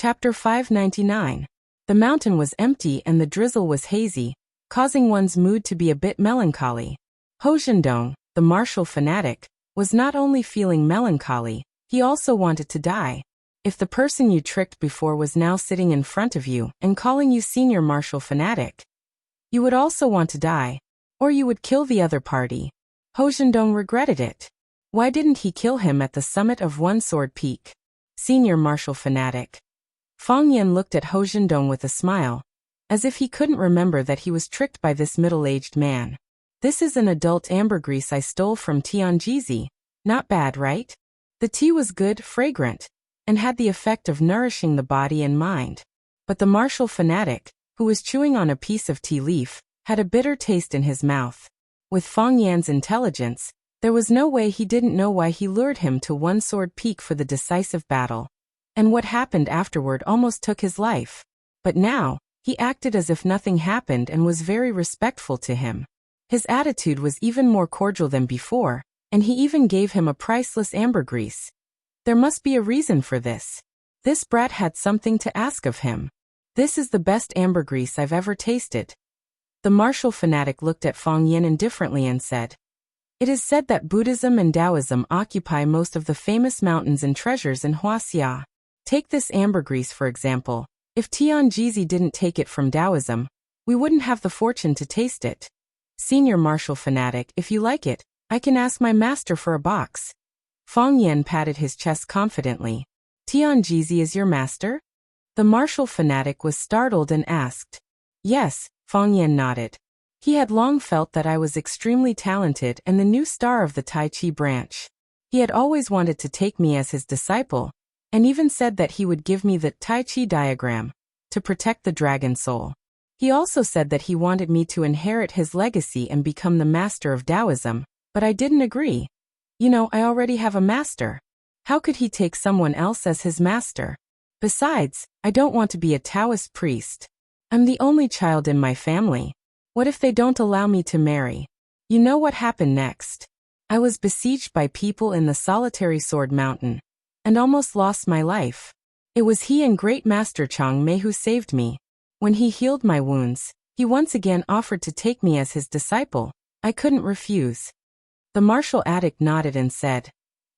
Chapter 599. The mountain was empty and the drizzle was hazy, causing one's mood to be a bit melancholy. Ho Zhendong, the martial fanatic, was not only feeling melancholy, he also wanted to die. If the person you tricked before was now sitting in front of you and calling you senior martial fanatic, you would also want to die, or you would kill the other party. Ho Zhendong regretted it. Why didn't he kill him at the summit of One Sword Peak? Senior martial fanatic. Fang Yan looked at Ho Zhendong with a smile, as if he couldn't remember that he was tricked by this middle-aged man. This is an adult ambergris I stole from Tianjizi. Not bad, right? The tea was good, fragrant, and had the effect of nourishing the body and mind. But the martial fanatic, who was chewing on a piece of tea leaf, had a bitter taste in his mouth. With Fang Yan's intelligence, there was no way he didn't know why he lured him to One Sword Peak for the decisive battle. And what happened afterward almost took his life. But now, he acted as if nothing happened and was very respectful to him. His attitude was even more cordial than before, and he even gave him a priceless ambergris. There must be a reason for this. This brat had something to ask of him. This is the best ambergris I've ever tasted. The martial fanatic looked at Fang Yan indifferently and said, "It is said that Buddhism and Taoism occupy most of the famous mountains and treasures in Wuxia. Take this ambergris for example. If Tianjizi didn't take it from Taoism, we wouldn't have the fortune to taste it. Senior martial fanatic, if you like it, I can ask my master for a box." Fang Yan patted his chest confidently. "Tianjizi is your master?" The martial fanatic was startled and asked. "Yes," Fang Yan nodded. He had long felt that I was extremely talented and the new star of the Tai Chi branch. He had always wanted to take me as his disciple, and even said that he would give me the Tai Chi diagram to protect the dragon soul. He also said that he wanted me to inherit his legacy and become the master of Taoism, but I didn't agree. I already have a master. How could he take someone else as his master? Besides, I don't want to be a Taoist priest. I'm the only child in my family. What if they don't allow me to marry? You know what happened next? I was besieged by people in the solitary Sword Mountain, and almost lost my life. It was he and Great Master Chang Mei who saved me. When he healed my wounds, he once again offered to take me as his disciple. I couldn't refuse. The martial addict nodded and said,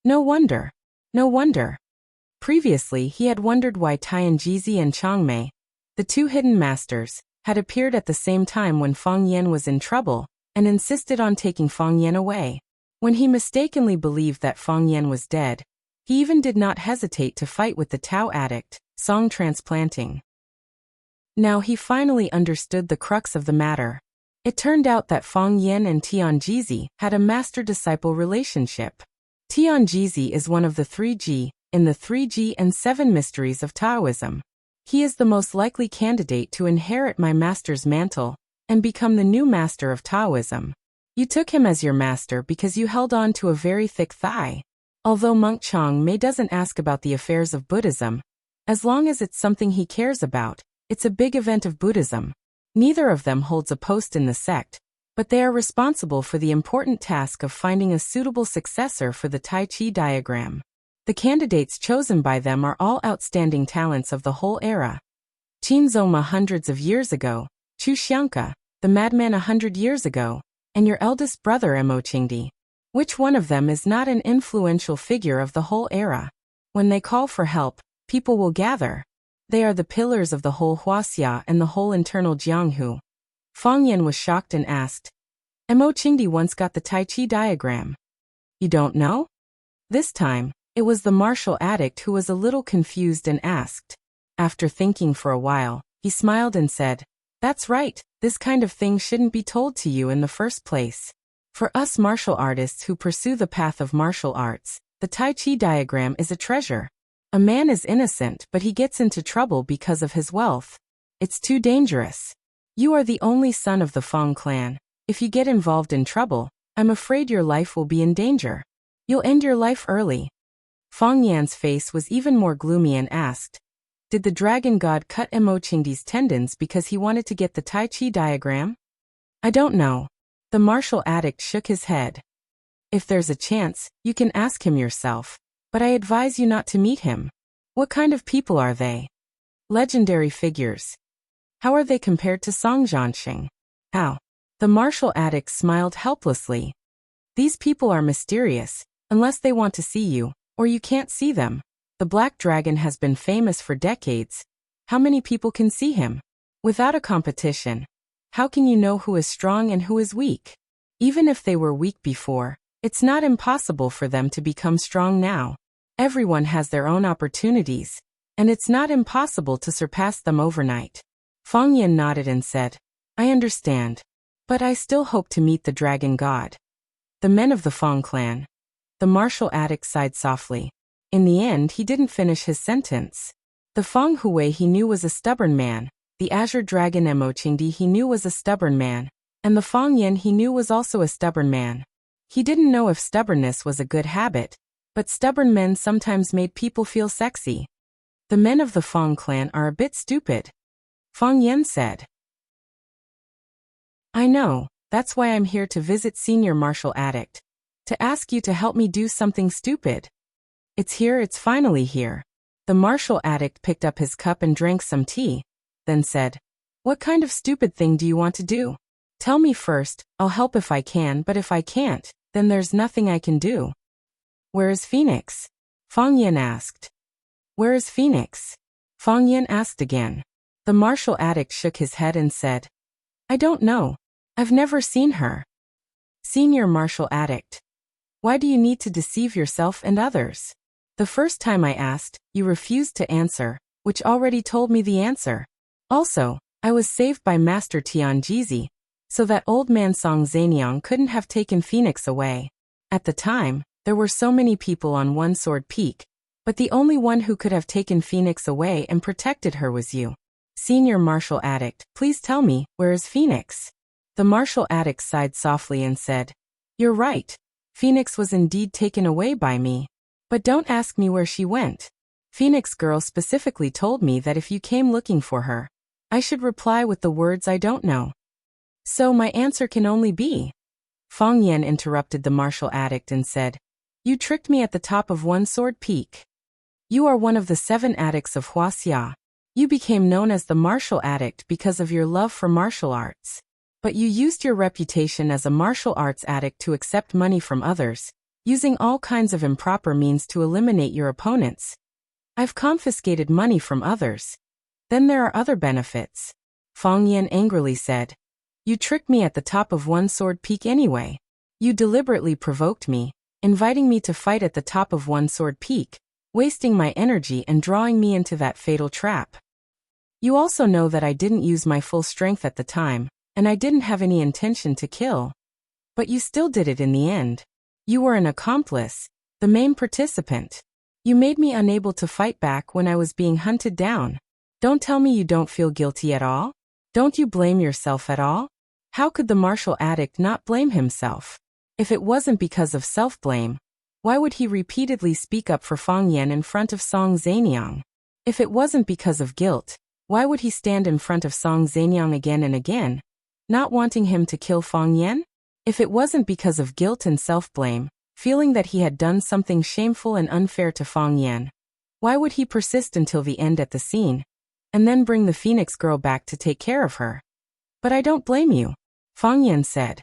No wonder. No wonder. Previously he had wondered why Tianjizi and Chang Mei, the two hidden masters, had appeared at the same time when Fang Yan was in trouble, and insisted on taking Fang Yan away. When he mistakenly believed that Fang Yan was dead, he even did not hesitate to fight with the Tao addict, Song transplanting. Now he finally understood the crux of the matter. It turned out that Fang Yan and Tianjizi had a master-disciple relationship. Tianjizi is one of the 3G, in the 3G and 7 mysteries of Taoism. He is the most likely candidate to inherit my master's mantle and become the new master of Taoism. You took him as your master because you held on to a very thick thigh. Although Monk Chang Mei doesn't ask about the affairs of Buddhism, as long as it's something he cares about, it's a big event of Buddhism. Neither of them holds a post in the sect, but they are responsible for the important task of finding a suitable successor for the Tai Chi diagram. The candidates chosen by them are all outstanding talents of the whole era. Qin Zoma hundreds of years ago, Chu Xiangke, the madman 100 years ago, and your eldest brother Mo Qingdi. Which one of them is not an influential figure of the whole era? When they call for help, people will gather. They are the pillars of the whole Wuxia and the whole internal Jianghu. Fang Yan was shocked and asked, Mo Qingdi once got the Tai Chi diagram. You don't know? This time, it was the martial addict who was a little confused and asked. After thinking for a while, he smiled and said, That's right, this kind of thing shouldn't be told to you in the first place. For us martial artists who pursue the path of martial arts, the Tai Chi diagram is a treasure. A man is innocent but he gets into trouble because of his wealth. It's too dangerous. You are the only son of the Fang clan. If you get involved in trouble, I'm afraid your life will be in danger. You'll end your life early. Fang Yan's face was even more gloomy and asked, Did the dragon god cut Mo Qingdi's tendons because he wanted to get the Tai Chi diagram? I don't know. The martial addict shook his head. If there's a chance, you can ask him yourself. But I advise you not to meet him. What kind of people are they? Legendary figures. How are they compared to Song Zhanxing? How? The martial addict smiled helplessly. These people are mysterious, unless they want to see you, or you can't see them. The Black Dragon has been famous for decades. How many people can see him? Without a competition, how can you know who is strong and who is weak? Even if they were weak before, it's not impossible for them to become strong now. Everyone has their own opportunities, and it's not impossible to surpass them overnight. Fang Yan nodded and said, I understand. But I still hope to meet the dragon god. The men of the Fang clan. The martial addict sighed softly. In the end, he didn't finish his sentence. The Fang Hui he knew was a stubborn man, the Azure Dragon Mo Qingdi he knew was a stubborn man, and the Fang Yan he knew was also a stubborn man. He didn't know if stubbornness was a good habit, but stubborn men sometimes made people feel sexy. The men of the Fang clan are a bit stupid. Fang Yan said. I know, that's why I'm here to visit Senior Martial Addict. To ask you to help me do something stupid. It's here, it's finally here. The martial addict picked up his cup and drank some tea, then said, What kind of stupid thing do you want to do? Tell me first, I'll help if I can, but if I can't, then there's nothing I can do. Where is Phoenix? Fang Yan asked. Where is Phoenix? Fang Yan asked again. The martial addict shook his head and said, I don't know. I've never seen her. Senior Martial Addict. Why do you need to deceive yourself and others? The first time I asked, you refused to answer, which already told me the answer. Also, I was saved by Master Tianjizi, so that old man Song Zanyang couldn't have taken Phoenix away. At the time, there were so many people on One Sword Peak, but the only one who could have taken Phoenix away and protected her was you. Senior Martial Addict, please tell me, where is Phoenix? The martial addict sighed softly and said, You're right. Phoenix was indeed taken away by me. But don't ask me where she went. Phoenix Girl specifically told me that if you came looking for her, I should reply with the words I don't know. So my answer can only be. Fang Yan interrupted the martial addict and said, You tricked me at the top of One Sword Peak. You are one of the 7 addicts of Wuxia. You became known as the martial addict because of your love for martial arts. But you used your reputation as a martial arts addict to accept money from others, using all kinds of improper means to eliminate your opponents. I've confiscated money from others. Then there are other benefits. Fang Yan angrily said. You tricked me at the top of One Sword Peak anyway. You deliberately provoked me, inviting me to fight at the top of One Sword Peak, wasting my energy and drawing me into that fatal trap. You also know that I didn't use my full strength at the time, and I didn't have any intention to kill. But you still did it in the end. You were an accomplice, the main participant. You made me unable to fight back when I was being hunted down. Don't tell me you don't feel guilty at all? Don't you blame yourself at all? How could the martial addict not blame himself? If it wasn't because of self-blame, why would he repeatedly speak up for Fang Yan in front of Song Zanyang? If it wasn't because of guilt, why would he stand in front of Song Zanyang again and again, not wanting him to kill Fang Yan? If it wasn't because of guilt and self-blame, feeling that he had done something shameful and unfair to Fang Yan, why would he persist until the end at the scene, and then bring the Phoenix Girl back to take care of her? But I don't blame you, Fang Yan said.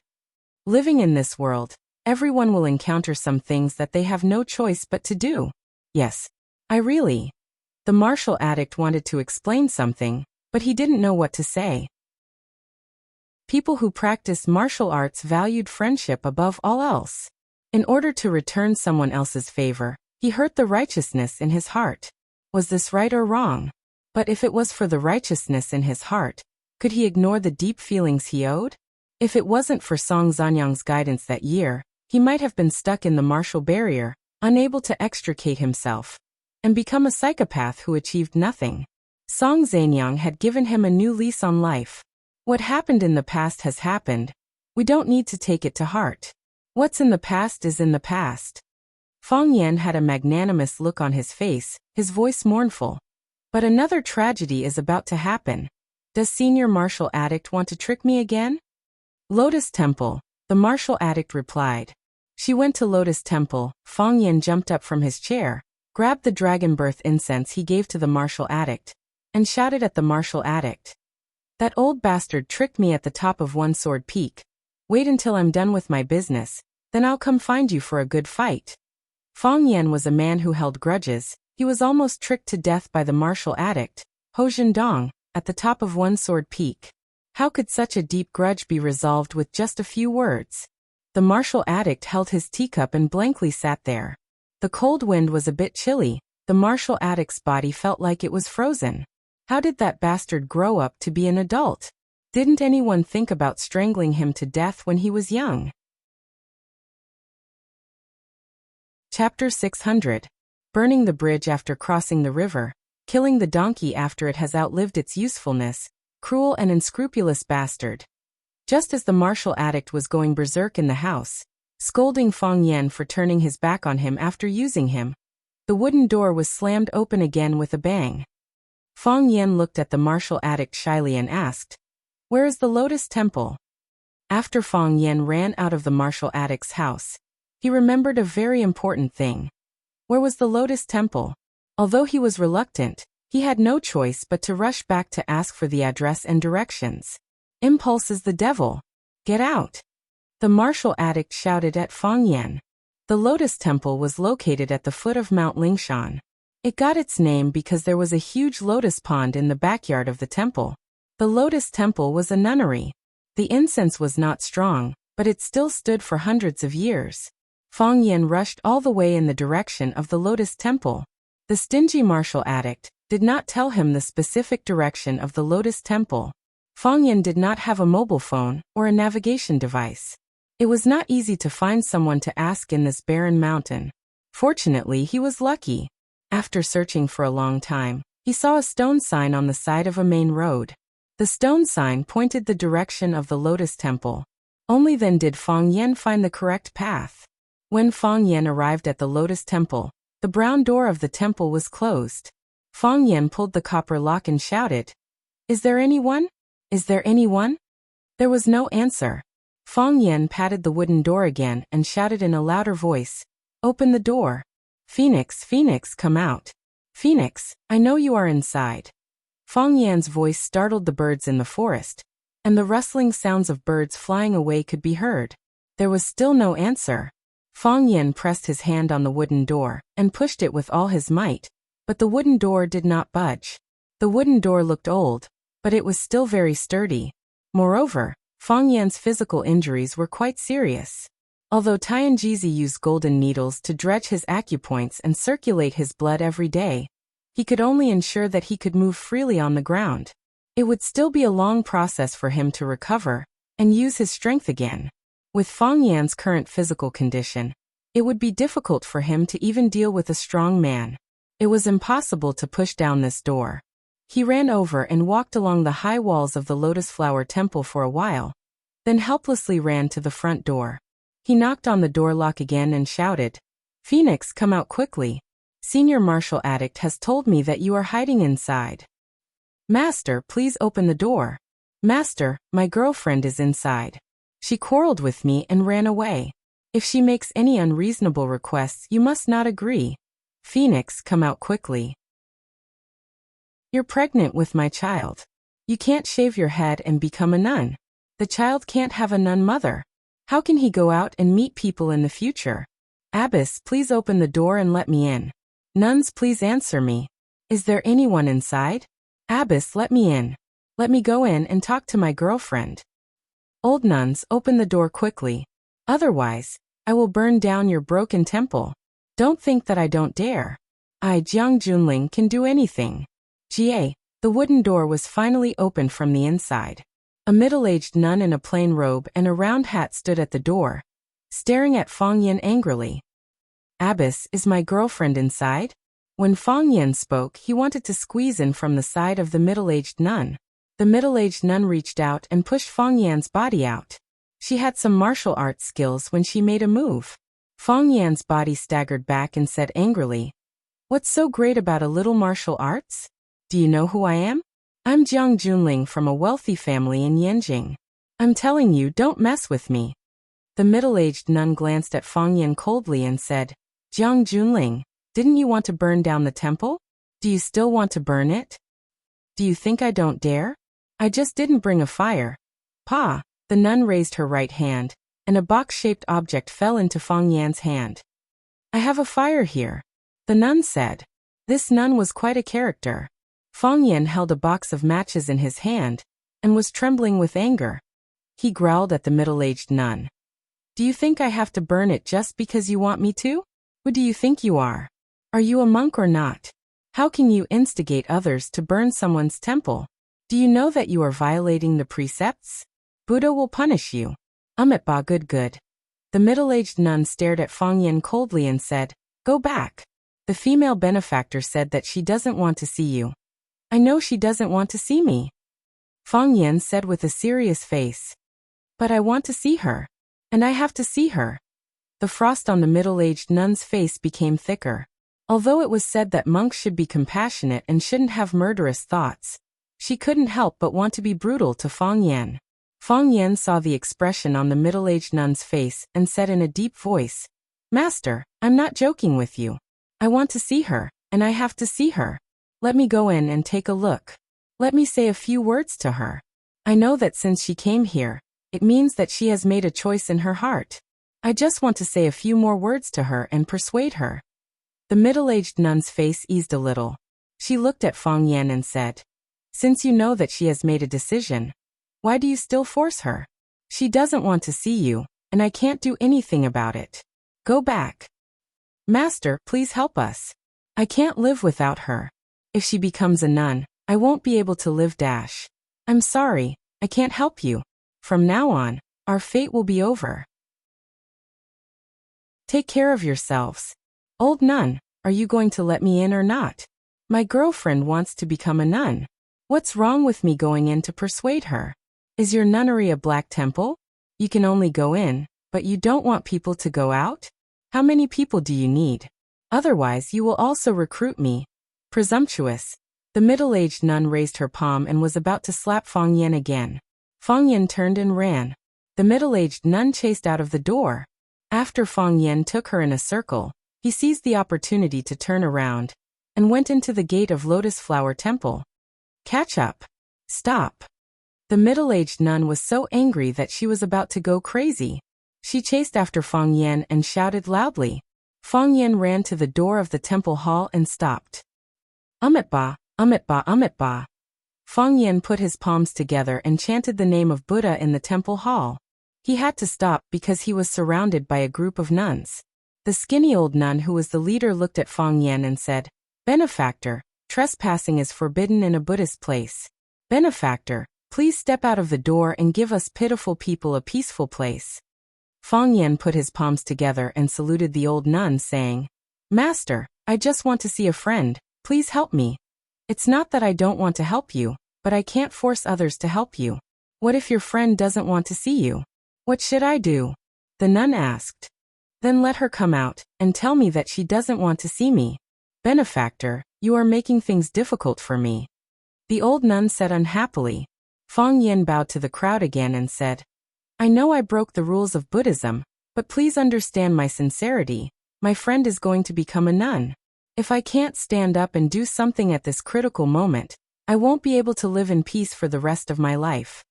Living in this world, everyone will encounter some things that they have no choice but to do. Yes, I really. The martial addict wanted to explain something, but he didn't know what to say. People who practice martial arts valued friendship above all else. In order to return someone else's favor, he hurt the righteousness in his heart. Was this right or wrong? But if it was for the righteousness in his heart, could he ignore the deep feelings he owed? If it wasn't for Song Zanyang's guidance that year, he might have been stuck in the martial barrier, unable to extricate himself, and become a psychopath who achieved nothing. Song Zanyang had given him a new lease on life. What happened in the past has happened. We don't need to take it to heart. What's in the past is in the past. Fang Yan had a magnanimous look on his face, his voice mournful. But another tragedy is about to happen. Does Senior Martial Addict want to trick me again? Lotus Temple, the martial addict replied. She went to Lotus Temple. Fang Yan jumped up from his chair, grabbed the dragon birth incense he gave to the martial addict, and shouted at the martial addict. That old bastard tricked me at the top of One Sword Peak. Wait until I'm done with my business, then I'll come find you for a good fight. Fang Yan was a man who held grudges. He was almost tricked to death by the martial addict, Ho Zhendong, at the top of One Sword Peak. How could such a deep grudge be resolved with just a few words? The martial addict held his teacup and blankly sat there. The cold wind was a bit chilly. The martial addict's body felt like it was frozen. How did that bastard grow up to be an adult? Didn't anyone think about strangling him to death when he was young? Chapter 600. Burning the bridge after crossing the river, killing the donkey after it has outlived its usefulness, cruel and unscrupulous bastard. Just as the martial addict was going berserk in the house, scolding Fang Yan for turning his back on him after using him, the wooden door was slammed open again with a bang. Fang Yan looked at the martial addict shyly and asked, "Where is the Lotus Temple?" After Fang Yan ran out of the martial addict's house, he remembered a very important thing. Where was the Lotus Temple? Although he was reluctant, he had no choice but to rush back to ask for the address and directions. Impulse is the devil. Get out! The martial addict shouted at Fang Yan. The Lotus Temple was located at the foot of Mount Lingshan. It got its name because there was a huge lotus pond in the backyard of the temple. The Lotus Temple was a nunnery. The incense was not strong, but it still stood for hundreds of years. Fang Yan rushed all the way in the direction of the Lotus Temple. The stingy martial addict did not tell him the specific direction of the Lotus Temple. Fang Yan did not have a mobile phone or a navigation device. It was not easy to find someone to ask in this barren mountain. Fortunately, he was lucky. After searching for a long time, he saw a stone sign on the side of a main road. The stone sign pointed the direction of the Lotus Temple. Only then did Fang Yan find the correct path. When Fang Yan arrived at the Lotus Temple, the brown door of the temple was closed. Fang Yan pulled the copper lock and shouted, "Is there anyone? Is there anyone?" There was no answer. Fang Yan patted the wooden door again and shouted in a louder voice, "Open the door. Phoenix, Phoenix, come out. Phoenix, I know you are inside." Fang Yan's voice startled the birds in the forest, and the rustling sounds of birds flying away could be heard. There was still no answer. Fang Yan pressed his hand on the wooden door and pushed it with all his might, but the wooden door did not budge. The wooden door looked old, but it was still very sturdy. Moreover, Fang Yan's physical injuries were quite serious. Although Tianjizi used golden needles to dredge his acupoints and circulate his blood every day, he could only ensure that he could move freely on the ground. It would still be a long process for him to recover and use his strength again. With Fang Yan's current physical condition, it would be difficult for him to even deal with a strong man. It was impossible to push down this door. He ran over and walked along the high walls of the Lotus Flower Temple for a while, then helplessly ran to the front door. He knocked on the door lock again and shouted, "Phoenix, come out quickly. Senior martial addict has told me that you are hiding inside." "Master, please open the door." "Master, my girlfriend is inside. She quarreled with me and ran away. If she makes any unreasonable requests, you must not agree. Phoenix, come out quickly. You're pregnant with my child. You can't shave your head and become a nun. The child can't have a nun mother. How can he go out and meet people in the future? Abbess, please open the door and let me in. Nuns, please answer me. Is there anyone inside? Abbess, let me in. Let me go in and talk to my girlfriend. Old nuns, open the door quickly. Otherwise, I will burn down your broken temple. Don't think that I don't dare. I, Jiang Junling, can do anything. Jie, the wooden door was finally opened from the inside. A middle-aged nun in a plain robe and a round hat stood at the door, staring at Fang Yan angrily. Abbess, is my girlfriend inside? When Fang Yan spoke, he wanted to squeeze in from the side of the middle-aged nun. The middle-aged nun reached out and pushed Fang Yan's body out. She had some martial arts skills when she made a move. Fang Yan's body staggered back and said angrily, "What's so great about a little martial arts? Do you know who I am? I'm Jiang Junling from a wealthy family in Yanjing. I'm telling you, don't mess with me." The middle-aged nun glanced at Fang Yan coldly and said, "Jiang Junling, didn't you want to burn down the temple? Do you still want to burn it?" Do you think I don't dare? I just didn't bring a fire. Pa! The nun raised her right hand, and a box-shaped object fell into Fang Yan's hand. I have a fire here, the nun said. This nun was quite a character. Fang Yan held a box of matches in his hand, and was trembling with anger. He growled at the middle-aged nun. Do you think I have to burn it just because you want me to? Who do you think you are? Are you a monk or not? How can you instigate others to burn someone's temple? Do you know that you are violating the precepts? Buddha will punish you. Ba good. The middle-aged nun stared at Fang Yan coldly and said, Go back. The female benefactor said that she doesn't want to see you. I know she doesn't want to see me. Fang Yan said with a serious face. But I want to see her. And I have to see her. The frost on the middle-aged nun's face became thicker. Although it was said that monks should be compassionate and shouldn't have murderous thoughts, she couldn't help but want to be brutal to Fang Yan. Fang Yan saw the expression on the middle-aged nun's face and said in a deep voice, Master, I'm not joking with you. I want to see her, and I have to see her. Let me go in and take a look. Let me say a few words to her. I know that since she came here, it means that she has made a choice in her heart. I just want to say a few more words to her and persuade her. The middle-aged nun's face eased a little. She looked at Fang Yan and said, Since you know that she has made a decision, why do you still force her? She doesn't want to see you, and I can't do anything about it. Go back. Master, please help us. I can't live without her. If she becomes a nun, I won't be able to live. I'm sorry, I can't help you. From now on, our fate will be over. Take care of yourselves. Old nun, are you going to let me in or not? My girlfriend wants to become a nun. What's wrong with me going in to persuade her? Is your nunnery a black temple? You can only go in, but you don't want people to go out? How many people do you need? Otherwise you will also recruit me. Presumptuous. The middle-aged nun raised her palm and was about to slap Fang Yan again. Fang Yan turned and ran. The middle-aged nun chased out of the door. After Fang Yan took her in a circle, he seized the opportunity to turn around and went into the gate of Lotus Flower Temple. Catch up. Stop. The middle-aged nun was so angry that she was about to go crazy. She chased after Fang Yan and shouted loudly. Fang Yan ran to the door of the temple hall and stopped. Ba. Fang Yan put his palms together and chanted the name of Buddha in the temple hall. He had to stop because he was surrounded by a group of nuns. The skinny old nun who was the leader looked at Fang Yan and said, Benefactor, trespassing is forbidden in a Buddhist place. Benefactor, please step out of the door and give us pitiful people a peaceful place. Fang Yan put his palms together and saluted the old nun, saying, Master, I just want to see a friend, please help me. It's not that I don't want to help you, but I can't force others to help you. What if your friend doesn't want to see you? What should I do? The nun asked. Then let her come out and tell me that she doesn't want to see me. Benefactor, you are making things difficult for me. The old nun said unhappily. Fang Yan bowed to the crowd again and said, I know I broke the rules of Buddhism, but please understand my sincerity. My friend is going to become a nun. If I can't stand up and do something at this critical moment, I won't be able to live in peace for the rest of my life.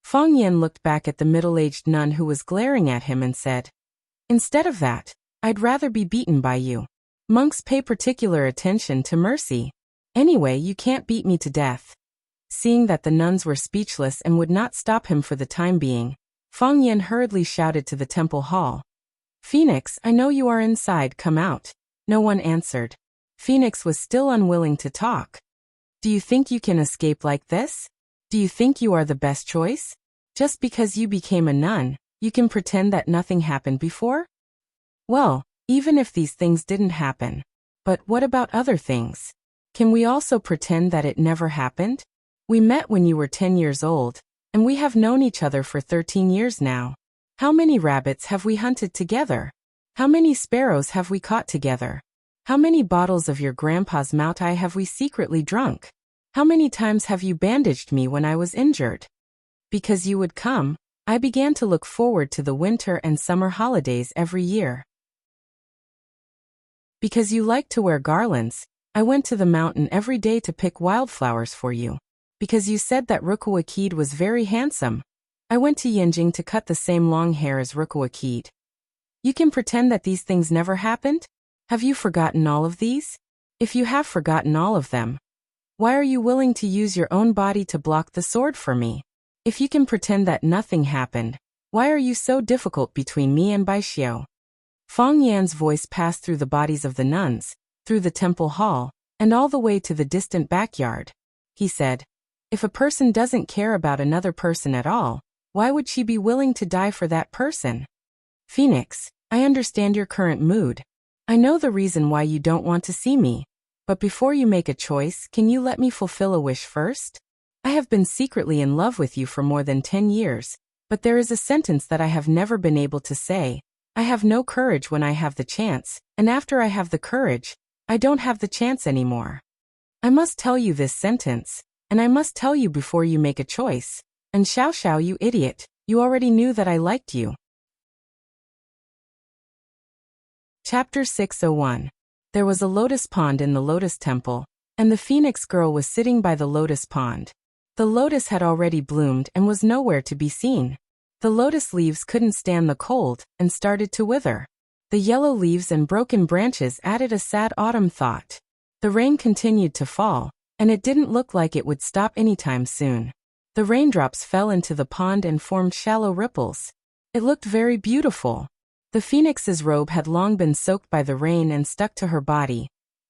Fang Yan looked back at the middle-aged nun who was glaring at him and said, Instead of that, I'd rather be beaten by you. Monks pay particular attention to mercy. Anyway, you can't beat me to death. Seeing that the nuns were speechless and would not stop him for the time being, Fang Yan hurriedly shouted to the temple hall. Phoenix, I know you are inside, come out. No one answered. Phoenix was still unwilling to talk. Do you think you can escape like this? Do you think you are the best choice? Just because you became a nun, you can pretend that nothing happened before? Well, even if these things didn't happen. But what about other things? Can we also pretend that it never happened? We met when you were 10 years old, and we have known each other for 13 years now. How many rabbits have we hunted together? How many sparrows have we caught together? How many bottles of your grandpa's Moutai have we secretly drunk? How many times have you bandaged me when I was injured? Because you would come, I began to look forward to the winter and summer holidays every year. Because you liked to wear garlands, I went to the mountain every day to pick wildflowers for you. Because you said that Rukawa Kid was very handsome. I went to Yanjing to cut the same long hair as Rukawa Kid. You can pretend that these things never happened? Have you forgotten all of these? If you have forgotten all of them, why are you willing to use your own body to block the sword for me? If you can pretend that nothing happened, why are you so difficult between me and Baixiu? Fang Yan's voice passed through the bodies of the nuns, through the temple hall, and all the way to the distant backyard. He said, if a person doesn't care about another person at all, why would she be willing to die for that person? Phoenix, I understand your current mood. I know the reason why you don't want to see me. But before you make a choice, can you let me fulfill a wish first? I have been secretly in love with you for more than 10 years, but there is a sentence that I have never been able to say. I have no courage when I have the chance, and after I have the courage, I don't have the chance anymore. I must tell you this sentence, and I must tell you before you make a choice. And Xiao, you idiot, you already knew that I liked you. Chapter 601. There was a lotus pond in the lotus temple, and the phoenix girl was sitting by the lotus pond. The lotus had already bloomed and was nowhere to be seen. The lotus leaves couldn't stand the cold and started to wither. The yellow leaves and broken branches added a sad autumn thought. The rain continued to fall, and it didn't look like it would stop anytime soon. The raindrops fell into the pond and formed shallow ripples. It looked very beautiful. The phoenix's robe had long been soaked by the rain and stuck to her body,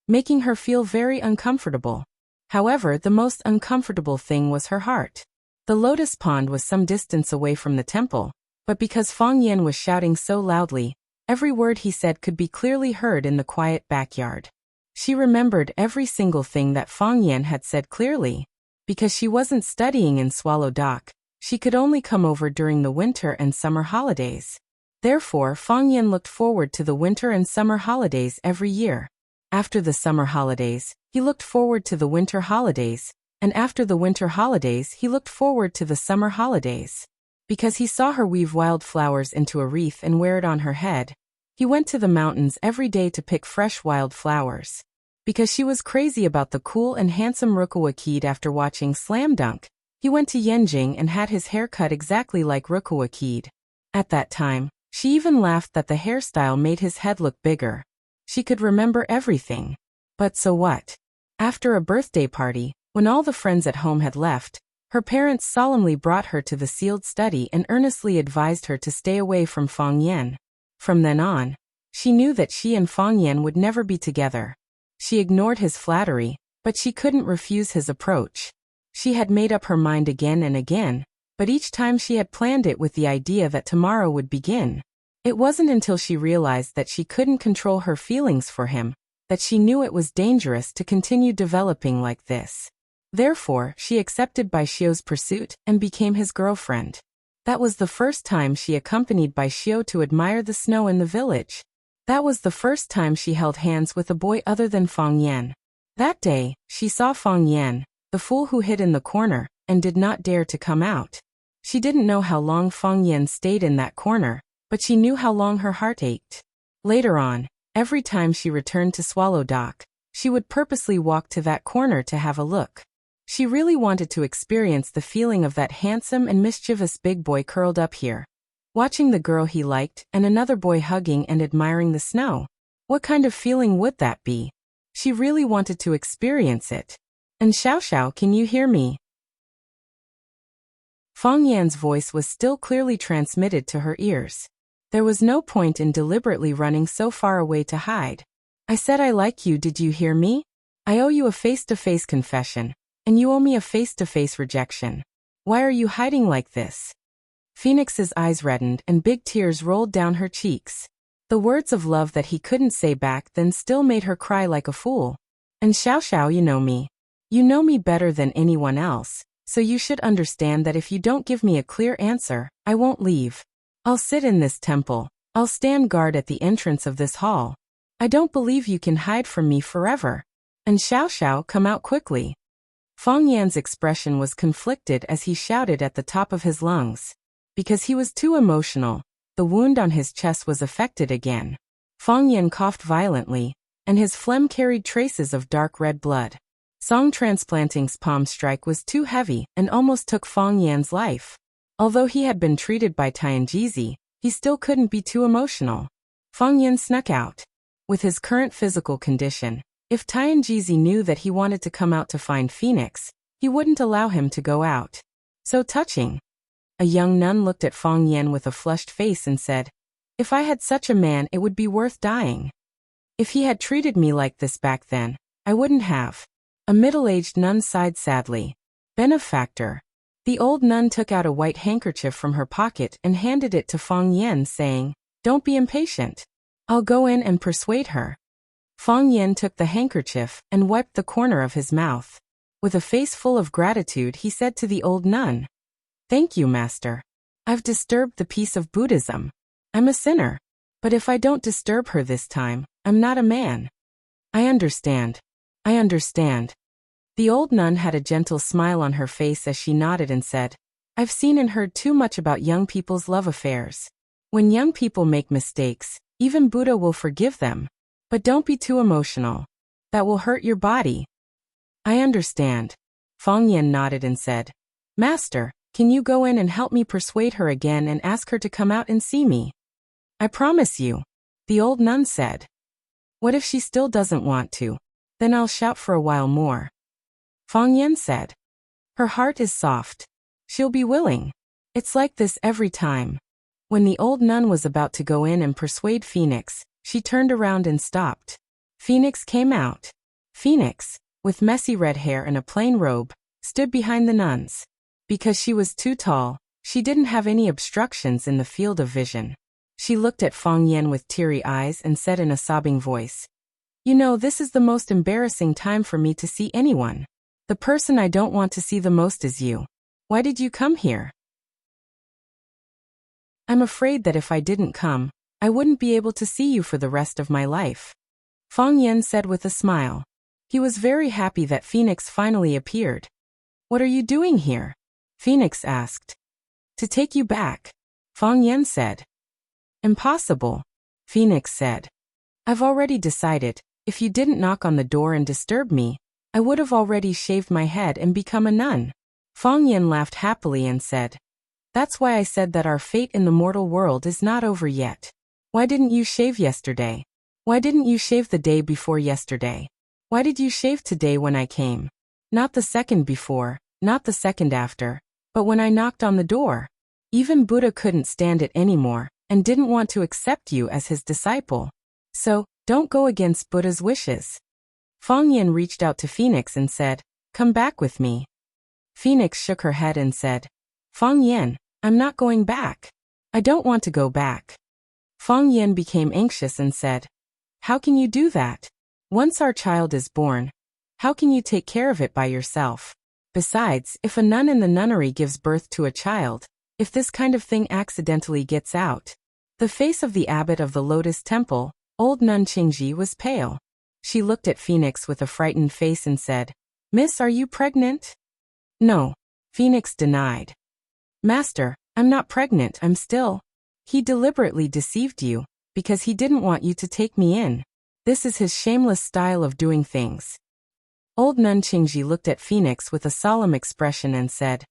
making her feel very uncomfortable. However, the most uncomfortable thing was her heart. The lotus pond was some distance away from the temple, but because Fang Yan was shouting so loudly, every word he said could be clearly heard in the quiet backyard. She remembered every single thing that Fang Yan had said clearly. Because she wasn't studying in Swallow Dock, she could only come over during the winter and summer holidays. Therefore, Fang Yan looked forward to the winter and summer holidays every year. After the summer holidays, he looked forward to the winter holidays, and after the winter holidays he looked forward to the summer holidays. Because he saw her weave wild flowers into a wreath and wear it on her head, he went to the mountains every day to pick fresh wild flowers. Because she was crazy about the cool and handsome Rukawa Kid after watching Slam Dunk, he went to Yanjing and had his hair cut exactly like Rukawa Kid. At that time, she even laughed that the hairstyle made his head look bigger. She could remember everything. But so what? After a birthday party, when all the friends at home had left, her parents solemnly brought her to the sealed study and earnestly advised her to stay away from Fang Yan. From then on, she knew that she and Fang Yan would never be together. She ignored his flattery, but she couldn't refuse his approach. She had made up her mind again and again, but each time she had planned it with the idea that tomorrow would begin. It wasn't until she realized that she couldn't control her feelings for him, that she knew it was dangerous to continue developing like this. Therefore, she accepted Baixiu's pursuit and became his girlfriend. That was the first time she accompanied Baixiu to admire the snow in the village. That was the first time she held hands with a boy other than Fang Yan. That day, she saw Fang Yan, the fool who hid in the corner, and did not dare to come out. She didn't know how long Fang Yan stayed in that corner, but she knew how long her heart ached. Later on, every time she returned to Swallow Dock, she would purposely walk to that corner to have a look. She really wanted to experience the feeling of that handsome and mischievous big boy curled up here, watching the girl he liked and another boy hugging and admiring the snow. What kind of feeling would that be? She really wanted to experience it. And Xiao, can you hear me? Fang Yan's voice was still clearly transmitted to her ears. There was no point in deliberately running so far away to hide. I said I like you, did you hear me? I owe you a face-to-face confession, and you owe me a face-to-face rejection. Why are you hiding like this? Phoenix's eyes reddened and big tears rolled down her cheeks. The words of love that he couldn't say back then still made her cry like a fool. And Xiao, you know me. You know me better than anyone else. So you should understand that if you don't give me a clear answer, I won't leave. I'll sit in this temple. I'll stand guard at the entrance of this hall. I don't believe you can hide from me forever. And Xiao, come out quickly. Fang Yan's expression was conflicted as he shouted at the top of his lungs. Because he was too emotional, the wound on his chest was affected again. Fang Yan coughed violently, and his phlegm carried traces of dark red blood. Song Transplanting's palm strike was too heavy and almost took Fang Yan's life. Although he had been treated by Tianjizi, he still couldn't be too emotional. Fang Yan snuck out. With his current physical condition, if Tianjizi knew that he wanted to come out to find Phoenix, he wouldn't allow him to go out. So touching. A young nun looked at Fang Yan with a flushed face and said, "If I had such a man, it would be worth dying. If he had treated me like this back then, I wouldn't have." A middle-aged nun sighed sadly. "Benefactor." The old nun took out a white handkerchief from her pocket and handed it to Fang Yan, saying, "Don't be impatient. I'll go in and persuade her." Fang Yan took the handkerchief and wiped the corner of his mouth. With a face full of gratitude, he said to the old nun, "Thank you, Master. I've disturbed the peace of Buddhism. I'm a sinner. But if I don't disturb her this time, I'm not a man." "I understand. I understand." The old nun had a gentle smile on her face as she nodded and said, "I've seen and heard too much about young people's love affairs. When young people make mistakes, even Buddha will forgive them. But don't be too emotional. That will hurt your body." "I understand." Fang Yan nodded and said, "Master, can you go in and help me persuade her again and ask her to come out and see me?" "I promise you," the old nun said. "What if she still doesn't want to? Then I'll shout for a while more." Fang Yan said, "Her heart is soft. She'll be willing. It's like this every time." When the old nun was about to go in and persuade Phoenix, she turned around and stopped. Phoenix came out. Phoenix, with messy red hair and a plain robe, stood behind the nuns. Because she was too tall, she didn't have any obstructions in the field of vision. She looked at Fang Yan with teary eyes and said in a sobbing voice, "You know, this is the most embarrassing time for me to see anyone. The person I don't want to see the most is you. Why did you come here?" "I'm afraid that if I didn't come, I wouldn't be able to see you for the rest of my life," Fang Yan said with a smile. He was very happy that Phoenix finally appeared. "What are you doing here?" Phoenix asked. "To take you back," Fang Yan said. "Impossible," Phoenix said. "I've already decided, if you didn't knock on the door and disturb me, I would have already shaved my head and become a nun." Fang Yan laughed happily and said, "That's why I said that our fate in the mortal world is not over yet. Why didn't you shave yesterday? Why didn't you shave the day before yesterday? Why did you shave today when I came? Not the second before, not the second after, but when I knocked on the door." Even Buddha couldn't stand it anymore and didn't want to accept you as his disciple. So, don't go against Buddha's wishes. Fang Yan reached out to Phoenix and said, "Come back with me." Phoenix shook her head and said, "Fang Yan, I'm not going back. I don't want to go back." Fang Yan became anxious and said, "How can you do that? Once our child is born, how can you take care of it by yourself? Besides, if a nun in the nunnery gives birth to a child, if this kind of thing accidentally gets out." The face of the abbot of the Lotus Temple, old nun Qingji, was pale. She looked at Phoenix with a frightened face and said, "Miss, are you pregnant?" "No," Phoenix denied. "Master, I'm not pregnant, I'm still." "He deliberately deceived you, because he didn't want you to take me in. This is his shameless style of doing things." Old nun Qingji looked at Phoenix with a solemn expression and said,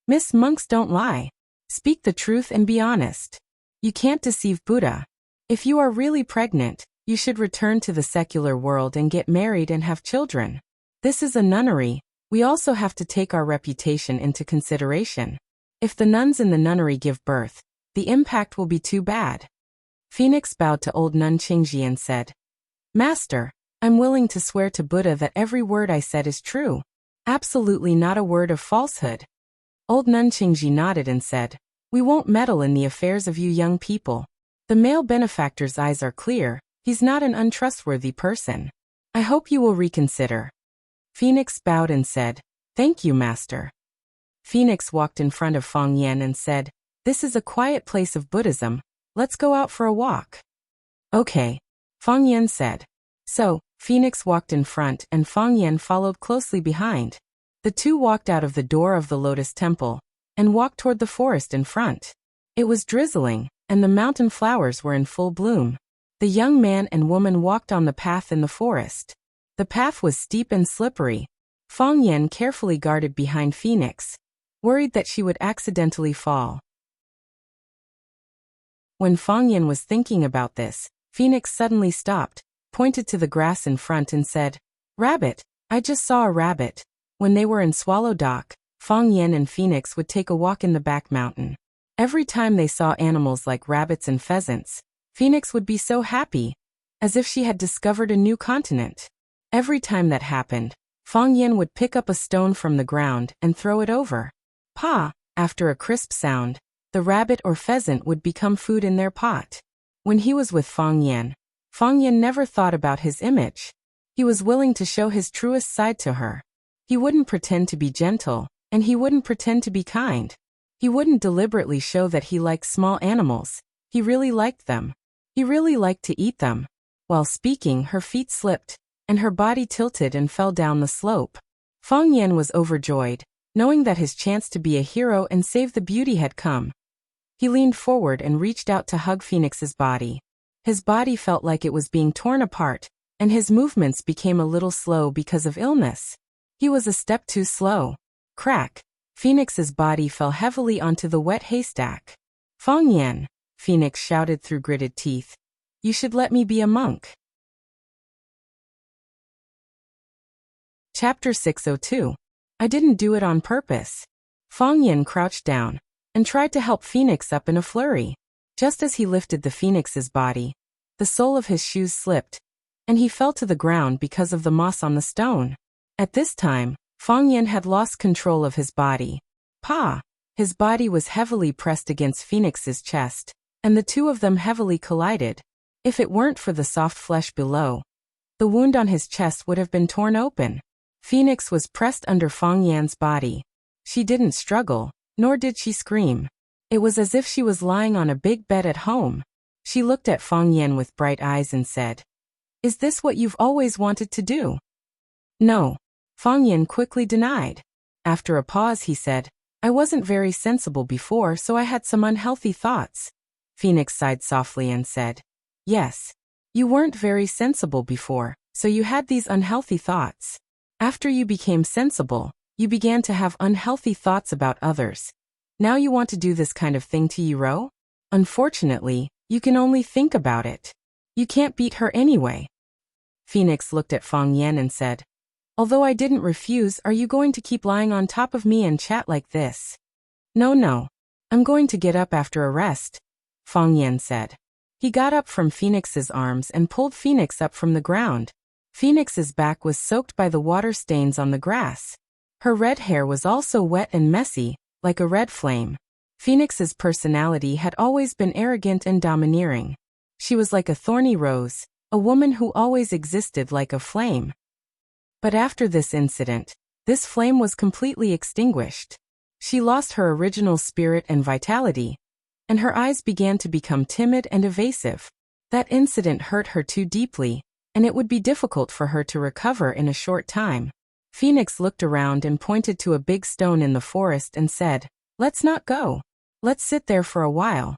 "Miss, monks don't lie. Speak the truth and be honest. You can't deceive Buddha. If you are really pregnant, you should return to the secular world and get married and have children. This is a nunnery. We also have to take our reputation into consideration. If the nuns in the nunnery give birth, the impact will be too bad." Phoenix bowed to old nun Qingji and said, "Master, I'm willing to swear to Buddha that every word I said is true. Absolutely not a word of falsehood." Old nun Qingji nodded and said, "We won't meddle in the affairs of you young people. The male benefactor's eyes are clear. He's not an untrustworthy person. I hope you will reconsider." Phoenix bowed and said, "Thank you, Master." Phoenix walked in front of Fang Yan and said, "This is a quiet place of Buddhism. Let's go out for a walk." "Okay," Fang Yan said. So, Phoenix walked in front and Fang Yan followed closely behind. The two walked out of the door of the Lotus Temple and walked toward the forest in front. It was drizzling, and the mountain flowers were in full bloom. The young man and woman walked on the path in the forest. The path was steep and slippery. Fang Yan carefully guarded behind Phoenix, worried that she would accidentally fall. When Fang Yan was thinking about this, Phoenix suddenly stopped, pointed to the grass in front and said, "Rabbit, I just saw a rabbit." When they were in Swallow Dock, Fang Yan and Phoenix would take a walk in the back mountain. Every time they saw animals like rabbits and pheasants, Phoenix would be so happy, as if she had discovered a new continent. Every time that happened, Fang Yan would pick up a stone from the ground and throw it over. Pa! After a crisp sound, the rabbit or pheasant would become food in their pot. When he was with Fang Yan never thought about his image. He was willing to show his truest side to her. He wouldn't pretend to be gentle, and he wouldn't pretend to be kind. He wouldn't deliberately show that he liked small animals. He really liked them. He really liked to eat them. While speaking, her feet slipped, and her body tilted and fell down the slope. Fang Yan was overjoyed, knowing that his chance to be a hero and save the beauty had come. He leaned forward and reached out to hug Phoenix's body. His body felt like it was being torn apart, and his movements became a little slow because of illness. He was a step too slow. Crack! Phoenix's body fell heavily onto the wet haystack. "Fang Yan," Phoenix shouted through gritted teeth, "you should let me be a monk." Chapter 602. I didn't do it on purpose. Fang Yan crouched down and tried to help Phoenix up in a flurry. Just as he lifted the Phoenix's body, the sole of his shoes slipped, and he fell to the ground because of the moss on the stone. At this time, Fang Yan had lost control of his body. Pa! His body was heavily pressed against Phoenix's chest, and the two of them heavily collided. If it weren't for the soft flesh below, the wound on his chest would have been torn open. Phoenix was pressed under Fang Yan's body. She didn't struggle, nor did she scream. It was as if she was lying on a big bed at home. She looked at Fang Yan with bright eyes and said, "Is this what you've always wanted to do?" "No," Fang Yan quickly denied. After a pause he said, "I wasn't very sensible before, so I had some unhealthy thoughts." Phoenix sighed softly and said, "Yes. You weren't very sensible before, so you had these unhealthy thoughts. After you became sensible, you began to have unhealthy thoughts about others. Now you want to do this kind of thing to Yiro? Unfortunately, you can only think about it. You can't beat her anyway." Phoenix looked at Fang Yan and said, "Although I didn't refuse, are you going to keep lying on top of me and chat like this?" No. I'm going to get up after a rest," Fang Yan said. He got up from Phoenix's arms and pulled Phoenix up from the ground. Phoenix's back was soaked by the water stains on the grass. Her red hair was also wet and messy, like a red flame. Phoenix's personality had always been arrogant and domineering. She was like a thorny rose, a woman who always existed like a flame. But after this incident, this flame was completely extinguished. She lost her original spirit and vitality, and her eyes began to become timid and evasive. That incident hurt her too deeply, and it would be difficult for her to recover in a short time. Phoenix looked around and pointed to a big stone in the forest and said, "Let's not go. Let's sit there for a while."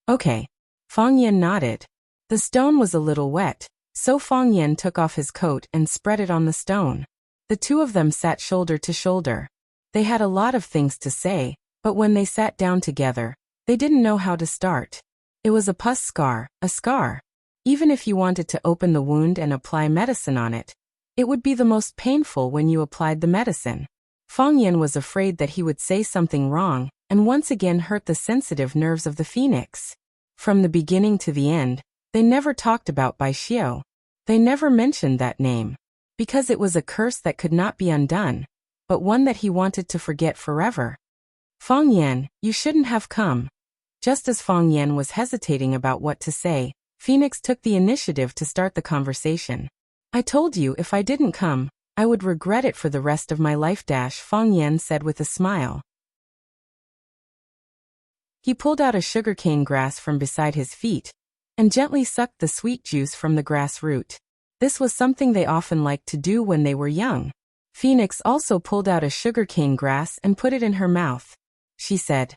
"Okay." Fang Yan nodded. The stone was a little wet, so Fang Yan took off his coat and spread it on the stone. The two of them sat shoulder to shoulder. They had a lot of things to say, but when they sat down together, they didn't know how to start. It was a pus scar, a scar. Even if you wanted to open the wound and apply medicine on it, it would be the most painful when you applied the medicine. Fang Yan was afraid that he would say something wrong and once again hurt the sensitive nerves of the phoenix. From the beginning to the end, they never talked about Bai Xiao. They never mentioned that name, because it was a curse that could not be undone, but one that he wanted to forget forever. "Fang Yan, you shouldn't have come." Just as Fang Yan was hesitating about what to say, Phoenix took the initiative to start the conversation. "I told you if I didn't come, I would regret it for the rest of my life." Fang Yan said with a smile. He pulled out a sugarcane grass from beside his feet and gently sucked the sweet juice from the grass root. This was something they often liked to do when they were young. Phoenix also pulled out a sugarcane grass and put it in her mouth. She said,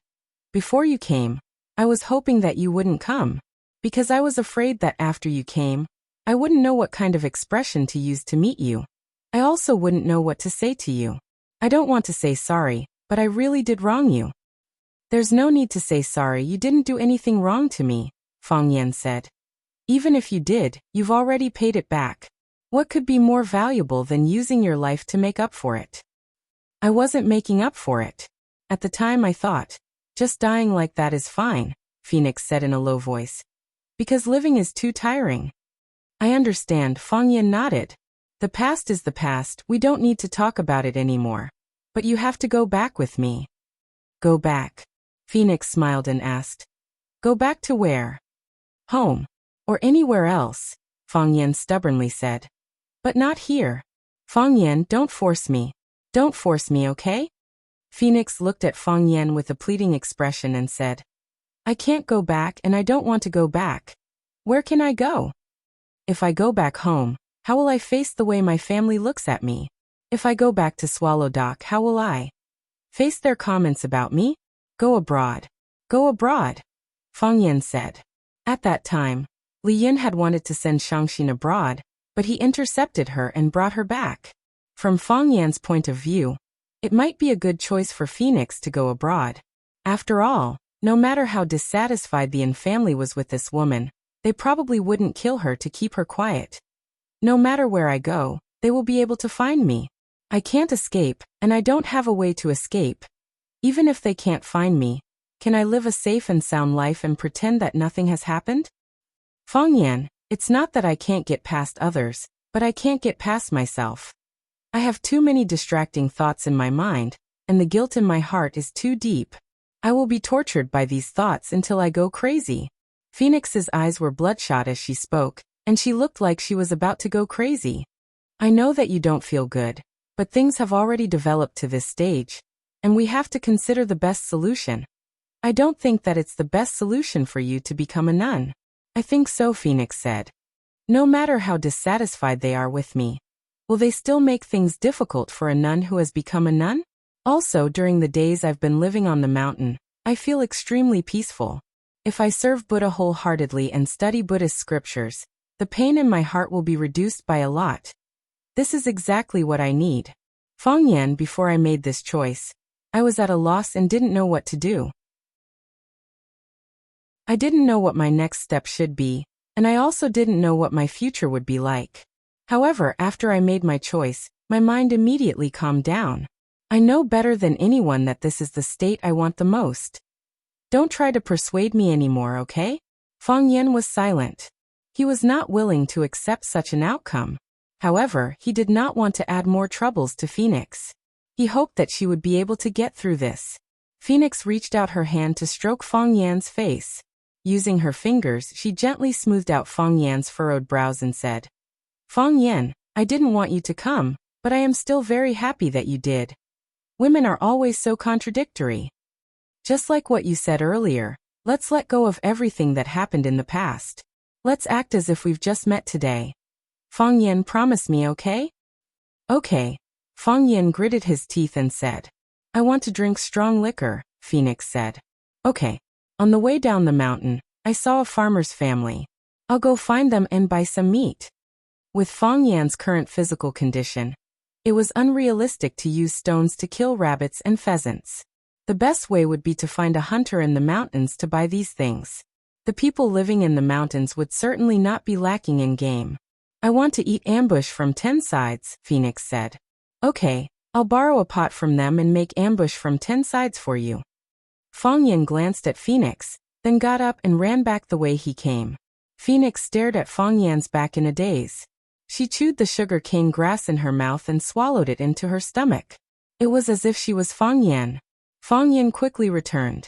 "Before you came, I was hoping that you wouldn't come, because I was afraid that after you came, I wouldn't know what kind of expression to use to meet you. I also wouldn't know what to say to you. I don't want to say sorry, but I really did wrong you. There's no need to say sorry, you didn't do anything wrong to me, Fang Yan said. Even if you did, you've already paid it back. What could be more valuable than using your life to make up for it? I wasn't making up for it. At the time I thought, just dying like that is fine, Phoenix said in a low voice. Because living is too tiring. I understand, Fang Yan nodded. The past is the past, we don't need to talk about it anymore. But you have to go back with me. Go back? Phoenix smiled and asked. Go back to where? Home. Or anywhere else, Fang Yan stubbornly said. But not here. Fang Yan, don't force me. Don't force me, okay? Phoenix looked at Fang Yan with a pleading expression and said, I can't go back and I don't want to go back. Where can I go? If I go back home, how will I face the way my family looks at me? If I go back to Swallow Dock, how will I face their comments about me? Go abroad. Go abroad, Fang Yan said. At that time, Li Yin had wanted to send Shangxin abroad, but he intercepted her and brought her back. From Fang Yan's point of view, it might be a good choice for Phoenix to go abroad. After all, no matter how dissatisfied the Yin family was with this woman, they probably wouldn't kill her to keep her quiet. No matter where I go, they will be able to find me. I can't escape, and I don't have a way to escape. Even if they can't find me, can I live a safe and sound life and pretend that nothing has happened? Fang Yan, it's not that I can't get past others, but I can't get past myself. I have too many distracting thoughts in my mind, and the guilt in my heart is too deep. I will be tortured by these thoughts until I go crazy. Phoenix's eyes were bloodshot as she spoke, and she looked like she was about to go crazy. I know that you don't feel good, but things have already developed to this stage, and we have to consider the best solution. I don't think that it's the best solution for you to become a nun. I think so, Phoenix said. No matter how dissatisfied they are with me, will they still make things difficult for a nun who has become a nun? Also, during the days I've been living on the mountain, I feel extremely peaceful. If I serve Buddha wholeheartedly and study Buddhist scriptures, the pain in my heart will be reduced by a lot. This is exactly what I need. Fang Yan, before I made this choice, I was at a loss and didn't know what to do. I didn't know what my next step should be, and I also didn't know what my future would be like. However, after I made my choice, my mind immediately calmed down. I know better than anyone that this is the state I want the most. Don't try to persuade me anymore, okay? Fang Yan was silent. He was not willing to accept such an outcome. However, he did not want to add more troubles to Phoenix. He hoped that she would be able to get through this. Phoenix reached out her hand to stroke Fang Yan's face. Using her fingers, she gently smoothed out Fang Yan's furrowed brows and said, Fang Yan, I didn't want you to come, but I am still very happy that you did. Women are always so contradictory. Just like what you said earlier, let's let go of everything that happened in the past. Let's act as if we've just met today. Fang Yan, promise me, okay? Okay. Fang Yan gritted his teeth and said, I want to drink strong liquor, Phoenix said. Okay. On the way down the mountain, I saw a farmer's family. I'll go find them and buy some meat. With Fang Yan's current physical condition, it was unrealistic to use stones to kill rabbits and pheasants. The best way would be to find a hunter in the mountains to buy these things. The people living in the mountains would certainly not be lacking in game. I want to eat ambush from 10 sides, Phoenix said. Okay, I'll borrow a pot from them and make ambush from 10 sides for you. Fang Yan glanced at Phoenix, then got up and ran back the way he came. Phoenix stared at Fang Yan's back in a daze. She chewed the sugar cane grass in her mouth and swallowed it into her stomach. It was as if she was Fang Yan. Fang Yan quickly returned.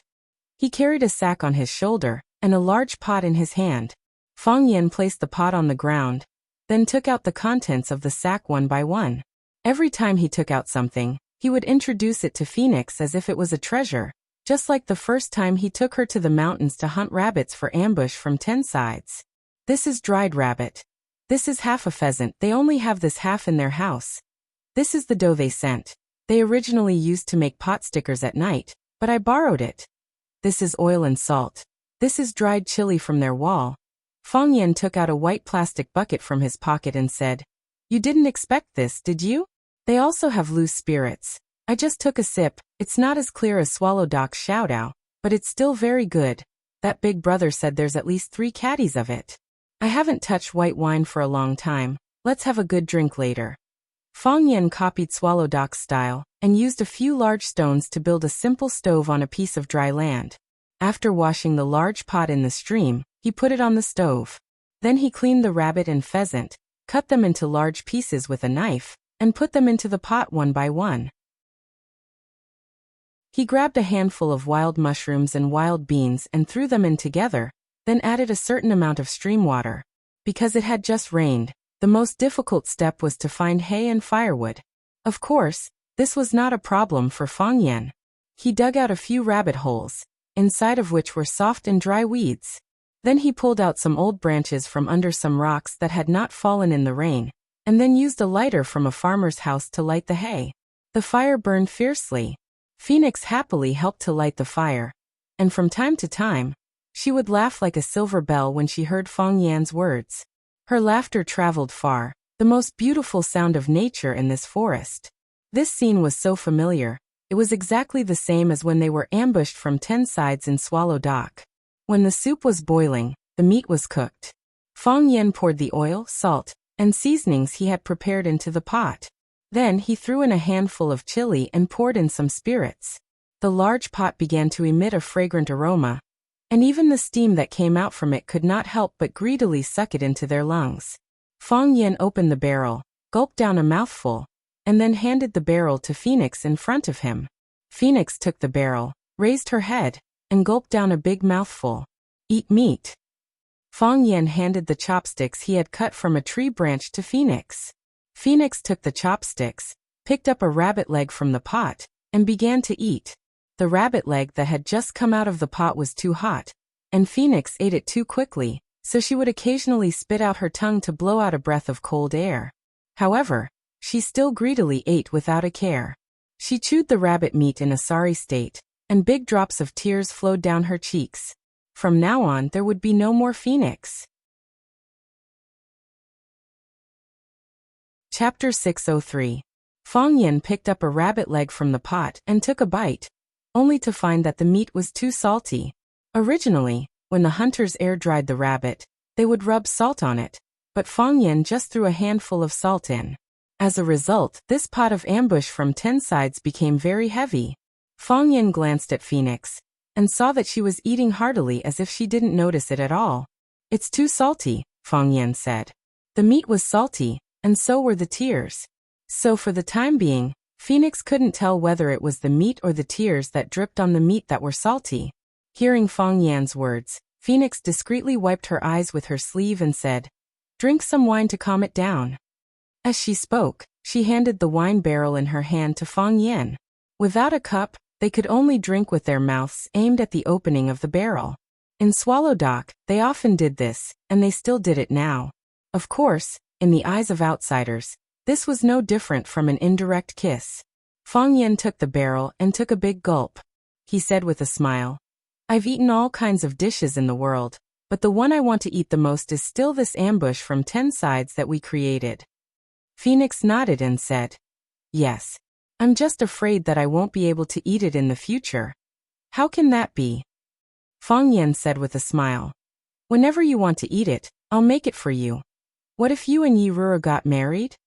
He carried a sack on his shoulder and a large pot in his hand. Fang Yan placed the pot on the ground, then took out the contents of the sack one by one. Every time he took out something, he would introduce it to Phoenix as if it was a treasure, just like the first time he took her to the mountains to hunt rabbits for ambush from 10 sides. This is dried rabbit. This is half a pheasant, they only have this half in their house. This is the dough they sent. They originally used to make pot stickers at night, but I borrowed it. This is oil and salt. This is dried chili from their wall. Fang Yan took out a white plastic bucket from his pocket and said, You didn't expect this, did you? They also have loose spirits. I just took a sip. It's not as clear as Swallow Doc's shout-out, but it's still very good. That big brother said there's at least 3 caddies of it. I haven't touched white wine for a long time. Let's have a good drink later. Fang Yen copied Swallow Doc's style and used a few large stones to build a simple stove on a piece of dry land. After washing the large pot in the stream, he put it on the stove. Then he cleaned the rabbit and pheasant, cut them into large pieces with a knife, and put them into the pot one by one. He grabbed a handful of wild mushrooms and wild beans and threw them in together, then added a certain amount of stream water. Because it had just rained, the most difficult step was to find hay and firewood. Of course, this was not a problem for Fang Yen. He dug out a few rabbit holes, inside of which were soft and dry weeds. Then he pulled out some old branches from under some rocks that had not fallen in the rain, and then used a lighter from a farmer's house to light the hay. The fire burned fiercely. Phoenix happily helped to light the fire, and from time to time, she would laugh like a silver bell when she heard Fang Yan's words. Her laughter traveled far, the most beautiful sound of nature in this forest. This scene was so familiar. It was exactly the same as when they were ambushed from 10 sides in Swallow Dock. When the soup was boiling, the meat was cooked. Fang Yen poured the oil, salt, and seasonings he had prepared into the pot. Then he threw in a handful of chili and poured in some spirits. The large pot began to emit a fragrant aroma, and even the steam that came out from it could not help but greedily suck it into their lungs. Fang Yen opened the barrel, gulped down a mouthful, and then handed the barrel to Phoenix in front of him. Phoenix took the barrel, raised her head, and gulped down a big mouthful. Eat meat. Fang Yen handed the chopsticks he had cut from a tree branch to Phoenix. Phoenix took the chopsticks, picked up a rabbit leg from the pot, and began to eat. The rabbit leg that had just come out of the pot was too hot, and Phoenix ate it too quickly, so she would occasionally spit out her tongue to blow out a breath of cold air. However, she still greedily ate without a care. She chewed the rabbit meat in a sorry state, and big drops of tears flowed down her cheeks. From now on there would be no more Phoenix. Chapter 603. Fang Yen picked up a rabbit leg from the pot and took a bite, only to find that the meat was too salty. Originally, when the hunters air-dried the rabbit, they would rub salt on it, but Fang Yen just threw a handful of salt in. As a result, this pot of ambush from 10 sides became very heavy. Fang Yen glanced at Phoenix, and saw that she was eating heartily as if she didn't notice it at all. It's too salty, Fang Yen said. The meat was salty, and so were the tears. So for the time being, Phoenix couldn't tell whether it was the meat or the tears that dripped on the meat that were salty. Hearing Fang Yan's words, Phoenix discreetly wiped her eyes with her sleeve and said, "Drink some wine to calm it down." As she spoke, she handed the wine barrel in her hand to Fang Yan. Without a cup, they could only drink with their mouths aimed at the opening of the barrel. In Swallow Dock, they often did this, and they still did it now. Of course, in the eyes of outsiders, this was no different from an indirect kiss. Fang Yen took the barrel and took a big gulp. He said with a smile, "I've eaten all kinds of dishes in the world, but the one I want to eat the most is still this ambush from 10 sides that we created." Phoenix nodded and said, "Yes. I'm just afraid that I won't be able to eat it in the future." "How can that be?" Fang Yen said with a smile, "Whenever you want to eat it, I'll make it for you. What if you and Yi Rura got married?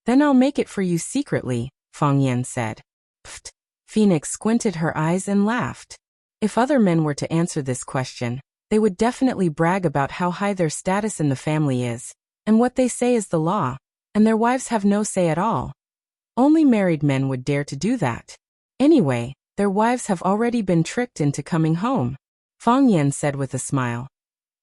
Then I'll make it for you secretly," Fang Yen said. Pfft. Phoenix squinted her eyes and laughed. If other men were to answer this question, they would definitely brag about how high their status in the family is, and what they say is the law, and their wives have no say at all. Only married men would dare to do that. Anyway, their wives have already been tricked into coming home. Fang Yen said with a smile.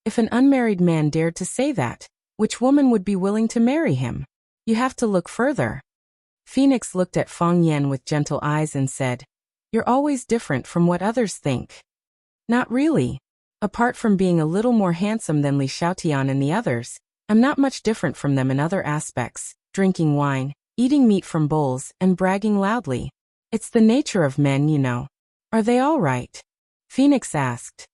If an unmarried man dared to say that, which woman would be willing to marry him? You have to look further. Phoenix looked at Fang Yen with gentle eyes and said, "You're always different from what others think." "Not really. Apart from being a little more handsome than Li Xiaotian and the others, I'm not much different from them in other aspects, drinking wine, eating meat from bowls, and bragging loudly. It's the nature of men, you know." "Are they all right?" Phoenix asked.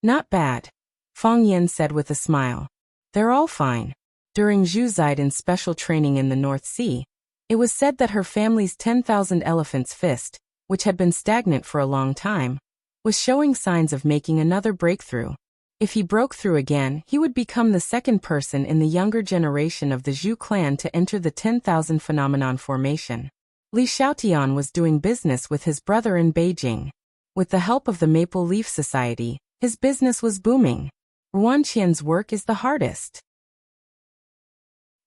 "Not bad," Fang Yen said with a smile. "They're all fine." During Zhu Zaidan's special training in the North Sea, it was said that her family's 10,000 elephants fist, which had been stagnant for a long time, was showing signs of making another breakthrough. If he broke through again, he would become the second person in the younger generation of the Zhu clan to enter the 10,000 phenomenon formation. Li Xiaotian was doing business with his brother in Beijing. With the help of the Maple Leaf Society, his business was booming. Ruanqian's work is the hardest.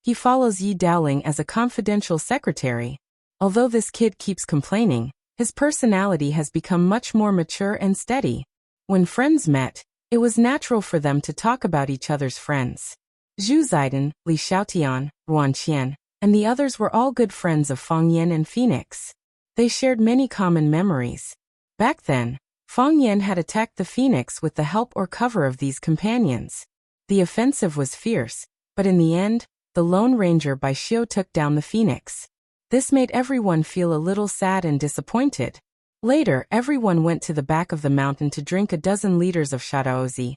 He follows Yi Daoling as a confidential secretary. Although this kid keeps complaining, his personality has become much more mature and steady. When friends met, it was natural for them to talk about each other's friends. Zhu Zaidan, Li Xiaotian, Ruanqian, and the others were all good friends of Fang Yan and Phoenix. They shared many common memories. Back then, Fang Yan had attacked the Phoenix with the help or cover of these companions. The offensive was fierce, but in the end, the Lone Ranger by Xiu took down the Phoenix. This made everyone feel a little sad and disappointed. Later, everyone went to the back of the mountain to drink a dozen liters of shadaozi,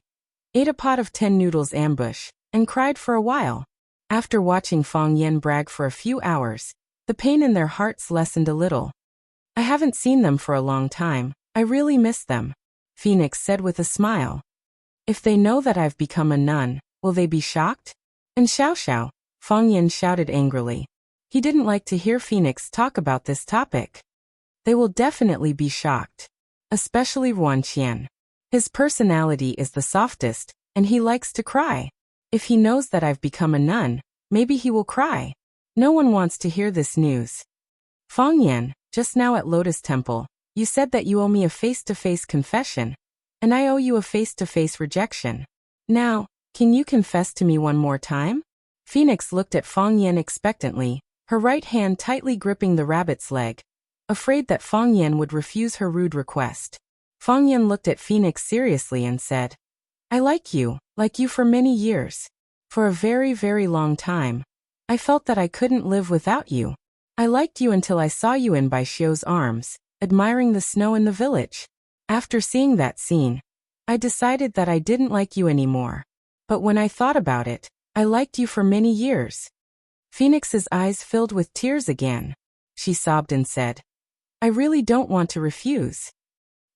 ate a pot of 10 noodles ambush, and cried for a while. After watching Fang Yan brag for a few hours, the pain in their hearts lessened a little. I haven't seen them for a long time. I really miss them, Phoenix said with a smile. If they know that I've become a nun, will they be shocked? And Xiao, Fang Yan shouted angrily. He didn't like to hear Phoenix talk about this topic. They will definitely be shocked. Especially Ruanqian. His personality is the softest, and he likes to cry. If he knows that I've become a nun, maybe he will cry. No one wants to hear this news. Fang Yan, just now at Lotus Temple, you said that you owe me a face-to-face confession, and I owe you a face-to-face rejection. Now, can you confess to me one more time? Phoenix looked at Fang Yan expectantly, her right hand tightly gripping the rabbit's leg, afraid that Fang Yan would refuse her rude request. Fang Yan looked at Phoenix seriously and said, I like you for many years. For a very, very long time. I felt that I couldn't live without you. I liked you until I saw you in Bai Xiu's arms, admiring the snow in the village. After seeing that scene, I decided that I didn't like you anymore. But when I thought about it, I liked you for many years. Phoenix's eyes filled with tears again. She sobbed and said, I really don't want to refuse.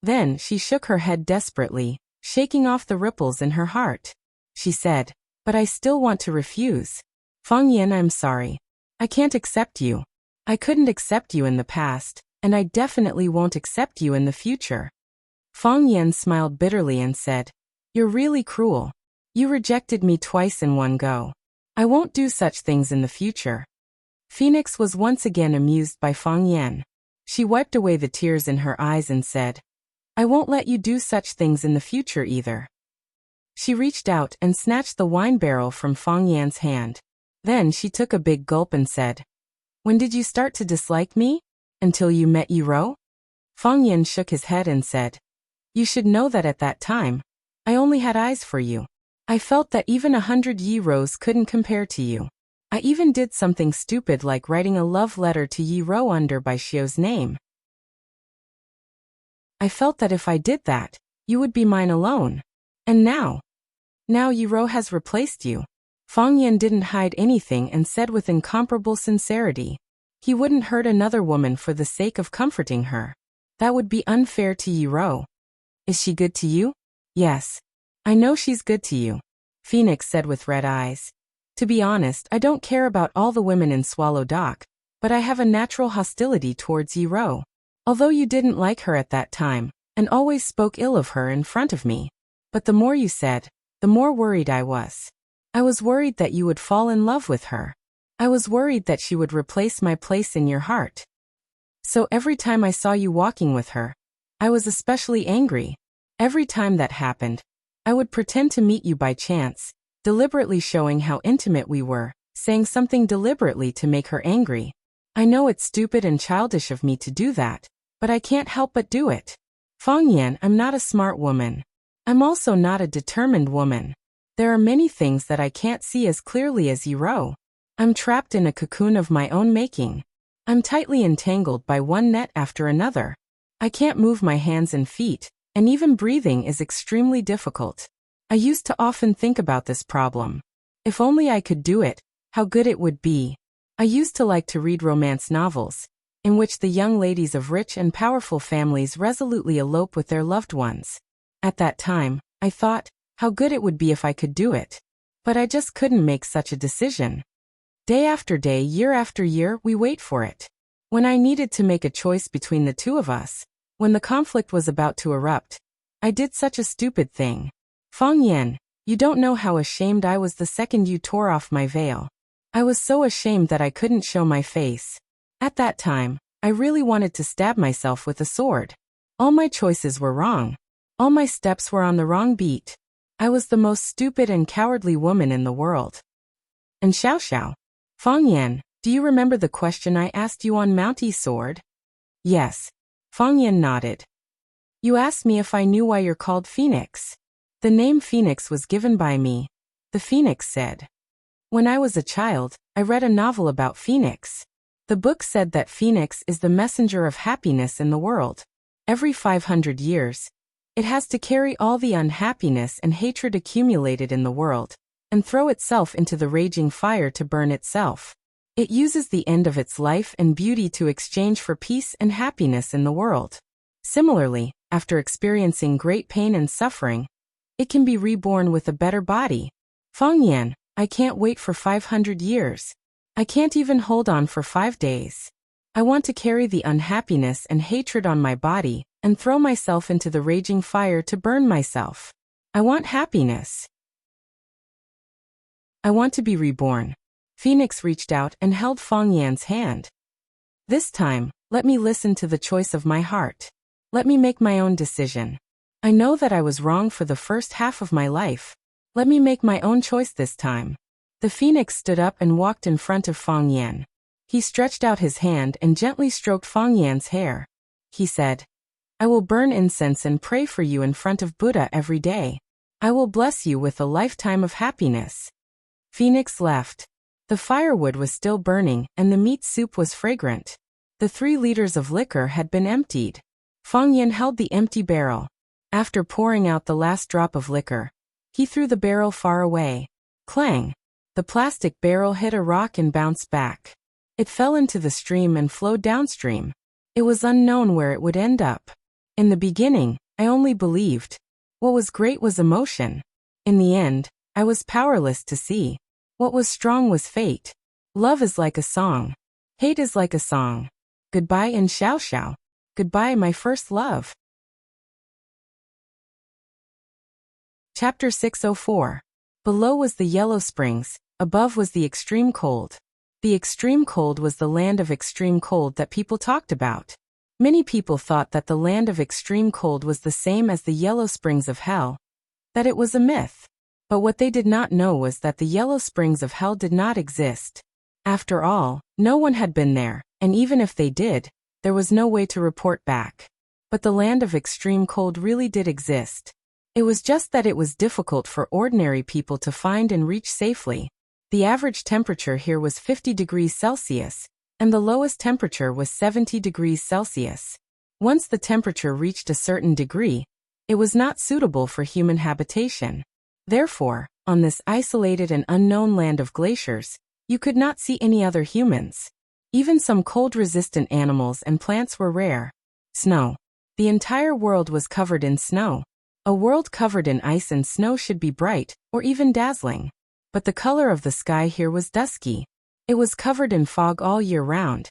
Then she shook her head desperately, shaking off the ripples in her heart. She said, but I still want to refuse. Fang Yan, I'm sorry. I can't accept you. I couldn't accept you in the past, and I definitely won't accept you in the future. Fang Yan smiled bitterly and said, You're really cruel. You rejected me twice in one go. I won't do such things in the future. Phoenix was once again amused by Fang Yan. She wiped away the tears in her eyes and said, I won't let you do such things in the future either. She reached out and snatched the wine barrel from Fang Yan's hand. Then she took a big gulp and said, When did you start to dislike me? Until you met Yi Rou? Fang Yan shook his head and said, You should know that at that time, I only had eyes for you. I felt that even 100 Yi Rous couldn't compare to you. I even did something stupid like writing a love letter to Yi Rou under Bai Xiu's name. I felt that if I did that, you would be mine alone. And now Yi Rou has replaced you. Fang Yan didn't hide anything and said with incomparable sincerity. He wouldn't hurt another woman for the sake of comforting her. That would be unfair to Yi Rou. Is she good to you? Yes. I know she's good to you, Phoenix said with red eyes. To be honest, I don't care about all the women in Swallow Dock, but I have a natural hostility towards Yi Rou. Although you didn't like her at that time, and always spoke ill of her in front of me. But the more you said, the more worried I was. I was worried that you would fall in love with her. I was worried that she would replace my place in your heart. So every time I saw you walking with her, I was especially angry. Every time that happened, I would pretend to meet you by chance, deliberately showing how intimate we were, saying something deliberately to make her angry. I know it's stupid and childish of me to do that, but I can't help but do it. Fang Yan, I'm not a smart woman. I'm also not a determined woman. There are many things that I can't see as clearly as Yi Rou. I'm trapped in a cocoon of my own making. I'm tightly entangled by one net after another. I can't move my hands and feet, and even breathing is extremely difficult. I used to often think about this problem. If only I could do it, How good it would be. I used to like to read romance novels, in which the young ladies of rich and powerful families resolutely elope with their loved ones. At that time, I thought, how good it would be if I could do it. But I just couldn't make such a decision. Day after day, year after year, we wait for it. When I needed to make a choice between the two of us, when the conflict was about to erupt, I did such a stupid thing. Fang Yan, you don't know how ashamed I was the second you tore off my veil. I was so ashamed that I couldn't show my face. At that time, I really wanted to stab myself with a sword. All my choices were wrong. All my steps were on the wrong beat. I was the most stupid and cowardly woman in the world. And Xiao, Fang Yan, do you remember the question I asked you on Mount E Sword? Yes. Fang Yan nodded. You asked me if I knew why you're called Phoenix. The name Phoenix was given by me. The Phoenix said. When I was a child, I read a novel about Phoenix. The book said that Phoenix is the messenger of happiness in the world. Every 500 years, it has to carry all the unhappiness and hatred accumulated in the world, and throw itself into the raging fire to burn itself. It uses the end of its life and beauty to exchange for peace and happiness in the world. Similarly, after experiencing great pain and suffering, it can be reborn with a better body. Fang Yan, I can't wait for 500 years. I can't even hold on for 5 days. I want to carry the unhappiness and hatred on my body and throw myself into the raging fire to burn myself. I want happiness. I want to be reborn. Phoenix reached out and held Fang Yan's hand. This time, let me listen to the choice of my heart. Let me make my own decision. I know that I was wrong for the first half of my life. Let me make my own choice this time. The Phoenix stood up and walked in front of Fang Yan. He stretched out his hand and gently stroked Fang Yan's hair. He said, I will burn incense and pray for you in front of Buddha every day. I will bless you with a lifetime of happiness. Phoenix left. The firewood was still burning and the meat soup was fragrant. The 3 liters of liquor had been emptied. Fang Yan held the empty barrel. After pouring out the last drop of liquor, he threw the barrel far away. Clang! The plastic barrel hit a rock and bounced back. It fell into the stream and flowed downstream. It was unknown where it would end up. In the beginning, I only believed. What was great was emotion. In the end, I was powerless to see. What was strong was fate. Love is like a song. Hate is like a song. Goodbye in Xiao. Goodbye, my first love. Chapter 604. Below was the yellow springs, above was the extreme cold. The extreme cold was the land of extreme cold that people talked about. Many people thought that the land of extreme cold was the same as the yellow springs of hell, that it was a myth. But what they did not know was that the yellow springs of hell did not exist. After all, no one had been there, and even if they did, there was no way to report back. But the land of extreme cold really did exist. It was just that it was difficult for ordinary people to find and reach safely. The average temperature here was 50 degrees Celsius, and the lowest temperature was 70 degrees Celsius. Once the temperature reached a certain degree, it was not suitable for human habitation. Therefore, on this isolated and unknown land of glaciers, you could not see any other humans. Even some cold-resistant animals and plants were rare. Snow. The entire world was covered in snow. A world covered in ice and snow should be bright, or even dazzling. But the color of the sky here was dusky. It was covered in fog all year round,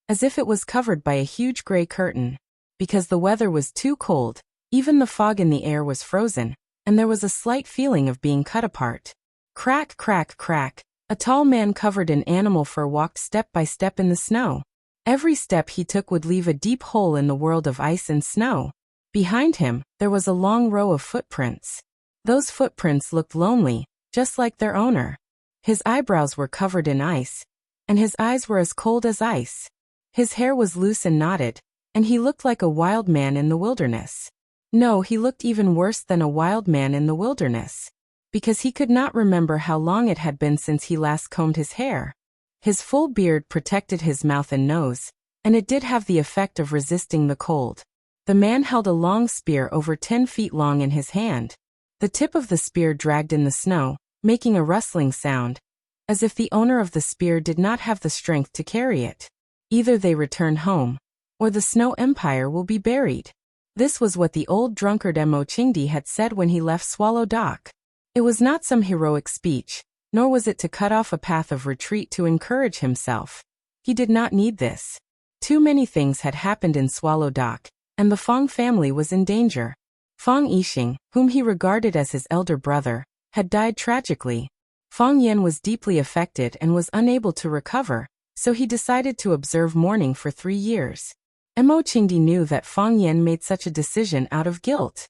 as if it was covered by a huge gray curtain. Because the weather was too cold, even the fog in the air was frozen, and there was a slight feeling of being cut apart. Crack, crack, crack. A tall man covered in animal fur walked step by step in the snow. Every step he took would leave a deep hole in the world of ice and snow. Behind him, there was a long row of footprints. Those footprints looked lonely, just like their owner. His eyebrows were covered in ice, and his eyes were as cold as ice. His hair was loose and knotted, and he looked like a wild man in the wilderness. No, he looked even worse than a wild man in the wilderness, because he could not remember how long it had been since he last combed his hair. His full beard protected his mouth and nose, and it did have the effect of resisting the cold. The man held a long spear over 10 feet long in his hand. The tip of the spear dragged in the snow, making a rustling sound, as if the owner of the spear did not have the strength to carry it. Either they return home, or the Snow Empire will be buried. This was what the old drunkard Mo Qingdi had said when he left Swallow Dock. It was not some heroic speech, nor was it to cut off a path of retreat to encourage himself. He did not need this. Too many things had happened in Swallow Dock, and the Fong family was in danger. Fong Yixing, whom he regarded as his elder brother, had died tragically. Fong Yan was deeply affected and was unable to recover, so he decided to observe mourning for 3 years. Mo Qingdi knew that Fong Yan made such a decision out of guilt.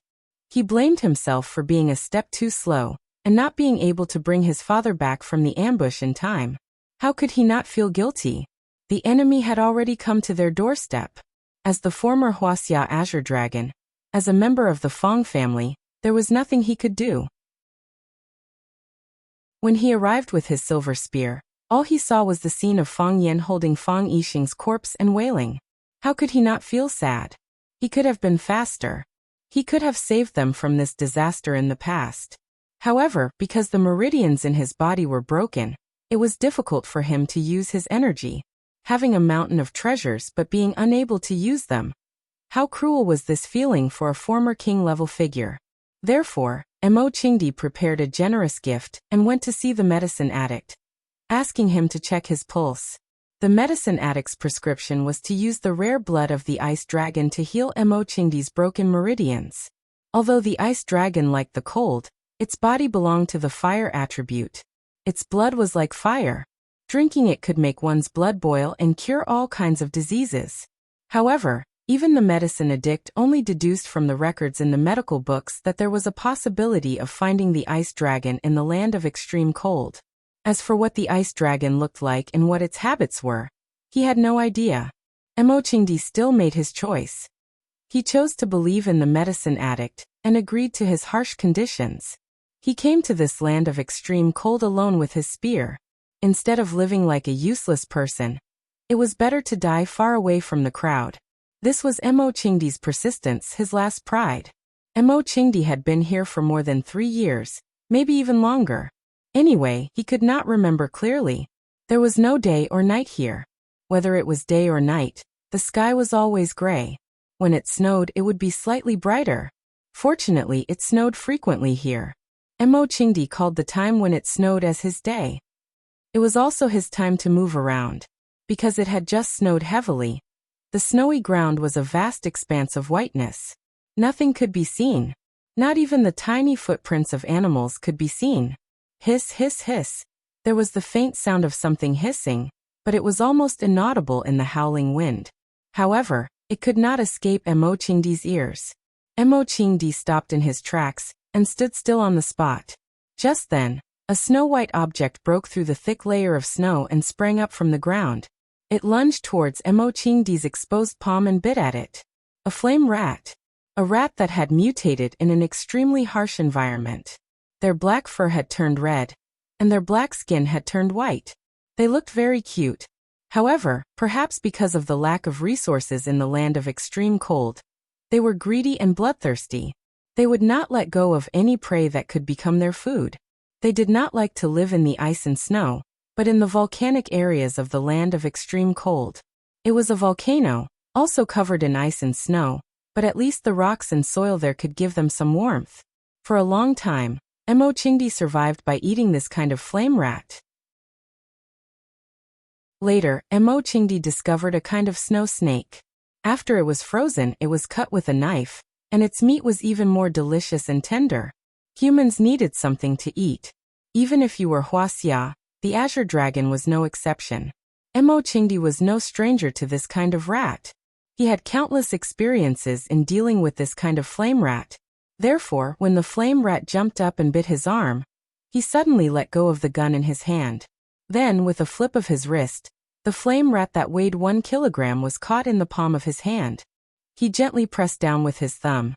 He blamed himself for being a step too slow, and not being able to bring his father back from the ambush in time. How could he not feel guilty? The enemy had already come to their doorstep. As the former Wuxia Azure Dragon, as a member of the Fong family, there was nothing he could do. When he arrived with his silver spear, all he saw was the scene of Fong Yan holding Fong Yixing's corpse and wailing. How could he not feel sad? He could have been faster. He could have saved them from this disaster in the past. However, because the meridians in his body were broken, it was difficult for him to use his energy. Having a mountain of treasures but being unable to use them. How cruel was this feeling for a former king-level figure? Therefore, Mo Qingdi prepared a generous gift and went to see the medicine addict, asking him to check his pulse. The medicine addict's prescription was to use the rare blood of the ice dragon to heal Mo Qingdi's broken meridians. Although the ice dragon liked the cold, its body belonged to the fire attribute. Its blood was like fire. Drinking it could make one's blood boil and cure all kinds of diseases. However, even the medicine addict only deduced from the records in the medical books that there was a possibility of finding the ice dragon in the land of extreme cold. As for what the ice dragon looked like and what its habits were, he had no idea. Mo Qingdi still made his choice. He chose to believe in the medicine addict and agreed to his harsh conditions. He came to this land of extreme cold alone with his spear. Instead of living like a useless person, it was better to die far away from the crowd. This was Mo Qingdi's persistence, his last pride. Mo Qingdi had been here for more than 3 years, maybe even longer. Anyway, he could not remember clearly. There was no day or night here. Whether it was day or night, the sky was always gray. When it snowed, it would be slightly brighter. Fortunately, it snowed frequently here. Mo Qingdi called the time when it snowed as his day. It was also his time to move around. Because it had just snowed heavily, the snowy ground was a vast expanse of whiteness. Nothing could be seen. Not even the tiny footprints of animals could be seen. Hiss, hiss, hiss. There was the faint sound of something hissing, but it was almost inaudible in the howling wind. However, it could not escape Mo Qingdi's ears. Mo Qingdi stopped in his tracks and stood still on the spot. Just then, a snow-white object broke through the thick layer of snow and sprang up from the ground. It lunged towards Mo Qingdi's exposed palm and bit at it. A flame rat. A rat that had mutated in an extremely harsh environment. Their black fur had turned red, and their black skin had turned white. They looked very cute. However, perhaps because of the lack of resources in the land of extreme cold, they were greedy and bloodthirsty. They would not let go of any prey that could become their food. They did not like to live in the ice and snow, but in the volcanic areas of the land of extreme cold. It was a volcano, also covered in ice and snow, but at least the rocks and soil there could give them some warmth. For a long time, Mo Qingdi survived by eating this kind of flame rat. Later, Mo Qingdi discovered a kind of snow snake. After it was frozen, it was cut with a knife, and its meat was even more delicious and tender. Humans needed something to eat. Even if you were Wuxia, the Azure Dragon was no exception. Mo Qingdi was no stranger to this kind of rat. He had countless experiences in dealing with this kind of flame rat. Therefore, when the flame rat jumped up and bit his arm, he suddenly let go of the gun in his hand. Then, with a flip of his wrist, the flame rat that weighed 1 kilogram was caught in the palm of his hand. He gently pressed down with his thumb,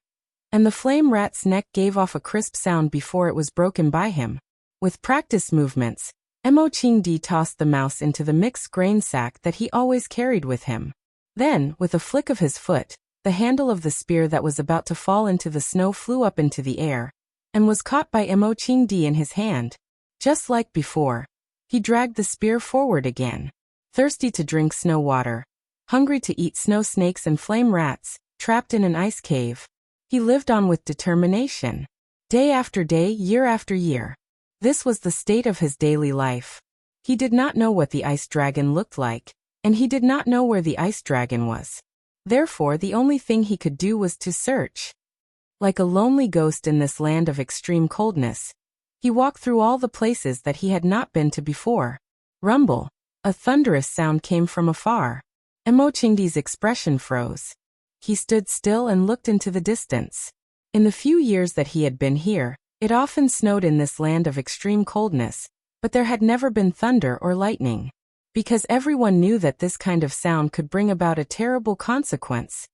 and the flame rat's neck gave off a crisp sound before it was broken by him. With practiced movements, Mo Qingdi tossed the mouse into the mixed grain sack that he always carried with him. Then, with a flick of his foot, the handle of the spear that was about to fall into the snow flew up into the air, and was caught by Mo Qingdi in his hand. Just like before, He dragged the spear forward again. Thirsty to drink snow water. Hungry to eat snow snakes and flame rats, trapped in an ice cave. He lived on with determination. Day after day, year after year. This was the state of his daily life. He did not know what the ice dragon looked like, and he did not know where the ice dragon was. Therefore, the only thing he could do was to search. Like a lonely ghost in this land of extreme coldness, he walked through all the places that he had not been to before. Rumble. A thunderous sound came from afar. Emochingdi's expression froze. He stood still and looked into the distance. In the few years that he had been here, it often snowed in this land of extreme coldness, but there had never been thunder or lightning. Because everyone knew that this kind of sound could bring about a terrible consequence.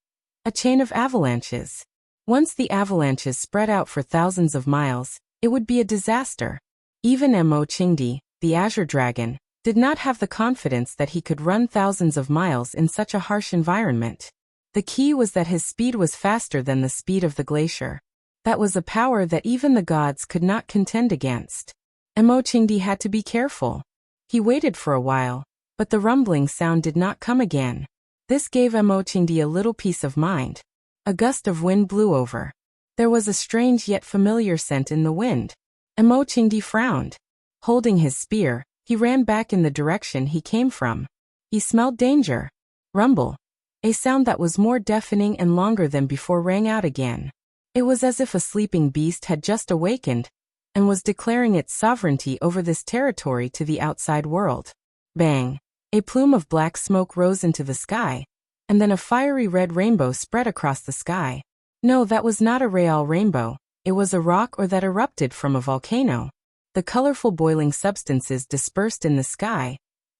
A chain of avalanches. Once the avalanches spread out for thousands of miles, it would be a disaster. Even Emochingdi, the Azure Dragon, did not have the confidence that he could run thousands of miles in such a harsh environment. The key was that his speed was faster than the speed of the glacier. That was a power that even the gods could not contend against. Emochingdi had to be careful. He waited for a while, but the rumbling sound did not come again. This gave Emochingdi a little peace of mind. A gust of wind blew over. There was a strange yet familiar scent in the wind. Emochingdi frowned. Holding his spear, he ran back in the direction he came from. He smelled danger. Rumble. A sound that was more deafening and longer than before rang out again. It was as if a sleeping beast had just awakened and was declaring its sovereignty over this territory to the outside world. Bang! A plume of black smoke rose into the sky, and then a fiery red rainbow spread across the sky. No, that was not a real rainbow, it was a rock or that erupted from a volcano. The colorful boiling substances dispersed in the sky,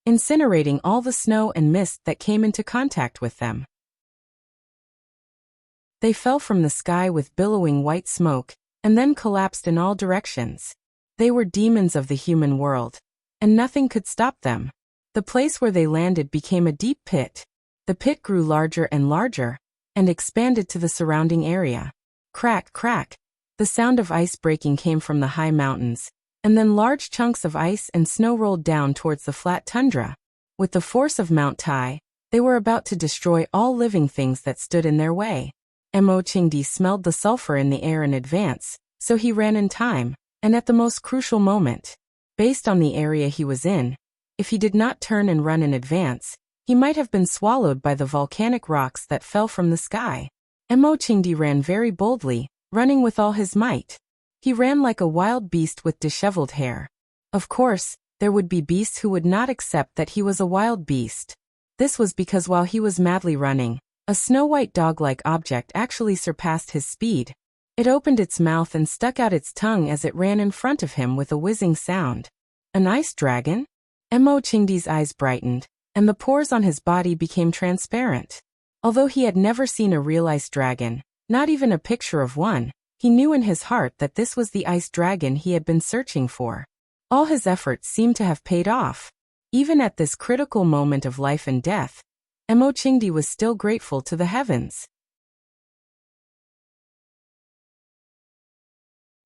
incinerating all the snow and mist that came into contact with them. They fell from the sky with billowing white smoke, and then collapsed in all directions. They were demons of the human world, and nothing could stop them. The place where they landed became a deep pit. The pit grew larger and larger, and expanded to the surrounding area. Crack, crack. The sound of ice breaking came from the high mountains, and then large chunks of ice and snow rolled down towards the flat tundra. With the force of Mount Tai, they were about to destroy all living things that stood in their way. Emochingdi smelled the sulfur in the air in advance, so he ran in time, and at the most crucial moment. Based on the area he was in, if he did not turn and run in advance, he might have been swallowed by the volcanic rocks that fell from the sky. Emochingdi ran very boldly, running with all his might. He ran like a wild beast with disheveled hair. Of course, there would be beasts who would not accept that he was a wild beast. This was because while he was madly running, a snow-white dog-like object actually surpassed his speed. It opened its mouth and stuck out its tongue as it ran in front of him with a whizzing sound. An ice dragon? Emochingdi's eyes brightened, and the pores on his body became transparent. Although he had never seen a real ice dragon, not even a picture of one, he knew in his heart that this was the ice dragon he had been searching for. All his efforts seemed to have paid off. Even at this critical moment of life and death, Emochingdi was still grateful to the heavens.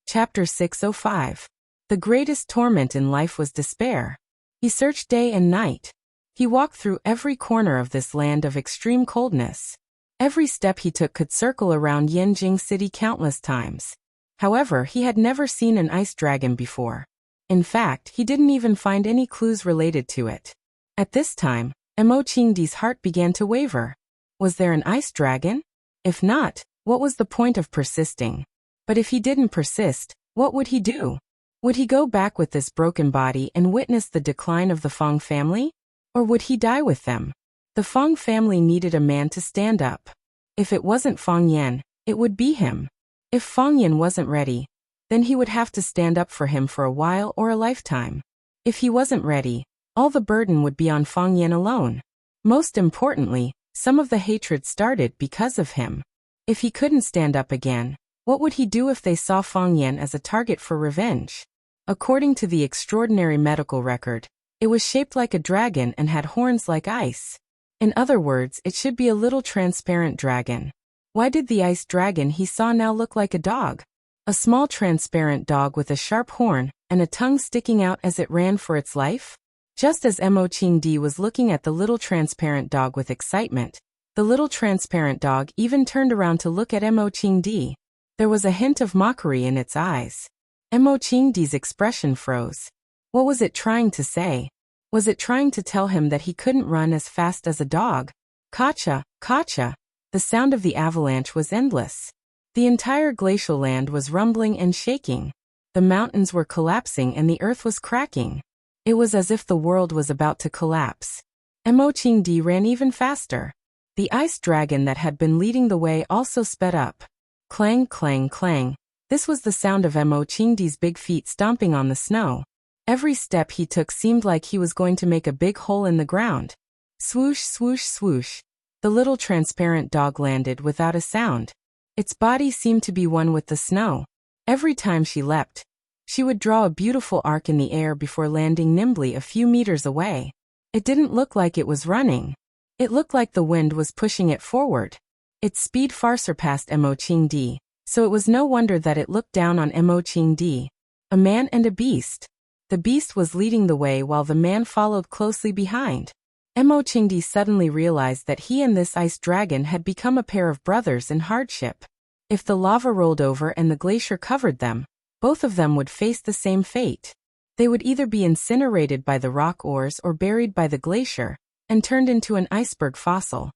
Chapter 605. The greatest torment in life was despair. He searched day and night. He walked through every corner of this land of extreme coldness. Every step he took could circle around Yanjing City countless times. However, he had never seen an ice dragon before. In fact, he didn't even find any clues related to it. At this time, Emochingdi's heart began to waver. Was there an ice dragon? If not, what was the point of persisting? But if he didn't persist, what would he do? Would he go back with this broken body and witness the decline of the Fong family? Or would he die with them? The Fong family needed a man to stand up. If it wasn't Fong Yan, it would be him. If Fong Yan wasn't ready, then he would have to stand up for him for a while or a lifetime. If he wasn't ready, all the burden would be on Fong Yan alone. Most importantly, some of the hatred started because of him. If he couldn't stand up again, what would he do if they saw Fong Yan as a target for revenge? According to the extraordinary medical record, it was shaped like a dragon and had horns like ice. In other words, it should be a little transparent dragon. Why did the ice dragon he saw now look like a dog? A small transparent dog with a sharp horn and a tongue sticking out as it ran for its life? Just as Mo Qingdi was looking at the little transparent dog with excitement, the little transparent dog even turned around to look at Mo Qingdi. There was a hint of mockery in its eyes. Mo Qingdi's expression froze. What was it trying to say? Was it trying to tell him that he couldn't run as fast as a dog? Kacha, kacha. The sound of the avalanche was endless. The entire glacial land was rumbling and shaking. The mountains were collapsing and the earth was cracking. It was as if the world was about to collapse. Mo Qingdi ran even faster. The ice dragon that had been leading the way also sped up. Clang, clang, clang. This was the sound of Mo Qingdi's big feet stomping on the snow. Every step he took seemed like he was going to make a big hole in the ground. Swoosh, swoosh, swoosh. The little transparent dog landed without a sound. Its body seemed to be one with the snow. Every time she leapt, she would draw a beautiful arc in the air before landing nimbly a few meters away. It didn't look like it was running. It looked like the wind was pushing it forward. Its speed far surpassed Mo Qingdi, so it was no wonder that it looked down on Mo Qingdi. A man and a beast. The beast was leading the way while the man followed closely behind. Mo Qingdi suddenly realized that he and this ice dragon had become a pair of brothers in hardship. If the lava rolled over and the glacier covered them, both of them would face the same fate. They would either be incinerated by the rock ores or buried by the glacier, and turned into an iceberg fossil.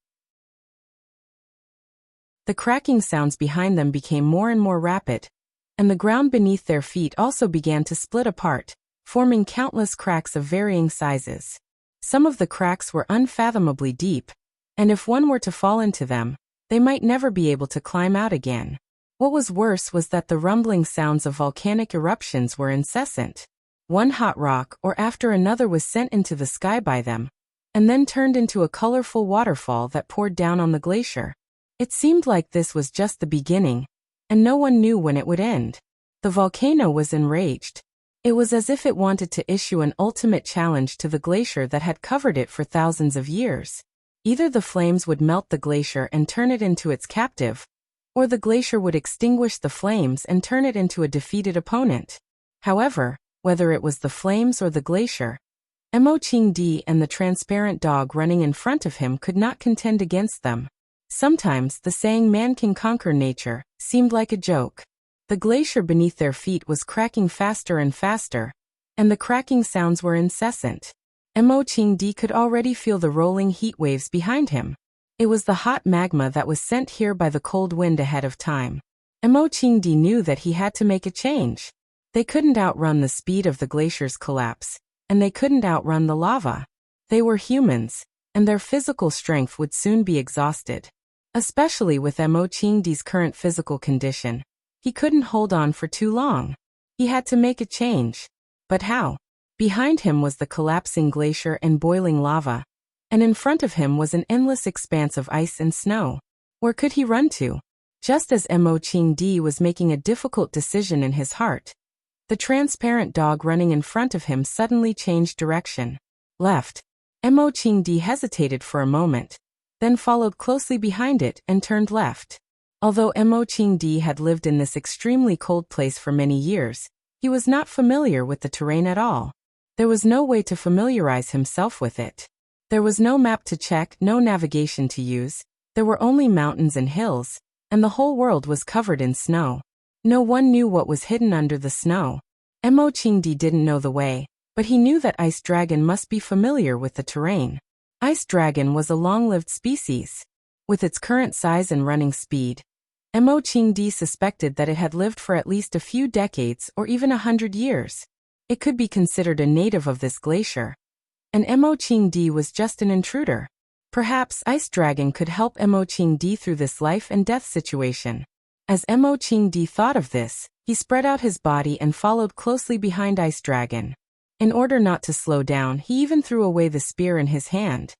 The cracking sounds behind them became more and more rapid, and the ground beneath their feet also began to split apart, forming countless cracks of varying sizes. Some of the cracks were unfathomably deep, and if one were to fall into them, they might never be able to climb out again. What was worse was that the rumbling sounds of volcanic eruptions were incessant. One hot rock or after another was sent into the sky by them, and then turned into a colorful waterfall that poured down on the glacier. It seemed like this was just the beginning, and no one knew when it would end. The volcano was enraged. It was as if it wanted to issue an ultimate challenge to the glacier that had covered it for thousands of years. Either the flames would melt the glacier and turn it into its captive, or the glacier would extinguish the flames and turn it into a defeated opponent. However, whether it was the flames or the glacier, Mo Qingdi and the transparent dog running in front of him could not contend against them. Sometimes the saying "man can conquer nature" seemed like a joke. The glacier beneath their feet was cracking faster and faster, and the cracking sounds were incessant. Mo Qingdi could already feel the rolling heat waves behind him. It was the hot magma that was sent here by the cold wind ahead of time. Mo Qingdi knew that he had to make a change. They couldn't outrun the speed of the glacier's collapse, and they couldn't outrun the lava. They were humans, and their physical strength would soon be exhausted. Especially with Mo Qingdi's current physical condition. He couldn't hold on for too long. He had to make a change. But how? Behind him was the collapsing glacier and boiling lava, and in front of him was an endless expanse of ice and snow. Where could he run to? Just as Mo Qingdi was making a difficult decision in his heart, the transparent dog running in front of him suddenly changed direction. Left. Mo Qingdi hesitated for a moment, then followed closely behind it and turned left. Although Mo Qingdi had lived in this extremely cold place for many years, he was not familiar with the terrain at all. There was no way to familiarize himself with it. There was no map to check, no navigation to use. There were only mountains and hills, and the whole world was covered in snow. No one knew what was hidden under the snow. Mo Qingdi didn't know the way, but he knew that Ice Dragon must be familiar with the terrain. Ice Dragon was a long-lived species. With its current size and running speed, Mo Qingdi suspected that it had lived for at least a few decades or even 100 years. It could be considered a native of this glacier. And Mo Qingdi was just an intruder. Perhaps Ice Dragon could help Mo Qingdi through this life and death situation. As Mo Qingdi thought of this, he spread out his body and followed closely behind Ice Dragon. In order not to slow down, he even threw away the spear in his hand.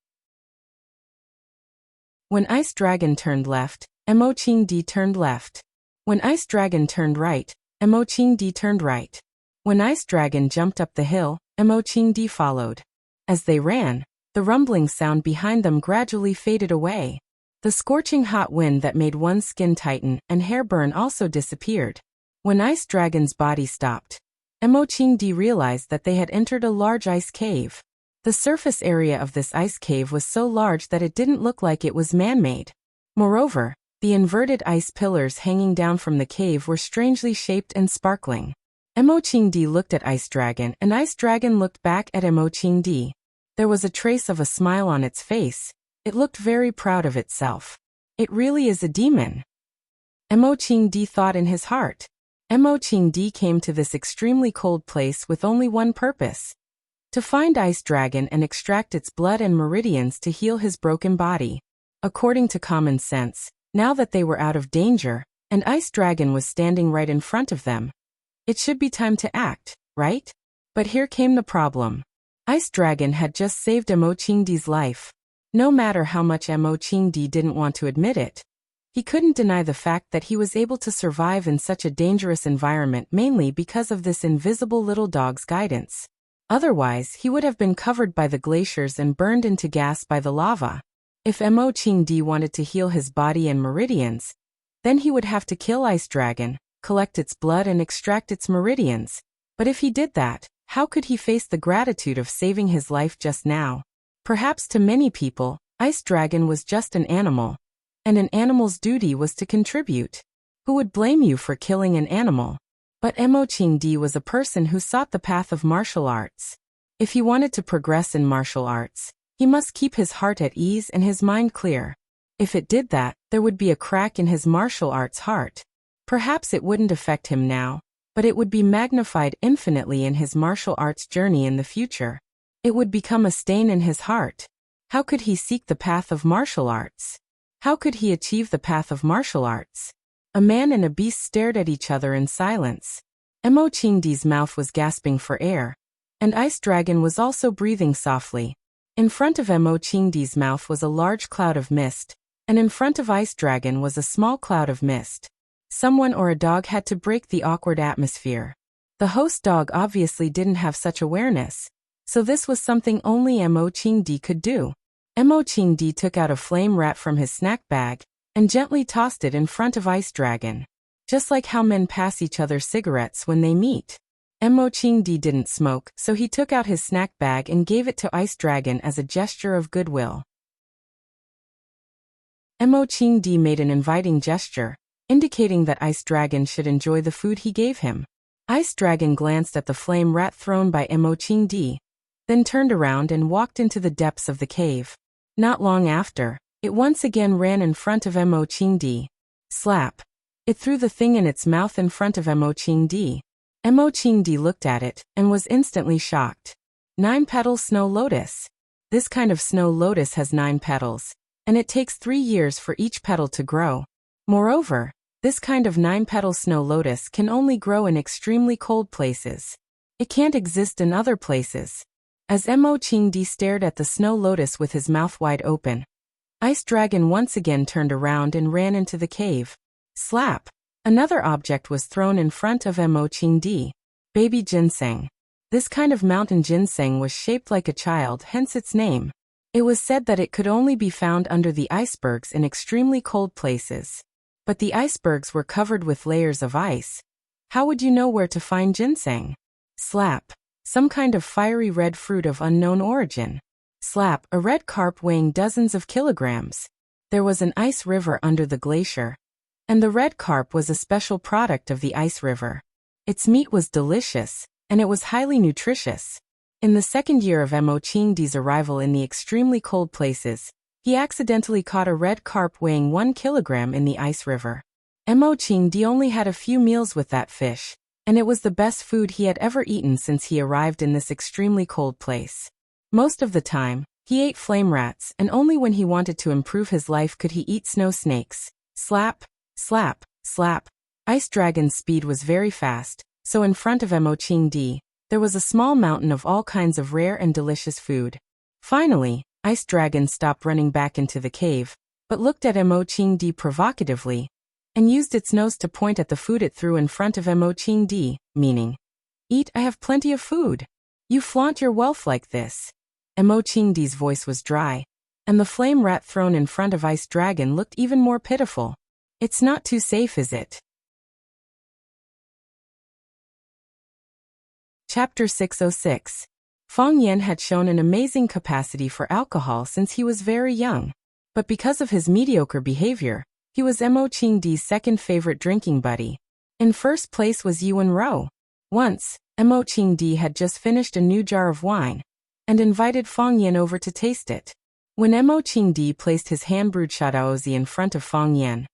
When Ice Dragon turned left, Mo Qingdi turned left. When Ice Dragon turned right, Mo Qingdi turned right. When Ice Dragon jumped up the hill, Mo Qingdi followed. As they ran, the rumbling sound behind them gradually faded away. The scorching hot wind that made one's skin tighten and hair burn also disappeared. When Ice Dragon's body stopped, Mo Qingdi realized that they had entered a large ice cave. The surface area of this ice cave was so large that it didn't look like it was man-made. Moreover, the inverted ice pillars hanging down from the cave were strangely shaped and sparkling. Emochingdi looked at Ice Dragon, and Ice Dragon looked back at Emochingdi. There was a trace of a smile on its face. It looked very proud of itself. It really is a demon. Emochingdi thought in his heart. Emochingdi came to this extremely cold place with only one purpose: to find Ice Dragon and extract its blood and meridians to heal his broken body. According to common sense, now that they were out of danger, and Ice Dragon was standing right in front of them, it should be time to act, right? But here came the problem. Ice Dragon had just saved Emochingdi's life. No matter how much Emochingdi didn't want to admit it, he couldn't deny the fact that he was able to survive in such a dangerous environment mainly because of this invisible little dog's guidance. Otherwise, he would have been covered by the glaciers and burned into gas by the lava. If Emochingdi wanted to heal his body and meridians, then he would have to kill Ice Dragon, collect its blood and extract its meridians. But if he did that, how could he face the gratitude of saving his life just now? Perhaps to many people, Ice Dragon was just an animal, and an animal's duty was to contribute. Who would blame you for killing an animal? But Emochingdi was a person who sought the path of martial arts. If he wanted to progress in martial arts, he must keep his heart at ease and his mind clear. If it did that, there would be a crack in his martial arts heart. Perhaps it wouldn't affect him now, but it would be magnified infinitely in his martial arts journey in the future. It would become a stain in his heart. How could he seek the path of martial arts? How could he achieve the path of martial arts? A man and a beast stared at each other in silence. Emochingdi's mouth was gasping for air, and Ice Dragon was also breathing softly. In front of Emochingdi's mouth was a large cloud of mist, and in front of Ice Dragon was a small cloud of mist. Someone or a dog had to break the awkward atmosphere. The host dog obviously didn't have such awareness, so this was something only Emochingdi could do. Emochingdi took out a flame rat from his snack bag and gently tossed it in front of Ice Dragon. Just like how men pass each other cigarettes when they meet. Emochingdi didn't smoke, so he took out his snack bag and gave it to Ice Dragon as a gesture of goodwill. Emochingdi made an inviting gesture, indicating that Ice Dragon should enjoy the food he gave him. Ice Dragon glanced at the flame rat thrown by Emochingdi, then turned around and walked into the depths of the cave. Not long after, it once again ran in front of Emochingdi. Slap! It threw the thing in its mouth in front of Emochingdi. Emochingdi looked at it and was instantly shocked. 9-petal snow lotus. This kind of snow lotus has 9 petals, and it takes 3 years for each petal to grow. Moreover, this kind of 9-petal snow lotus can only grow in extremely cold places. It can't exist in other places. As Emochingdi stared at the snow lotus with his mouth wide open, Ice Dragon once again turned around and ran into the cave. Slap! Another object was thrown in front of Emochingdi. Baby ginseng. This kind of mountain ginseng was shaped like a child, hence its name. It was said that it could only be found under the icebergs in extremely cold places. But the icebergs were covered with layers of ice. How would you know where to find ginseng? Slap! Some kind of fiery red fruit of unknown origin. Slap! A red carp weighing dozens of kilograms. There was an ice river under the glacier, and the red carp was a special product of the ice river. Its meat was delicious, and it was highly nutritious. In the second year of Emochingdi's arrival in the extremely cold places, he accidentally caught a red carp weighing 1 kilogram in the ice river. Emochingdi only had a few meals with that fish, and it was the best food he had ever eaten since he arrived in this extremely cold place. Most of the time, he ate flame rats, and only when he wanted to improve his life could he eat snow snakes. Slap! Slap! Slap! Ice Dragon's speed was very fast, so in front of Emochingdi, there was a small mountain of all kinds of rare and delicious food. Finally, Ice Dragon stopped running back into the cave, but looked at Emochingdi provocatively, and used its nose to point at the food it threw in front of Emochingdi, meaning, "Eat, I have plenty of food. You flaunt your wealth like this." Emochingdi's voice was dry, and the flame rat thrown in front of Ice Dragon looked even more pitiful. It's not too safe, is it? Chapter 606. Fang Yan had shown an amazing capacity for alcohol since he was very young. But because of his mediocre behavior, he was Mo Qingdi's second favorite drinking buddy. In first place was Yuan Rou. Once, Mo Qingdi had just finished a new jar of wine and invited Fang Yan over to taste it. When Mo Qingdi placed his hand-brewed Shadaozi in front of Fang Yan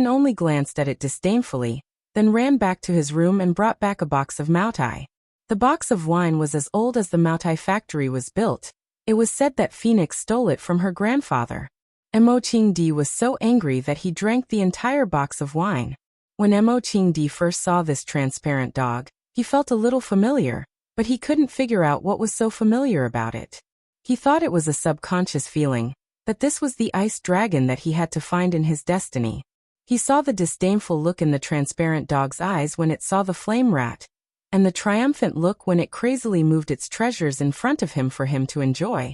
only glanced at it disdainfully, then ran back to his room and brought back a box of Maotai. The box of wine was as old as the Maotai factory was built. It was said that Phoenix stole it from her grandfather. Mo Qingdi was so angry that he drank the entire box of wine. When Mo Qingdi first saw this transparent dog, he felt a little familiar, but he couldn't figure out what was so familiar about it. He thought it was a subconscious feeling, that this was the ice dragon that he had to find in his destiny. He saw the disdainful look in the transparent dog's eyes when it saw the flame rat, and the triumphant look when it crazily moved its treasures in front of him for him to enjoy.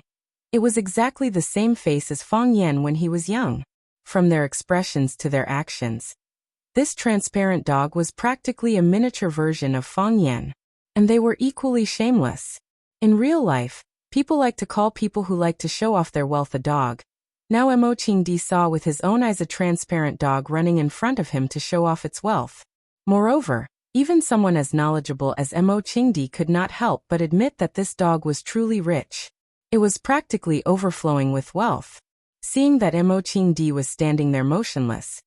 It was exactly the same face as Fang Yan when he was young. From their expressions to their actions, this transparent dog was practically a miniature version of Fang Yan, and they were equally shameless. In real life, people like to call people who like to show off their wealth a dog. Now Mo Qingdi saw with his own eyes a transparent dog running in front of him to show off its wealth. Moreover, even someone as knowledgeable as Mo Qingdi could not help but admit that this dog was truly rich. It was practically overflowing with wealth. Seeing that Mo Qingdi was standing there motionless,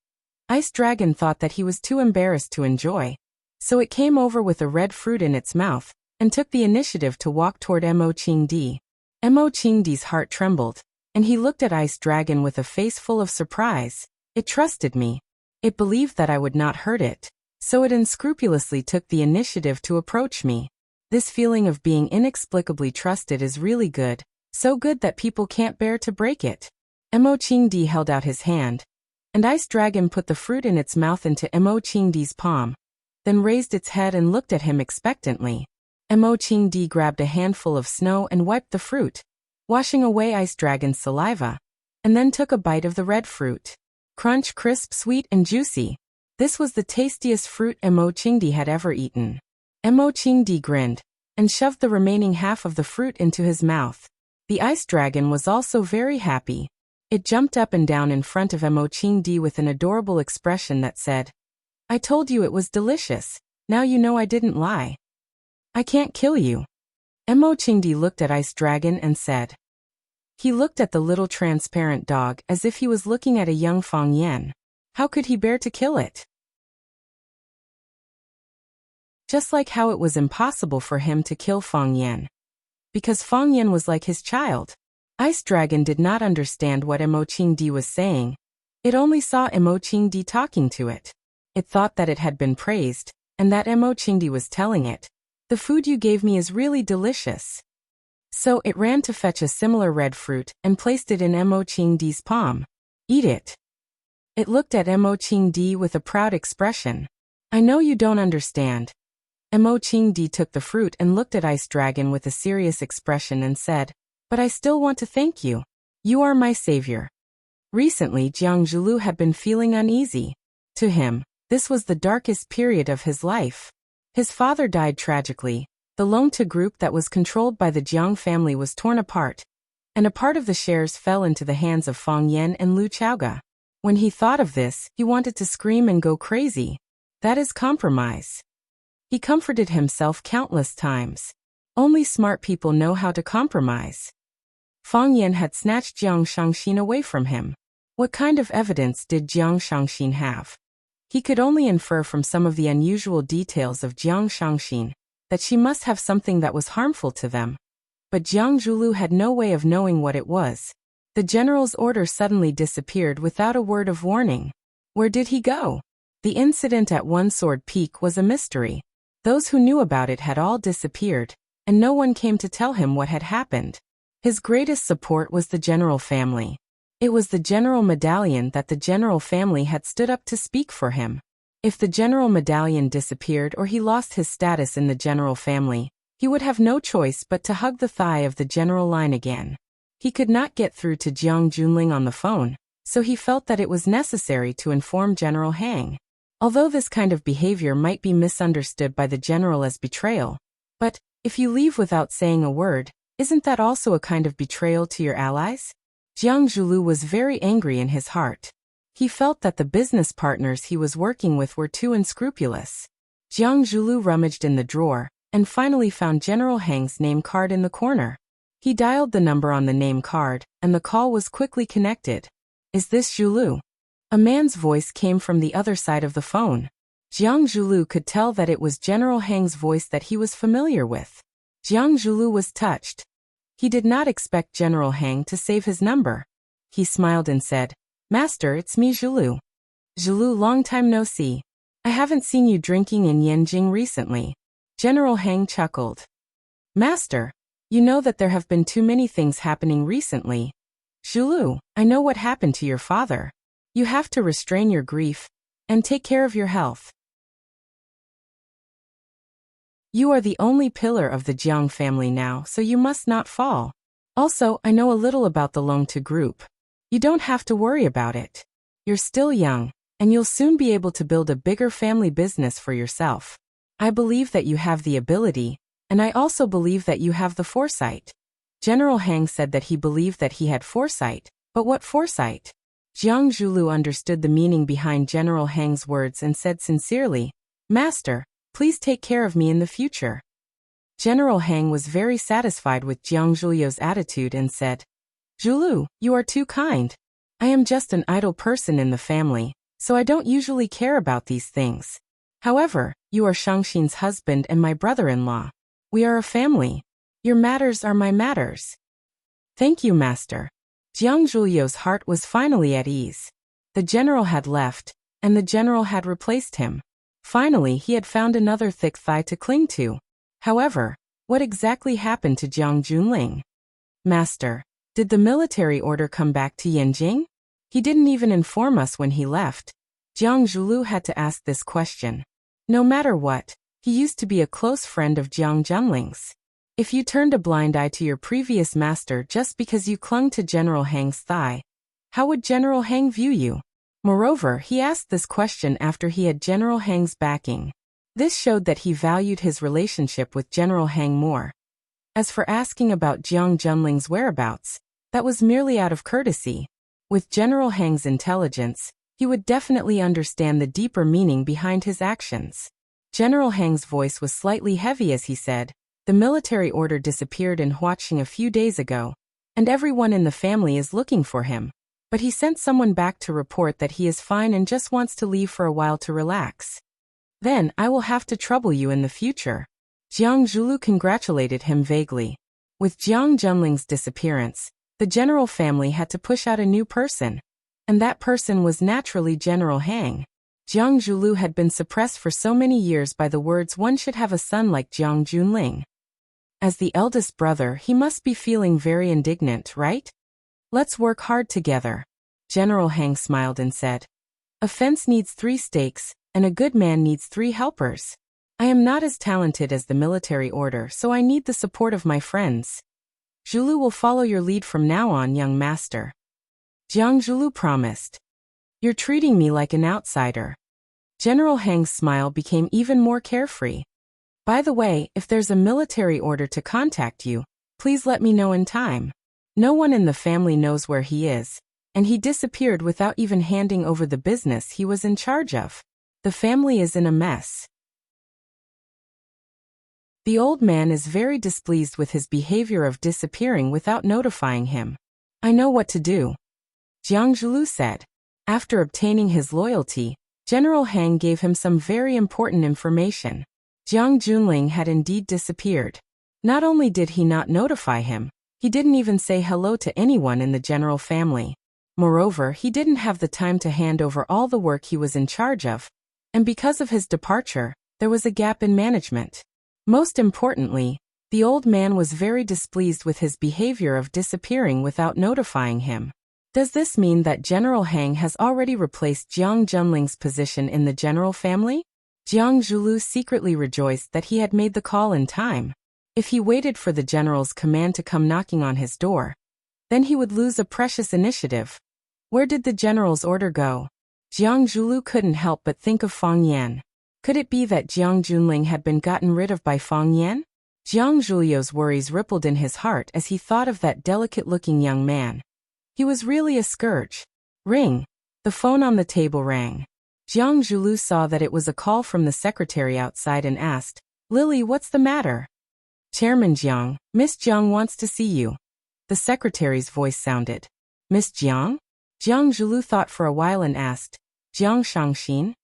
Ice Dragon thought that he was too embarrassed to enjoy. So it came over with a red fruit in its mouth, and took the initiative to walk toward Mo Qingdi. Mo Qingdi's heart trembled, and he looked at Ice Dragon with a face full of surprise. It trusted me. It believed that I would not hurt it, so it unscrupulously took the initiative to approach me. This feeling of being inexplicably trusted is really good. So good that people can't bear to break it. Mo Qingdi held out his hand, and Ice Dragon put the fruit in its mouth into Mo Qingdi's palm, then raised its head and looked at him expectantly. Mo Qingdi grabbed a handful of snow and wiped the fruit, washing away Ice Dragon's saliva, and then took a bite of the red fruit. Crunch, crisp, sweet, and juicy. This was the tastiest fruit Mo Qingdi had ever eaten. Mo Qingdi grinned, and shoved the remaining half of the fruit into his mouth. The ice dragon was also very happy. It jumped up and down in front of Mo Qingdi with an adorable expression that said, "I told you it was delicious. Now you know I didn't lie. I can't kill you." Mo Qingdi looked at Ice Dragon and said. He looked at the little transparent dog as if he was looking at a young Fang Yan. How could he bear to kill it? Just like how it was impossible for him to kill Fang Yan, because Fang Yan was like his child. Ice Dragon did not understand what Mo Qingdi was saying. It only saw Mo Qingdi talking to it. It thought that it had been praised, and that Mo Qingdi was telling it, "The food you gave me is really delicious." So it ran to fetch a similar red fruit and placed it in Mo Qingdi's palm. "Eat it." It looked at Mo Qingdi with a proud expression. "I know you don't understand." Mo Qingdi took the fruit and looked at Ice Dragon with a serious expression and said, "But I still want to thank you. You are my savior." Recently Jiang Zhulu had been feeling uneasy. To him, this was the darkest period of his life. His father died tragically. The Longta group that was controlled by the Jiang family was torn apart, and a part of the shares fell into the hands of Fang Yan and Lu Chaoga. When he thought of this, he wanted to scream and go crazy. That is compromise. He comforted himself countless times. Only smart people know how to compromise. Fang Yan had snatched Jiang Shangxin away from him. What kind of evidence did Jiang Shangxin have? He could only infer from some of the unusual details of Jiang Shangxin that she must have something that was harmful to them. But Jiang Zhulu had no way of knowing what it was. The general's order suddenly disappeared without a word of warning. Where did he go? The incident at One Sword Peak was a mystery. Those who knew about it had all disappeared, and no one came to tell him what had happened. His greatest support was the general family. It was the general medallion that the general family had stood up to speak for him. If the general medallion disappeared or he lost his status in the general family, he would have no choice but to hug the thigh of the general line again. He could not get through to Jiang Junling on the phone, so he felt that it was necessary to inform General Hang. Although this kind of behavior might be misunderstood by the general as betrayal, but If you leave without saying a word, isn't that also a kind of betrayal to your allies? Jiang Zhulu was very angry in his heart. He felt that the business partners he was working with were too unscrupulous. Jiang Zhulu rummaged in the drawer, and finally found General Hang's name card in the corner. He dialed the number on the name card, and the call was quickly connected. Is this Zhulu? A man's voice came from the other side of the phone. Jiang Zhulu could tell that it was General Hang's voice that he was familiar with. Jiang Zhulu was touched. He did not expect General Hang to save his number. He smiled and said, "Master, it's me, Zhulu. Zhulu, long time no see. I haven't seen you drinking in Yanjing recently." General Hang chuckled. "Master, you know that there have been too many things happening recently. Zhulu, I know what happened to your father. You have to restrain your grief and take care of your health. You are the only pillar of the Jiang family now, so you must not fall. Also, I know a little about the Longtu group. You don't have to worry about it. You're still young, and you'll soon be able to build a bigger family business for yourself. I believe that you have the ability, and I also believe that you have the foresight." General Hang said that he believed that he had foresight, but what foresight? Jiang Zhulu understood the meaning behind General Hang's words and said sincerely, "Master, please take care of me in the future." General Hang was very satisfied with Jiang Zhulu's attitude and said, "Zhulu, you are too kind. I am just an idle person in the family, so I don't usually care about these things. However, you are Shangxin's husband and my brother-in-law. We are a family. Your matters are my matters." "Thank you, Master." Jiang Zhulu's heart was finally at ease. The general had left, and the general had replaced him. Finally, he had found another thick thigh to cling to. However, what exactly happened to Jiang Junling? "Master, did the military order come back to Yanjing? He didn't even inform us when he left." Jiang Zhulu had to ask this question. No matter what, he used to be a close friend of Jiang Junling's. If you turned a blind eye to your previous master just because you clung to General Hang's thigh, how would General Hang view you? Moreover, he asked this question after he had General Hang's backing. This showed that he valued his relationship with General Hang more. As for asking about Jiang Junling's whereabouts, that was merely out of courtesy. With General Hang's intelligence, he would definitely understand the deeper meaning behind his actions. General Hang's voice was slightly heavy as he said, "The military order disappeared in Huaqing a few days ago, and everyone in the family is looking for him. But he sent someone back to report that he is fine and just wants to leave for a while to relax. Then I will have to trouble you in the future." Jiang Zhulu congratulated him vaguely. With Jiang Junling's disappearance, the general family had to push out a new person, and that person was naturally General Hang. Jiang Zhulu had been suppressed for so many years by the words one should have a son like Jiang Junling. As the eldest brother, he must be feeling very indignant, right? "Let's work hard together." General Hang smiled and said, "A fence needs 3 stakes, and a good man needs 3 helpers. I am not as talented as the military order, so I need the support of my friends. Zhulu will follow your lead from now on, young master." Jiang Zhulu promised. "You're treating me like an outsider." General Hang's smile became even more carefree. "By the way, if there's a military order to contact you, please let me know in time. No one in the family knows where he is, and he disappeared without even handing over the business he was in charge of. The family is in a mess." The old man is very displeased with his behavior of disappearing without notifying him. "I know what to do," Jiang Zhulu said. After obtaining his loyalty, General Hang gave him some very important information. Jiang Junling had indeed disappeared. Not only did he not notify him, he didn't even say hello to anyone in the general family. Moreover, he didn't have the time to hand over all the work he was in charge of, and because of his departure, there was a gap in management. Most importantly, the old man was very displeased with his behavior of disappearing without notifying him. Does this mean that General Hang has already replaced Jiang Junling's position in the general family? Jiang Zhulu secretly rejoiced that he had made the call in time. If he waited for the general's command to come knocking on his door, then he would lose a precious initiative. Where did the general's order go? Jiang Zhulu couldn't help but think of Fang Yan. Could it be that Jiang Junling had been gotten rid of by Fang Yan? Jiang Zhuliu's worries rippled in his heart as he thought of that delicate-looking young man. He was really a scourge. Ring. The phone on the table rang. Jiang Zhuliu saw that it was a call from the secretary outside and asked, "Lily, what's the matter?" "Chairman Jiang, Miss Jiang wants to see you." The secretary's voice sounded. "Miss Jiang?" Jiang Zhuliu thought for a while and asked, "Jiang Shangxin?"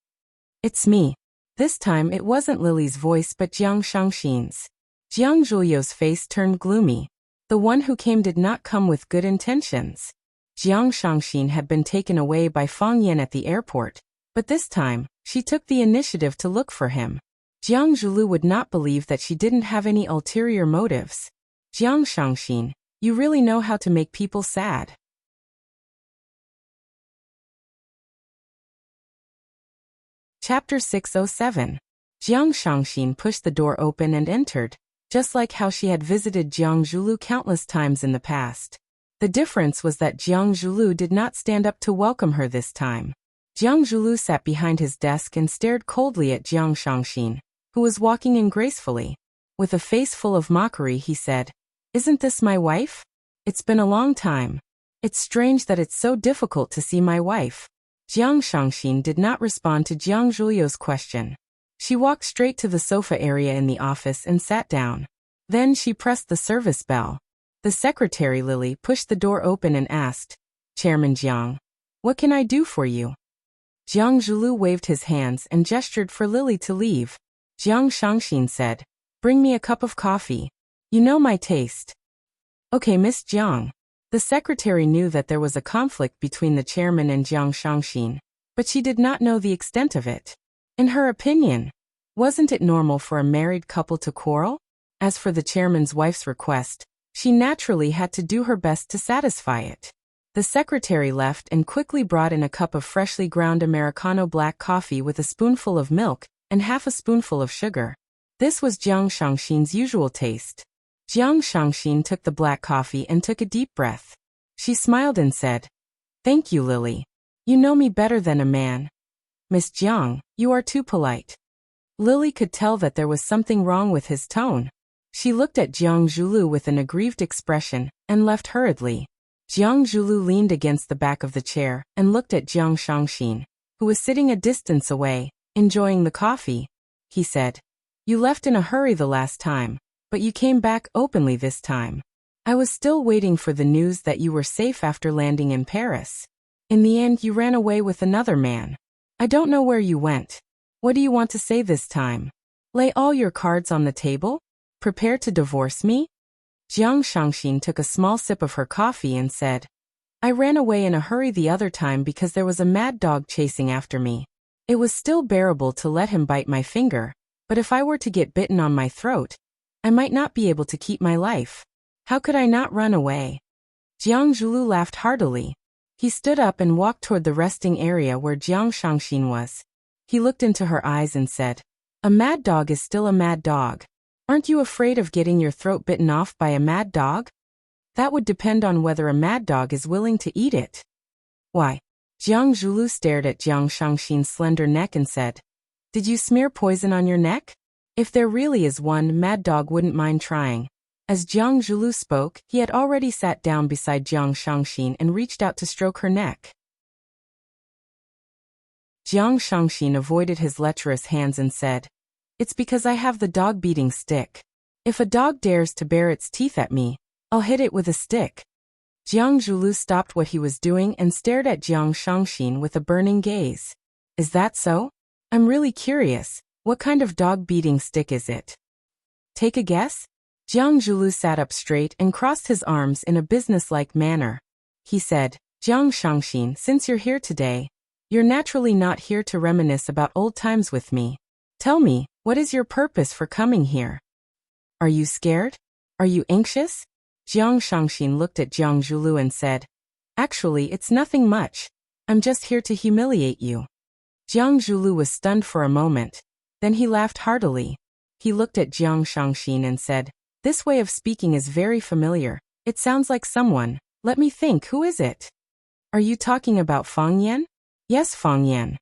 "It's me." This time it wasn't Lily's voice but Jiang Shangxin's. Jiang Zhuliu's face turned gloomy. The one who came did not come with good intentions. Jiang Shangxin had been taken away by Fang Yan at the airport, but this time, she took the initiative to look for him. Jiang Zhuliu would not believe that she didn't have any ulterior motives. "Jiang Shangxin, you really know how to make people sad." Chapter 607. Jiang Shangxin pushed the door open and entered, just like how she had visited Jiang Zhuliu countless times in the past. The difference was that Jiang Zhuliu did not stand up to welcome her this time. Jiang Zhuliu sat behind his desk and stared coldly at Jiang Shangxin, who was walking in gracefully. With a face full of mockery he said, "Isn't this my wife? It's been a long time. It's strange that it's so difficult to see my wife." Jiang Shangxin did not respond to Jiang Zhuliu's question. She walked straight to the sofa area in the office and sat down. Then she pressed the service bell. The secretary Lily pushed the door open and asked, "Chairman Jiang, what can I do for you?" Jiang Zhuliu waved his hands and gestured for Lily to leave. Jiang Shangxin said, "Bring me a cup of coffee. You know my taste." "Okay, Miss Jiang." The secretary knew that there was a conflict between the chairman and Jiang Shangxin, but she did not know the extent of it. In her opinion, wasn't it normal for a married couple to quarrel? As for the chairman's wife's request, she naturally had to do her best to satisfy it. The secretary left and quickly brought in a cup of freshly ground Americano black coffee with a spoonful of milk and half a spoonful of sugar. This was Jiang Shangxin's usual taste. Jiang Shangxin took the black coffee and took a deep breath. She smiled and said, "Thank you, Lily. You know me better than a man. Miss Jiang, you are too polite." Lily could tell that there was something wrong with his tone. She looked at Jiang Zhuliu with an aggrieved expression and left hurriedly. Jiang Zhuliu leaned against the back of the chair and looked at Jiang Shangxin, who was sitting a distance away, enjoying the coffee. He said, "You left in a hurry the last time, but you came back openly this time. I was still waiting for the news that you were safe after landing in Paris. In the end you ran away with another man. I don't know where you went. What do you want to say this time? Lay all your cards on the table? Prepare to divorce me?" Jiang Shangxin took a small sip of her coffee and said, "I ran away in a hurry the other time because there was a mad dog chasing after me. It was still bearable to let him bite my finger, but if I were to get bitten on my throat, I might not be able to keep my life. How could I not run away?" Jiang Zhuliu laughed heartily. He stood up and walked toward the resting area where Jiang Shangxin was. He looked into her eyes and said, "A mad dog is still a mad dog. Aren't you afraid of getting your throat bitten off by a mad dog? That would depend on whether a mad dog is willing to eat it." "Why?" Jiang Zhuliu stared at Jiang Shangxin's slender neck and said, "Did you smear poison on your neck? If there really is one, mad dog wouldn't mind trying." As Jiang Zhuliu spoke, he had already sat down beside Jiang Shangxin and reached out to stroke her neck. Jiang Shangxin avoided his lecherous hands and said, "It's because I have the dog-beating stick. If a dog dares to bare its teeth at me, I'll hit it with a stick." Jiang Zhuliu stopped what he was doing and stared at Jiang Shangxin with a burning gaze. "Is that so? I'm really curious. What kind of dog-beating stick is it? Take a guess?" Jiang Zhuliu sat up straight and crossed his arms in a businesslike manner. He said, "Jiang Shangxin, since you're here today, you're naturally not here to reminisce about old times with me. Tell me, what is your purpose for coming here? Are you scared? Are you anxious?" Jiang Shangxin looked at Jiang Zhuliu and said, "Actually, it's nothing much. I'm just here to humiliate you." Jiang Zhuliu was stunned for a moment. Then he laughed heartily. He looked at Jiang Shangxin and said, "This way of speaking is very familiar. It sounds like someone. Let me think, who is it? Are you talking about Fang Yan?" "Yes, Fang Yan."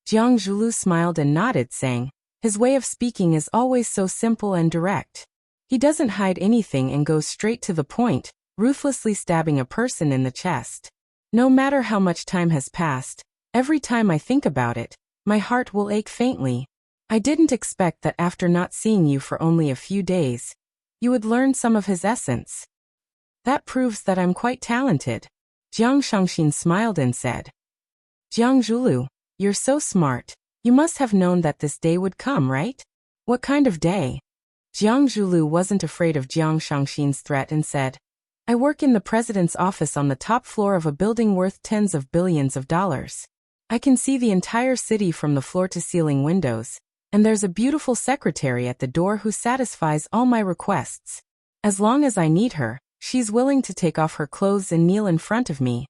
Jiang Zhuliu smiled and nodded, saying, "His way of speaking is always so simple and direct. He doesn't hide anything and goes straight to the point, ruthlessly stabbing a person in the chest. No matter how much time has passed, every time I think about it, my heart will ache faintly. I didn't expect that after not seeing you for only a few days, you would learn some of his essence. That proves that I'm quite talented. Jiang Shangxin smiled and said. Jiang Zhulu, you're so smart. You must have known that this day would come, right? What kind of day? Jiang Zhulu wasn't afraid of Jiang Shangxin's threat and said, I work in the president's office on the top floor of a building worth tens of billions of dollars. I can see the entire city from the floor-to-ceiling windows, and there's a beautiful secretary at the door who satisfies all my requests. As long as I need her, she's willing to take off her clothes and kneel in front of me.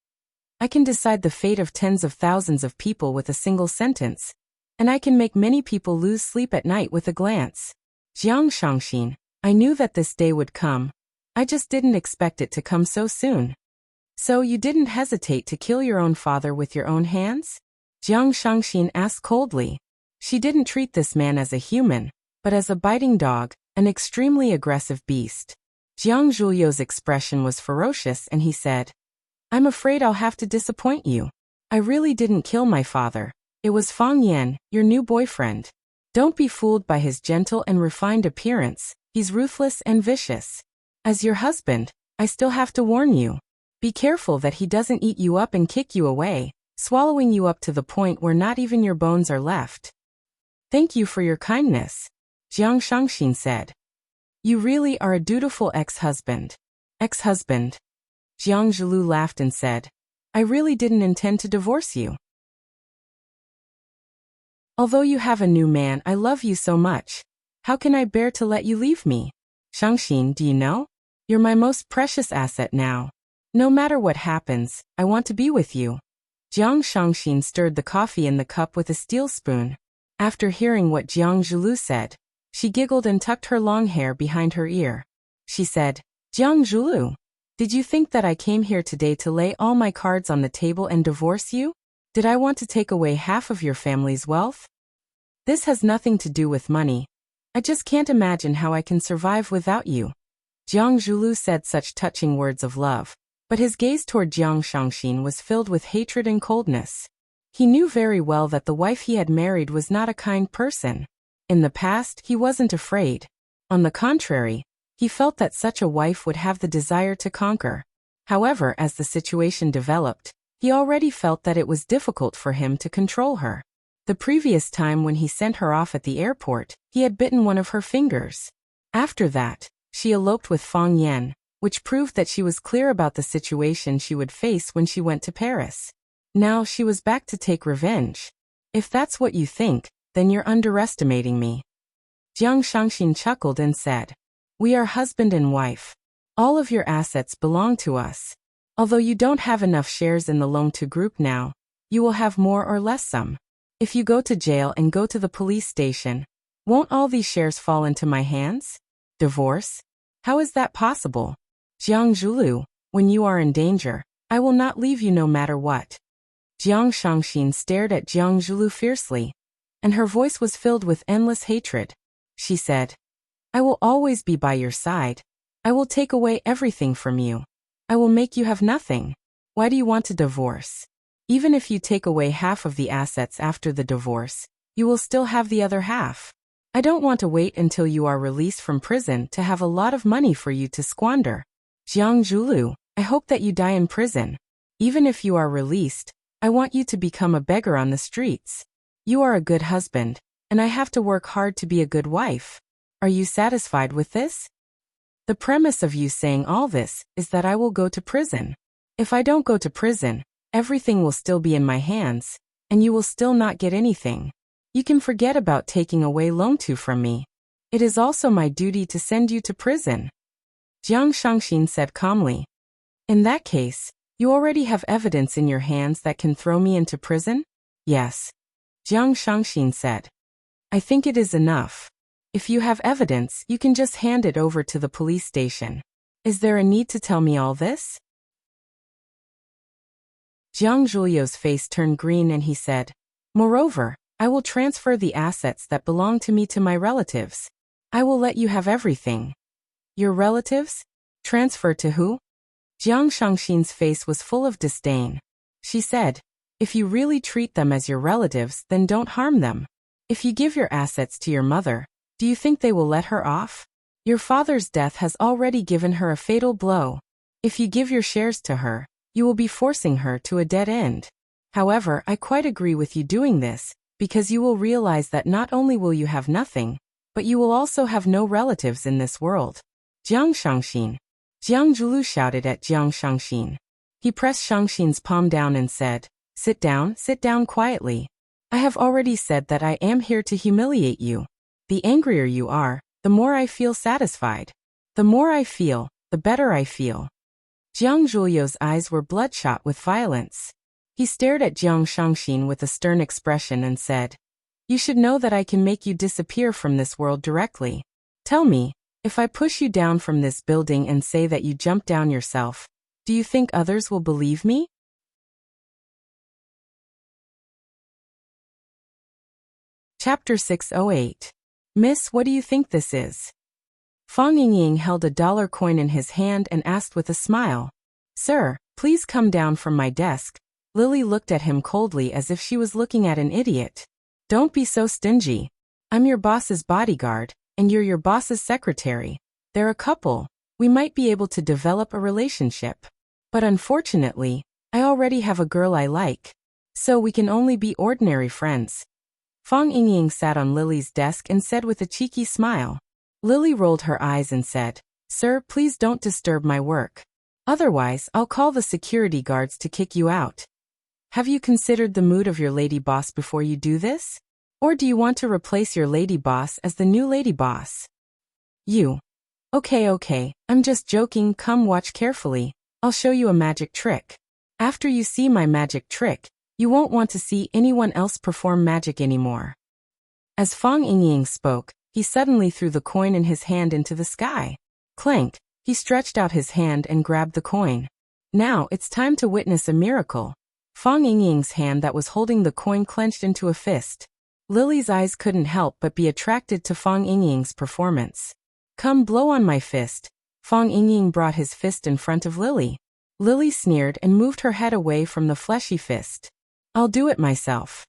I can decide the fate of tens of thousands of people with a single sentence, and I can make many people lose sleep at night with a glance. Jiang Shangxin, I knew that this day would come. I just didn't expect it to come so soon. So you didn't hesitate to kill your own father with your own hands? Jiang Shangxin asked coldly. She didn't treat this man as a human, but as a biting dog, an extremely aggressive beast. Jiang Zhulio's expression was ferocious and he said, I'm afraid I'll have to disappoint you. I really didn't kill my father. It was Fang Yan, your new boyfriend. Don't be fooled by his gentle and refined appearance. He's ruthless and vicious. As your husband, I still have to warn you. Be careful that he doesn't eat you up and kick you away, swallowing you up to the point where not even your bones are left. Thank you for your kindness, Jiang Shangxin said. You really are a dutiful ex-husband. Ex-husband. Jiang Zhulu laughed and said, I really didn't intend to divorce you. Although you have a new man, I love you so much. How can I bear to let you leave me? Shangxin, do you know? You're my most precious asset now. No matter what happens, I want to be with you. Jiang Shangxin stirred the coffee in the cup with a steel spoon. After hearing what Jiang Zhulu said, she giggled and tucked her long hair behind her ear. She said, Jiang Zhulu, did you think that I came here today to lay all my cards on the table and divorce you? Did I want to take away half of your family's wealth? This has nothing to do with money. I just can't imagine how I can survive without you. Jiang Zhulu said such touching words of love, but his gaze toward Jiang Shangxin was filled with hatred and coldness. He knew very well that the wife he had married was not a kind person. In the past, he wasn't afraid. On the contrary, he felt that such a wife would have the desire to conquer. However, as the situation developed, he already felt that it was difficult for him to control her. The previous time when he sent her off at the airport, he had bitten one of her fingers. After that, she eloped with Fang Yan, which proved that she was clear about the situation she would face when she went to Paris. Now she was back to take revenge. If that's what you think, then you're underestimating me. Jiang Shangxin chuckled and said, We are husband and wife. All of your assets belong to us. Although you don't have enough shares in the Longtu Group now, you will have more or less some. If you go to jail and go to the police station, won't all these shares fall into my hands? Divorce? How is that possible? Jiang Zhulu, when you are in danger, I will not leave you no matter what. Jiang Shangxin stared at Jiang Zhulu fiercely, and her voice was filled with endless hatred. She said, I will always be by your side. I will take away everything from you. I will make you have nothing. Why do you want to divorce? Even if you take away half of the assets after the divorce, you will still have the other half. I don't want to wait until you are released from prison to have a lot of money for you to squander. Jiang Zhulu, I hope that you die in prison. Even if you are released, I want you to become a beggar on the streets. You are a good husband, and I have to work hard to be a good wife. Are you satisfied with this? The premise of you saying all this is that I will go to prison. If I don't go to prison, everything will still be in my hands, and you will still not get anything. You can forget about taking away Longtu from me. It is also my duty to send you to prison. Jiang Shangxin said calmly. In that case, you already have evidence in your hands that can throw me into prison? Yes. Jiang Shangxin said. I think it is enough. If you have evidence, you can just hand it over to the police station. Is there a need to tell me all this? Jiang Zhulio's face turned green and he said, Moreover, I will transfer the assets that belong to me to my relatives. I will let you have everything. Your relatives? Transfer to who? Jiang Shangxin's face was full of disdain. She said, if you really treat them as your relatives, then don't harm them. If you give your assets to your mother, do you think they will let her off? Your father's death has already given her a fatal blow. If you give your shares to her, you will be forcing her to a dead end. However, I quite agree with you doing this, because you will realize that not only will you have nothing, but you will also have no relatives in this world. Jiang Shangxin. Jiang Zhulu shouted at Jiang Shangxin. He pressed Shangxin's palm down and said, sit down quietly. I have already said that I am here to humiliate you. The angrier you are, the more I feel satisfied. The more I feel, the better I feel. Jiang Zhuliu's eyes were bloodshot with violence. He stared at Jiang Shangxin with a stern expression and said, you should know that I can make you disappear from this world directly. Tell me, if I push you down from this building and say that you jumped down yourself, do you think others will believe me? Chapter 608. Miss, what do you think this is? Fang Yingying held a dollar coin in his hand and asked with a smile. Sir, please come down from my desk. Lily looked at him coldly as if she was looking at an idiot. Don't be so stingy. I'm your boss's bodyguard, and you're your boss's secretary. They're a couple. We might be able to develop a relationship. But unfortunately, I already have a girl I like. So we can only be ordinary friends. Fang Yingying sat on Lily's desk and said with a cheeky smile. Lily rolled her eyes and said, Sir, please don't disturb my work. Otherwise, I'll call the security guards to kick you out. Have you considered the mood of your lady boss before you do this? Or do you want to replace your lady boss as the new lady boss? You. Okay, I'm just joking, come watch carefully. I'll show you a magic trick. After you see my magic trick, you won't want to see anyone else perform magic anymore. As Fang Yingying spoke, he suddenly threw the coin in his hand into the sky. Clank, he stretched out his hand and grabbed the coin. Now it's time to witness a miracle. Fang Yingying's hand that was holding the coin clenched into a fist. Lily's eyes couldn't help but be attracted to Fang Yingying's performance. Come blow on my fist. Fang Yingying brought his fist in front of Lily. Lily sneered and moved her head away from the fleshy fist. I'll do it myself.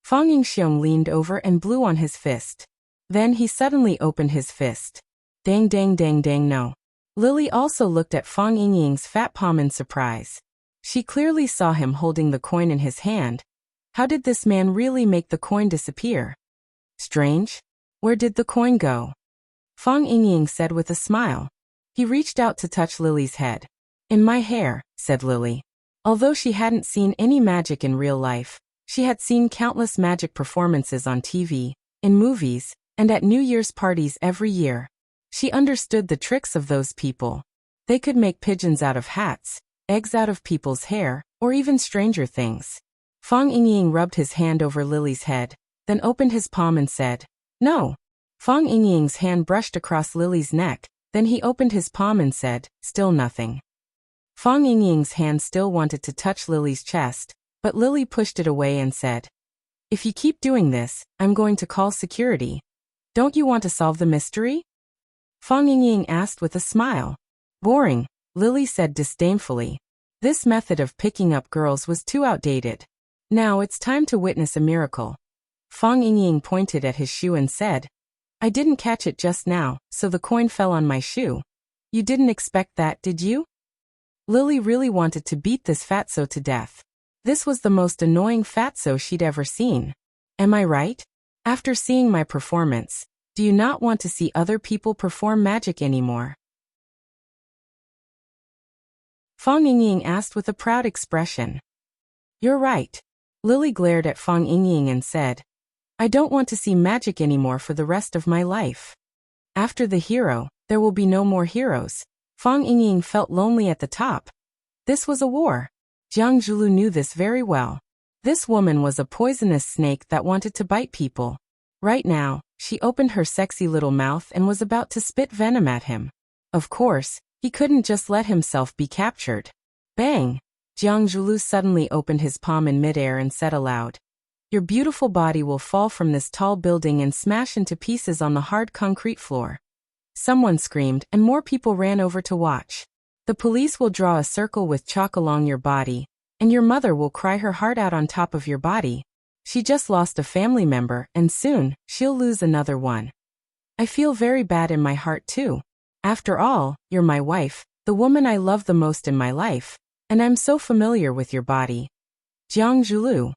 Fang Yingxiong leaned over and blew on his fist. Then he suddenly opened his fist. Dang, no. Lily also looked at Fang Yingying's fat palm in surprise. She clearly saw him holding the coin in his hand. How did this man really make the coin disappear? Strange. Where did the coin go? Fang Yingying said with a smile. He reached out to touch Lily's head. In my hair, said Lily. Although she hadn't seen any magic in real life, she had seen countless magic performances on TV, in movies, and at New Year's parties every year. She understood the tricks of those people. They could make pigeons out of hats, eggs out of people's hair, or even stranger things. Fang Yingying rubbed his hand over Lily's head, then opened his palm and said, No. Fang Yingying's hand brushed across Lily's neck, then he opened his palm and said, Still nothing. Fang Yingying's hand still wanted to touch Lily's chest, but Lily pushed it away and said, If you keep doing this, I'm going to call security. Don't you want to solve the mystery? Fang Yingying asked with a smile. Boring, Lily said disdainfully. This method of picking up girls was too outdated. Now it's time to witness a miracle. Fang Yingying pointed at his shoe and said, I didn't catch it just now, so the coin fell on my shoe. You didn't expect that, did you? Lily really wanted to beat this fatso to death. This was the most annoying fatso she'd ever seen. Am I right? After seeing my performance, do you not want to see other people perform magic anymore? Fang Yingying asked with a proud expression. You're right. Lily glared at Fang Yingying and said, I don't want to see magic anymore for the rest of my life. After the hero, there will be no more heroes. Fang Yingying felt lonely at the top. This was a war. Jiang Zhulu knew this very well. This woman was a poisonous snake that wanted to bite people. Right now, she opened her sexy little mouth and was about to spit venom at him. Of course, he couldn't just let himself be captured. Bang! Jiang Zhulu suddenly opened his palm in midair and said aloud, Your beautiful body will fall from this tall building and smash into pieces on the hard concrete floor. Someone screamed, and more people ran over to watch. The police will draw a circle with chalk along your body, and your mother will cry her heart out on top of your body. She just lost a family member, and soon, she'll lose another one. I feel very bad in my heart too. After all, you're my wife, the woman I love the most in my life, and I'm so familiar with your body. Jiang Zhulu.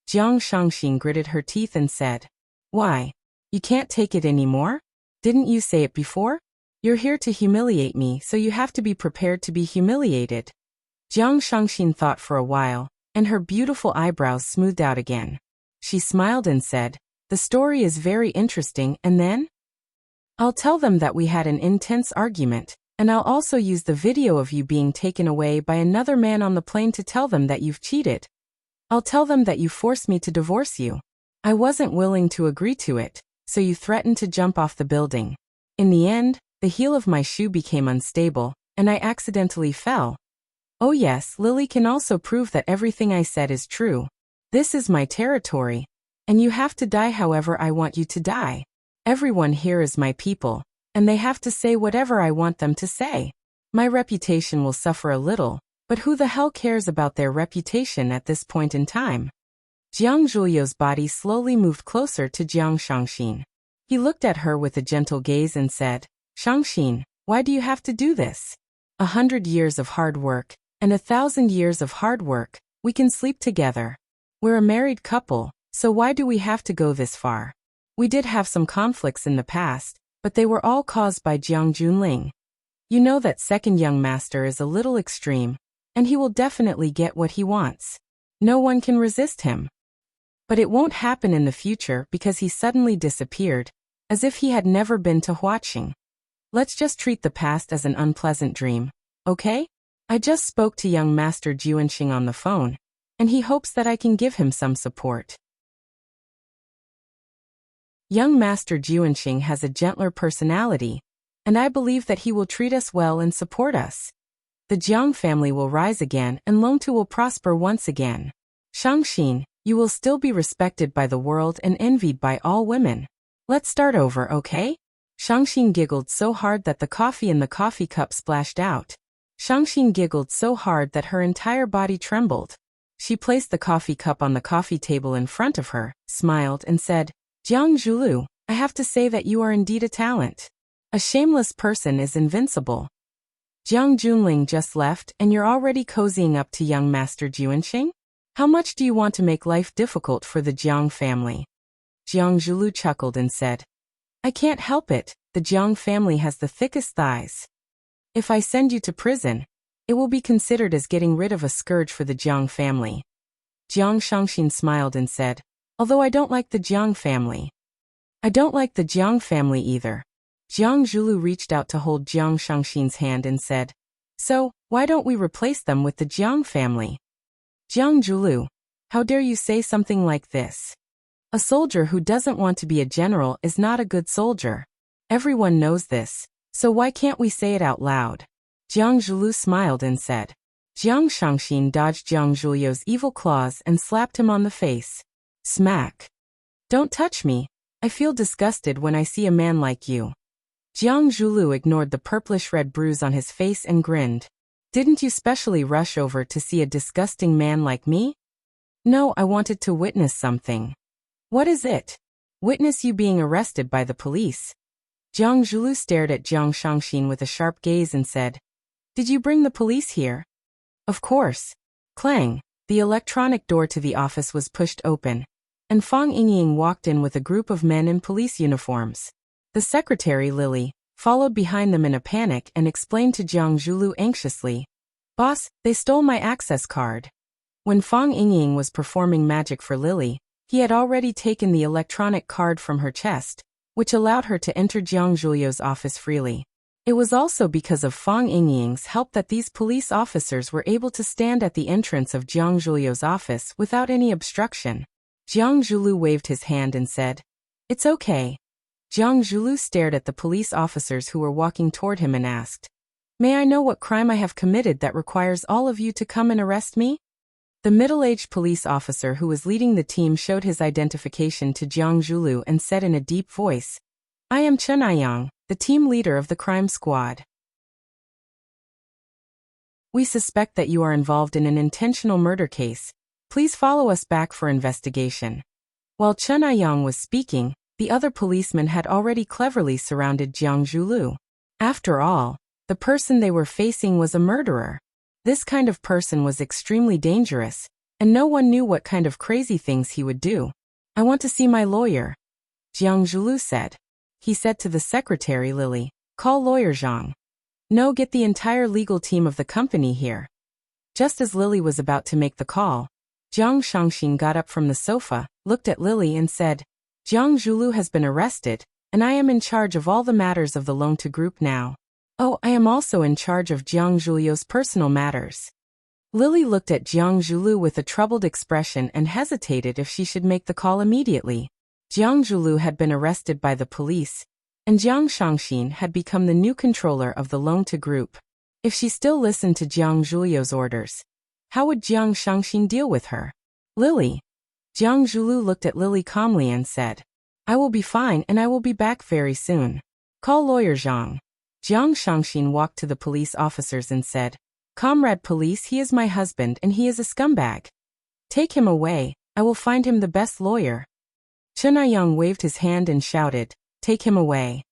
Jiang Shangxin gritted her teeth and said, "Why? You can't take it anymore? Didn't you say it before? You're here to humiliate me, so you have to be prepared to be humiliated." Jiang Shangxin thought for a while, and her beautiful eyebrows smoothed out again. She smiled and said, "The story is very interesting, and then? I'll tell them that we had an intense argument, and I'll also use the video of you being taken away by another man on the plane to tell them that you've cheated. I'll tell them that you forced me to divorce you. I wasn't willing to agree to it, so you threatened to jump off the building. In the end, the heel of my shoe became unstable, and I accidentally fell. Oh yes, Lily can also prove that everything I said is true. This is my territory, and you have to die however I want you to die. Everyone here is my people, and they have to say whatever I want them to say. My reputation will suffer a little, but who the hell cares about their reputation at this point in time?" Jiang Zhuliu's body slowly moved closer to Jiang Shangxin. He looked at her with a gentle gaze and said, "Shangxin, why do you have to do this? 100 years of hard work, and 1,000 years of hard work, we can sleep together. We're a married couple, so why do we have to go this far? We did have some conflicts in the past, but they were all caused by Jiang Junling. You know that second young master is a little extreme, and he will definitely get what he wants. No one can resist him. But it won't happen in the future because he suddenly disappeared, as if he had never been to Huaqing. Let's just treat the past as an unpleasant dream, okay? I just spoke to young Master Juanxing on the phone, and he hopes that I can give him some support. Young Master Juanxing has a gentler personality, and I believe that he will treat us well and support us. The Jiang family will rise again and Longtu will prosper once again. Shangxin, you will still be respected by the world and envied by all women. Let's start over, okay?" Shangxin giggled so hard that the coffee in the coffee cup splashed out. Shangxin giggled so hard that her entire body trembled. She placed the coffee cup on the coffee table in front of her, smiled, and said, "Jiang Zhulu, I have to say that you are indeed a talent. A shameless person is invincible. Jiang Junling just left and you're already cozying up to young Master Juanxing? How much do you want to make life difficult for the Jiang family?" Jiang Zhulu chuckled and said, "I can't help it, the Jiang family has the thickest thighs. If I send you to prison, it will be considered as getting rid of a scourge for the Jiang family." Jiang Shangxin smiled and said, "Although I don't like the Jiang family." "I don't like the Jiang family either." Jiang Zhulu reached out to hold Jiang Shangxin's hand and said, "So, why don't we replace them with the Jiang family?" "Jiang Zhulu, how dare you say something like this? A soldier who doesn't want to be a general is not a good soldier. Everyone knows this, so why can't we say it out loud?" Jiang Zhulu smiled and said. Jiang Shangxin dodged Jiang Zhuliu's evil claws and slapped him on the face. Smack. "Don't touch me. I feel disgusted when I see a man like you." Jiang Zhulu ignored the purplish-red bruise on his face and grinned. "Didn't you specially rush over to see a disgusting man like me?" "No, I wanted to witness something." "What is it?" "Witness you being arrested by the police." Jiang Zhulu stared at Jiang Shangxin with a sharp gaze and said, "Did you bring the police here?" "Of course." Clang. The electronic door to the office was pushed open, and Fang Yingying walked in with a group of men in police uniforms. The secretary, Lily, followed behind them in a panic and explained to Jiang Zhulu anxiously, "Boss, they stole my access card." When Fang Yingying was performing magic for Lily, he had already taken the electronic card from her chest, which allowed her to enter Jiang Zhulio's office freely. It was also because of Fang Yingying's help that these police officers were able to stand at the entrance of Jiang Zhulio's office without any obstruction. Jiang Zhulu waved his hand and said, "It's okay." Jiang Zhulu stared at the police officers who were walking toward him and asked, "May I know what crime I have committed that requires all of you to come and arrest me?" The middle-aged police officer who was leading the team showed his identification to Jiang Zhulu and said in a deep voice, "I am Chen Aiyang, the the team leader of the crime squad. We suspect that you are involved in an intentional murder case. Please follow us back for investigation. While Chen Aiyang was speaking, the other policemen had already cleverly surrounded Jiang Zhulu. After all, the person they were facing was a murderer. This kind of person was extremely dangerous, and no one knew what kind of crazy things he would do. I want to see my lawyer, Jiang Zhulu said. He said to the secretary Lily, call lawyer Zhang. No, get the entire legal team of the company here. Just as Lily was about to make the call, Jiang Shangxin got up from the sofa, looked at Lily and said, Jiang Zhulu has been arrested, and I am in charge of all the matters of the Longtu group now. Oh, I am also in charge of Jiang Zhulu's personal matters. Lily looked at Jiang Zhulu with a troubled expression and hesitated if she should make the call immediately. Jiang Zhulu had been arrested by the police, and Jiang Shangxin had become the new controller of the Longtu group. If she still listened to Jiang Zhulu's orders, how would Jiang Shangxin deal with her? Lily. Jiang Zhulu looked at Lily calmly and said, I will be fine and I will be back very soon. Call lawyer Zhang. Jiang Shangxin walked to the police officers and said, Comrade police, he is my husband and he is a scumbag. Take him away, I will find him the best lawyer. Chen Aiyang waved his hand and shouted, Take him away.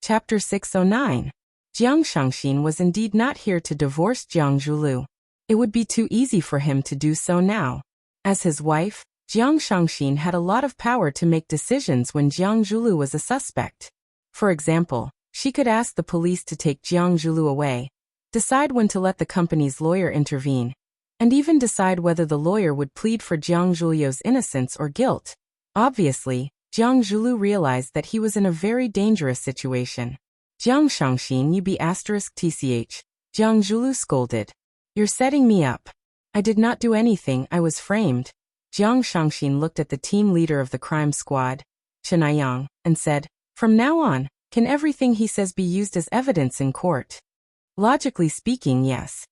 Chapter 609. Jiang Shangxin was indeed not here to divorce Jiang Zhulu. It would be too easy for him to do so now. As his wife, Jiang Shangxin had a lot of power to make decisions when Jiang Zhulu was a suspect. For example, she could ask the police to take Jiang Zhulu away, decide when to let the company's lawyer intervene, and even decide whether the lawyer would plead for Jiang Zhulu's innocence or guilt. Obviously, Jiang Zhulu realized that he was in a very dangerous situation. Jiang Shangxin, you be *tch. Jiang Zhulu scolded. You're setting me up. I did not do anything, I was framed. Jiang Shangxin looked at the team leader of the crime squad, Chen Aiyang, and said, From now on, can everything he says be used as evidence in court? Logically speaking, yes.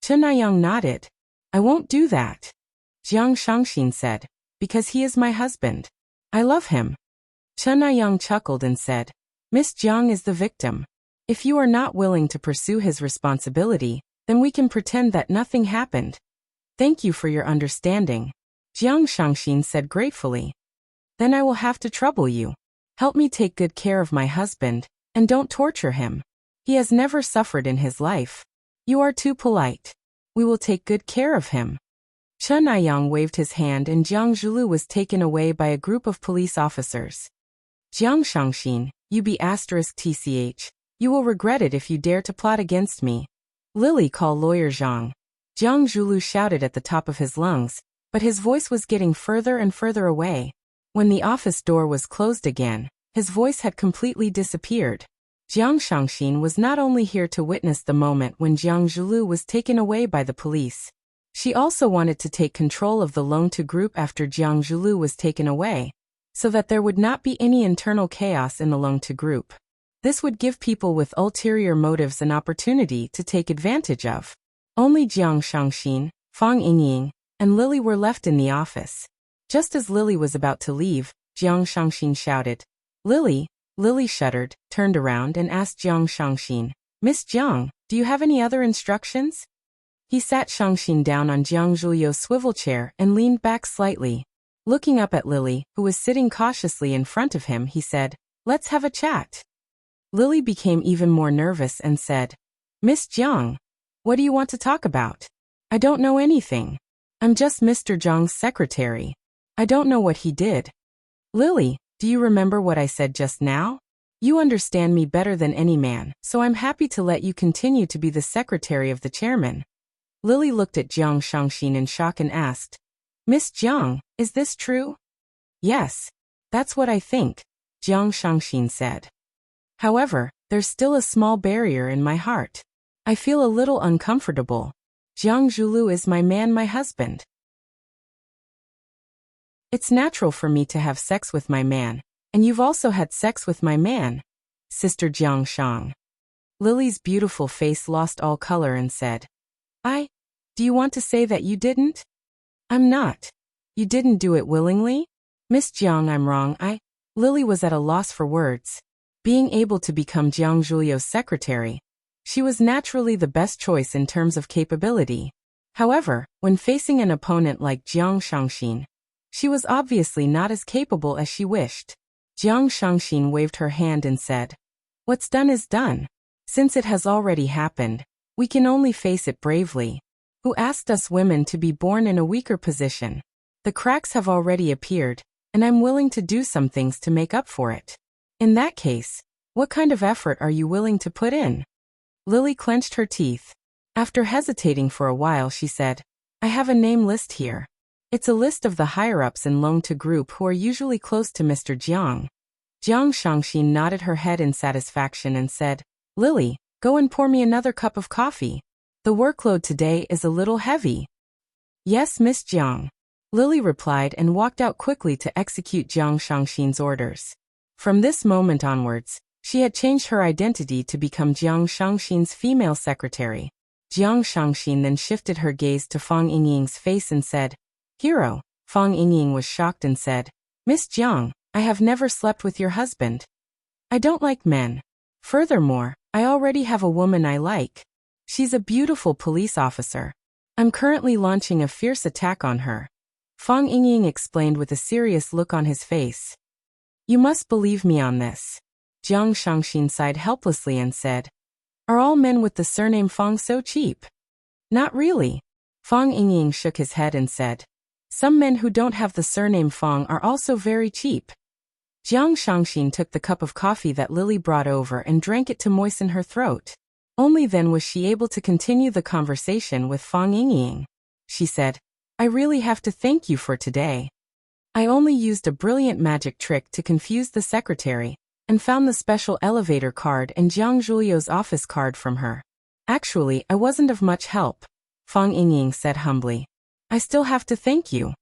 Chen Aiyang nodded. I won't do that. Jiang Shangxin said, because he is my husband. I love him. Chen Aiyang chuckled and said, Miss Jiang is the victim. If you are not willing to pursue his responsibility, then we can pretend that nothing happened. Thank you for your understanding. Jiang Shangxin said gratefully. Then I will have to trouble you. Help me take good care of my husband, and don't torture him. He has never suffered in his life. You are too polite. We will take good care of him. Chen Aiyang waved his hand and Jiang Zhulu was taken away by a group of police officers. Jiang Shangxin, you be *tch. You will regret it if you dare to plot against me. Lily, call lawyer Zhang. Jiang Zhulu shouted at the top of his lungs, but his voice was getting further and further away. When the office door was closed again, his voice had completely disappeared. Jiang Shangxin was not only here to witness the moment when Jiang Zhulu was taken away by the police. She also wanted to take control of the Longtu group after Jiang Zhulu was taken away, so that there would not be any internal chaos in the Longtu group. This would give people with ulterior motives an opportunity to take advantage of. Only Jiang Shangxin, Fang Yingying, and Lily were left in the office. Just as Lily was about to leave, Jiang Shangxin shouted, Lily! Lily shuddered, turned around and asked Jiang Shangxin, Miss Jiang, do you have any other instructions? He sat Shangxin down on Jiang Zhulu's swivel chair and leaned back slightly. Looking up at Lily, who was sitting cautiously in front of him, he said, Let's have a chat. Lily became even more nervous and said, Miss Jiang, what do you want to talk about? I don't know anything. I'm just Mr. Jiang's secretary. I don't know what he did. Lily, do you remember what I said just now? You understand me better than any man, so I'm happy to let you continue to be the secretary of the chairman. Lily looked at Jiang Shangxin in shock and asked, Miss Jiang, is this true? Yes, that's what I think, Jiang Shangxin said. However, there's still a small barrier in my heart. I feel a little uncomfortable. Jiang Zhulu is my man, my husband. It's natural for me to have sex with my man, and you've also had sex with my man, Sister Jiang Shang. Lily's beautiful face lost all color and said, Do you want to say that you didn't? I'm not. You didn't do it willingly? Miss Jiang, I'm wrong. Lily was at a loss for words. Being able to become Jiang Zhuliu's secretary, she was naturally the best choice in terms of capability. However, when facing an opponent like Jiang Shangxin, she was obviously not as capable as she wished. Jiang Shangxin waved her hand and said, "What's done is done. Since it has already happened, we can only face it bravely. Who asked us women to be born in a weaker position? The cracks have already appeared, and I'm willing to do some things to make up for it. In that case, what kind of effort are you willing to put in?" Lily clenched her teeth. After hesitating for a while, she said, "I have a name list here. It's a list of the higher-ups in Longta Group who are usually close to Mr. Jiang." Jiang Shangxin nodded her head in satisfaction and said, "Lily, go and pour me another cup of coffee. The workload today is a little heavy." "Yes, Miss Jiang," Lily replied and walked out quickly to execute Jiang Shangxin's orders. From this moment onwards, she had changed her identity to become Jiang Shangxin's female secretary. Jiang Shangxin then shifted her gaze to Fang Yingying's face and said, "Hero." Fang Yingying was shocked and said, "Miss Jiang, I have never slept with your husband. I don't like men. Furthermore, I already have a woman I like. She's a beautiful police officer. I'm currently launching a fierce attack on her." Fang Yingying explained with a serious look on his face. "You must believe me on this." Jiang Shangxin sighed helplessly and said, "Are all men with the surname Fang so cheap?" "Not really." Fang Yingying shook his head and said, "Some men who don't have the surname Fang are also very cheap." Jiang Shangxin took the cup of coffee that Lily brought over and drank it to moisten her throat. Only then was she able to continue the conversation with Fang Yingying. She said, "I really have to thank you for today. I only used a brilliant magic trick to confuse the secretary, and found the special elevator card and Jiang Zhuliu's office card from her. Actually, I wasn't of much help," Fang Yingying said humbly. "I still have to thank you."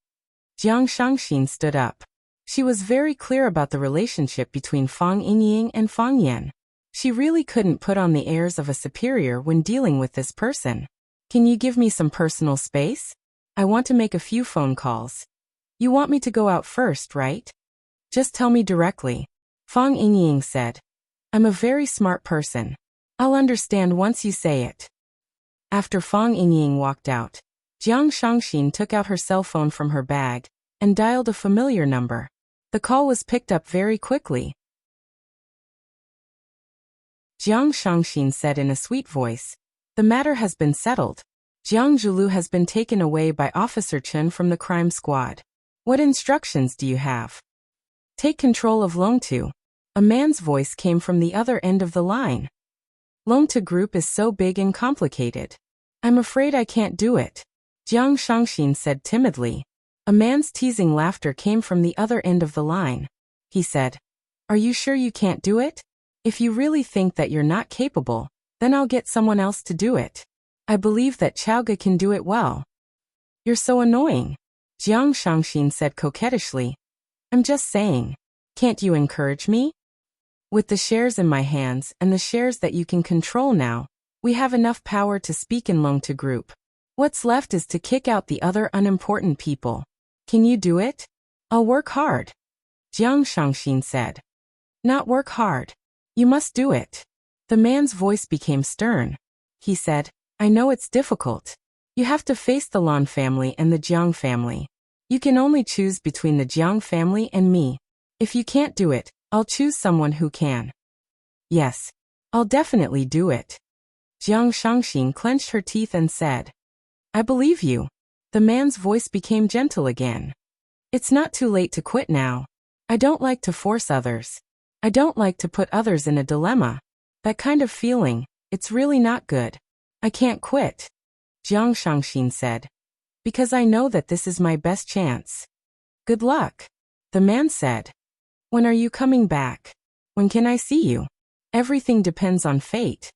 Jiang Shangxin stood up. She was very clear about the relationship between Fang Yingying and Fang Yan. She really couldn't put on the airs of a superior when dealing with this person. "Can you give me some personal space? I want to make a few phone calls." "You want me to go out first, right? Just tell me directly," Fang Yingying said. "I'm a very smart person. I'll understand once you say it." After Fang Yingying walked out, Jiang Shangxin took out her cell phone from her bag and dialed a familiar number. The call was picked up very quickly. Jiang Shangxin said in a sweet voice, "The matter has been settled. Jiang Zhulu has been taken away by Officer Chen from the crime squad. What instructions do you have?" "Take control of Longtu." A man's voice came from the other end of the line. "Longtu Group is so big and complicated. I'm afraid I can't do it," Jiang Shangxin said timidly. A man's teasing laughter came from the other end of the line. He said, "Are you sure you can't do it? If you really think that you're not capable, then I'll get someone else to do it. I believe that Chaoga can do it well." "You're so annoying," Jiang Shangxin said coquettishly. "I'm just saying. Can't you encourage me? With the shares in my hands and the shares that you can control now, we have enough power to speak in Longta Group. What's left is to kick out the other unimportant people. Can you do it?" "I'll work hard," Jiang Shangxin said. "Not work hard. You must do it." The man's voice became stern. He said, "I know it's difficult. You have to face the Lan family and the Jiang family. You can only choose between the Jiang family and me. If you can't do it, I'll choose someone who can." "Yes, I'll definitely do it." Jiang Shangxin clenched her teeth and said, "I believe you." The man's voice became gentle again. "It's not too late to quit now. I don't like to force others. I don't like to put others in a dilemma. That kind of feeling, it's really not good. I can't quit," Jiang Shangxin said, "because I know that this is my best chance." "Good luck," the man said. "When are you coming back? When can I see you?" "Everything depends on fate,"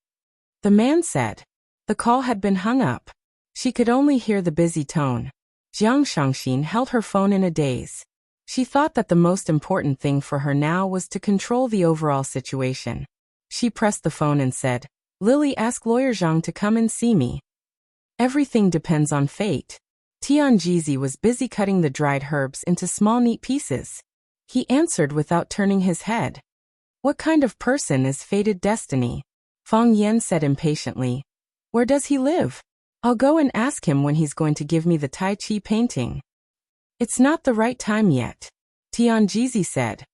the man said. The call had been hung up. She could only hear the busy tone. Jiang Shangxin held her phone in a daze. She thought that the most important thing for her now was to control the overall situation. She pressed the phone and said, "Lily, ask Lawyer Zhang to come and see me." "Everything depends on fate," Tianjizi was busy cutting the dried herbs into small neat pieces. He answered without turning his head. What kind of person is fated destiny? Fang Yan said impatiently. Where does he live? I'll go and ask him when he's going to give me the Tai Chi painting. It's not the right time yet, Tianjizi said.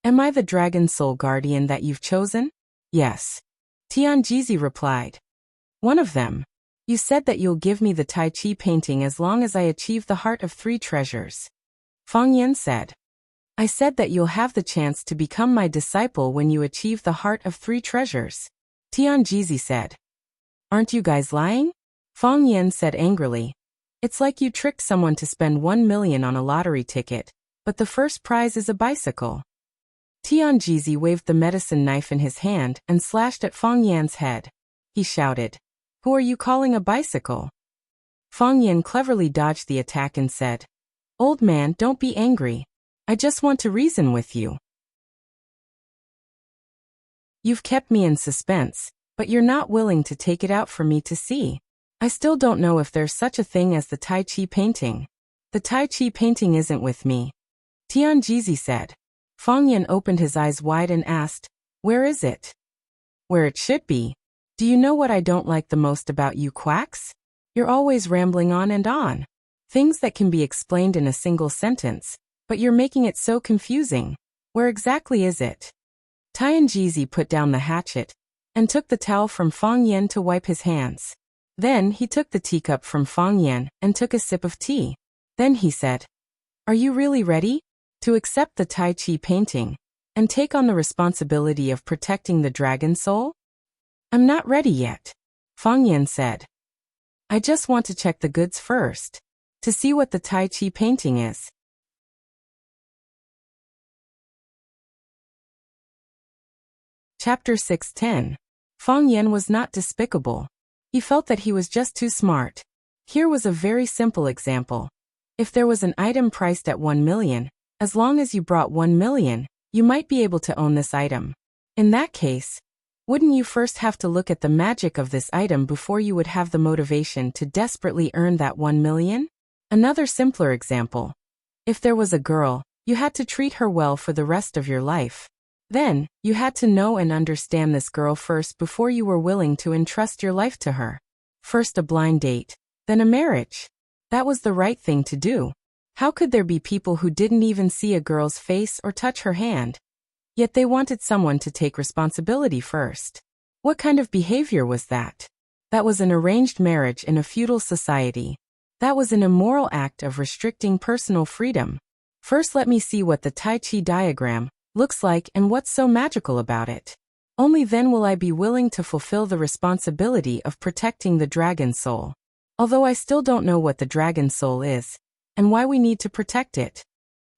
Am I the dragon soul guardian that you've chosen? Yes. Tianjizi replied. One of them. You said that you'll give me the Tai Chi painting as long as I achieve the Heart of Three Treasures. Fang Yan said. I said that you'll have the chance to become my disciple when you achieve the Heart of Three Treasures. Tianjizi said. Aren't you guys lying? Fang Yan said angrily. It's like you tricked someone to spend 1 million on a lottery ticket, but the first prize is a bicycle. Tianjizi waved the medicine knife in his hand and slashed at Fang Yan's head. He shouted, Who are you calling a bicycle? Fang Yan cleverly dodged the attack and said, Old man, don't be angry. I just want to reason with you. You've kept me in suspense, but you're not willing to take it out for me to see. I still don't know if there's such a thing as the Tai Chi painting. The Tai Chi painting isn't with me. Tianjizi said. Fang Yan opened his eyes wide and asked, Where is it? Where it should be. Do you know what I don't like the most about you quacks? You're always rambling on and on. Things that can be explained in a single sentence, but you're making it so confusing. Where exactly is it? Tianjizi put down the hatchet and took the towel from Fang Yan to wipe his hands. Then he took the teacup from Fang Yan and took a sip of tea. Then he said, Are you really ready to accept the Tai Chi painting and take on the responsibility of protecting the dragon soul? I'm not ready yet, Fang Yan said. I just want to check the goods first, to see what the Tai Chi painting is. Chapter 6:10. Fang Yan was not despicable. He felt that he was just too smart. Here was a very simple example. If there was an item priced at 1 million, as long as you brought 1 million, you might be able to own this item. In that case, wouldn't you first have to look at the magic of this item before you would have the motivation to desperately earn that 1 million? Another simpler example. If there was a girl, you had to treat her well for the rest of your life. Then, you had to know and understand this girl first before you were willing to entrust your life to her. First a blind date, then a marriage. That was the right thing to do. How could there be people who didn't even see a girl's face or touch her hand? Yet they wanted someone to take responsibility first. What kind of behavior was that? That was an arranged marriage in a feudal society. That was an immoral act of restricting personal freedom. First let me see what the Tai Chi diagram looks like and what's so magical about it. Only then will I be willing to fulfill the responsibility of protecting the dragon soul. Although I still don't know what the dragon soul is, and why we need to protect it.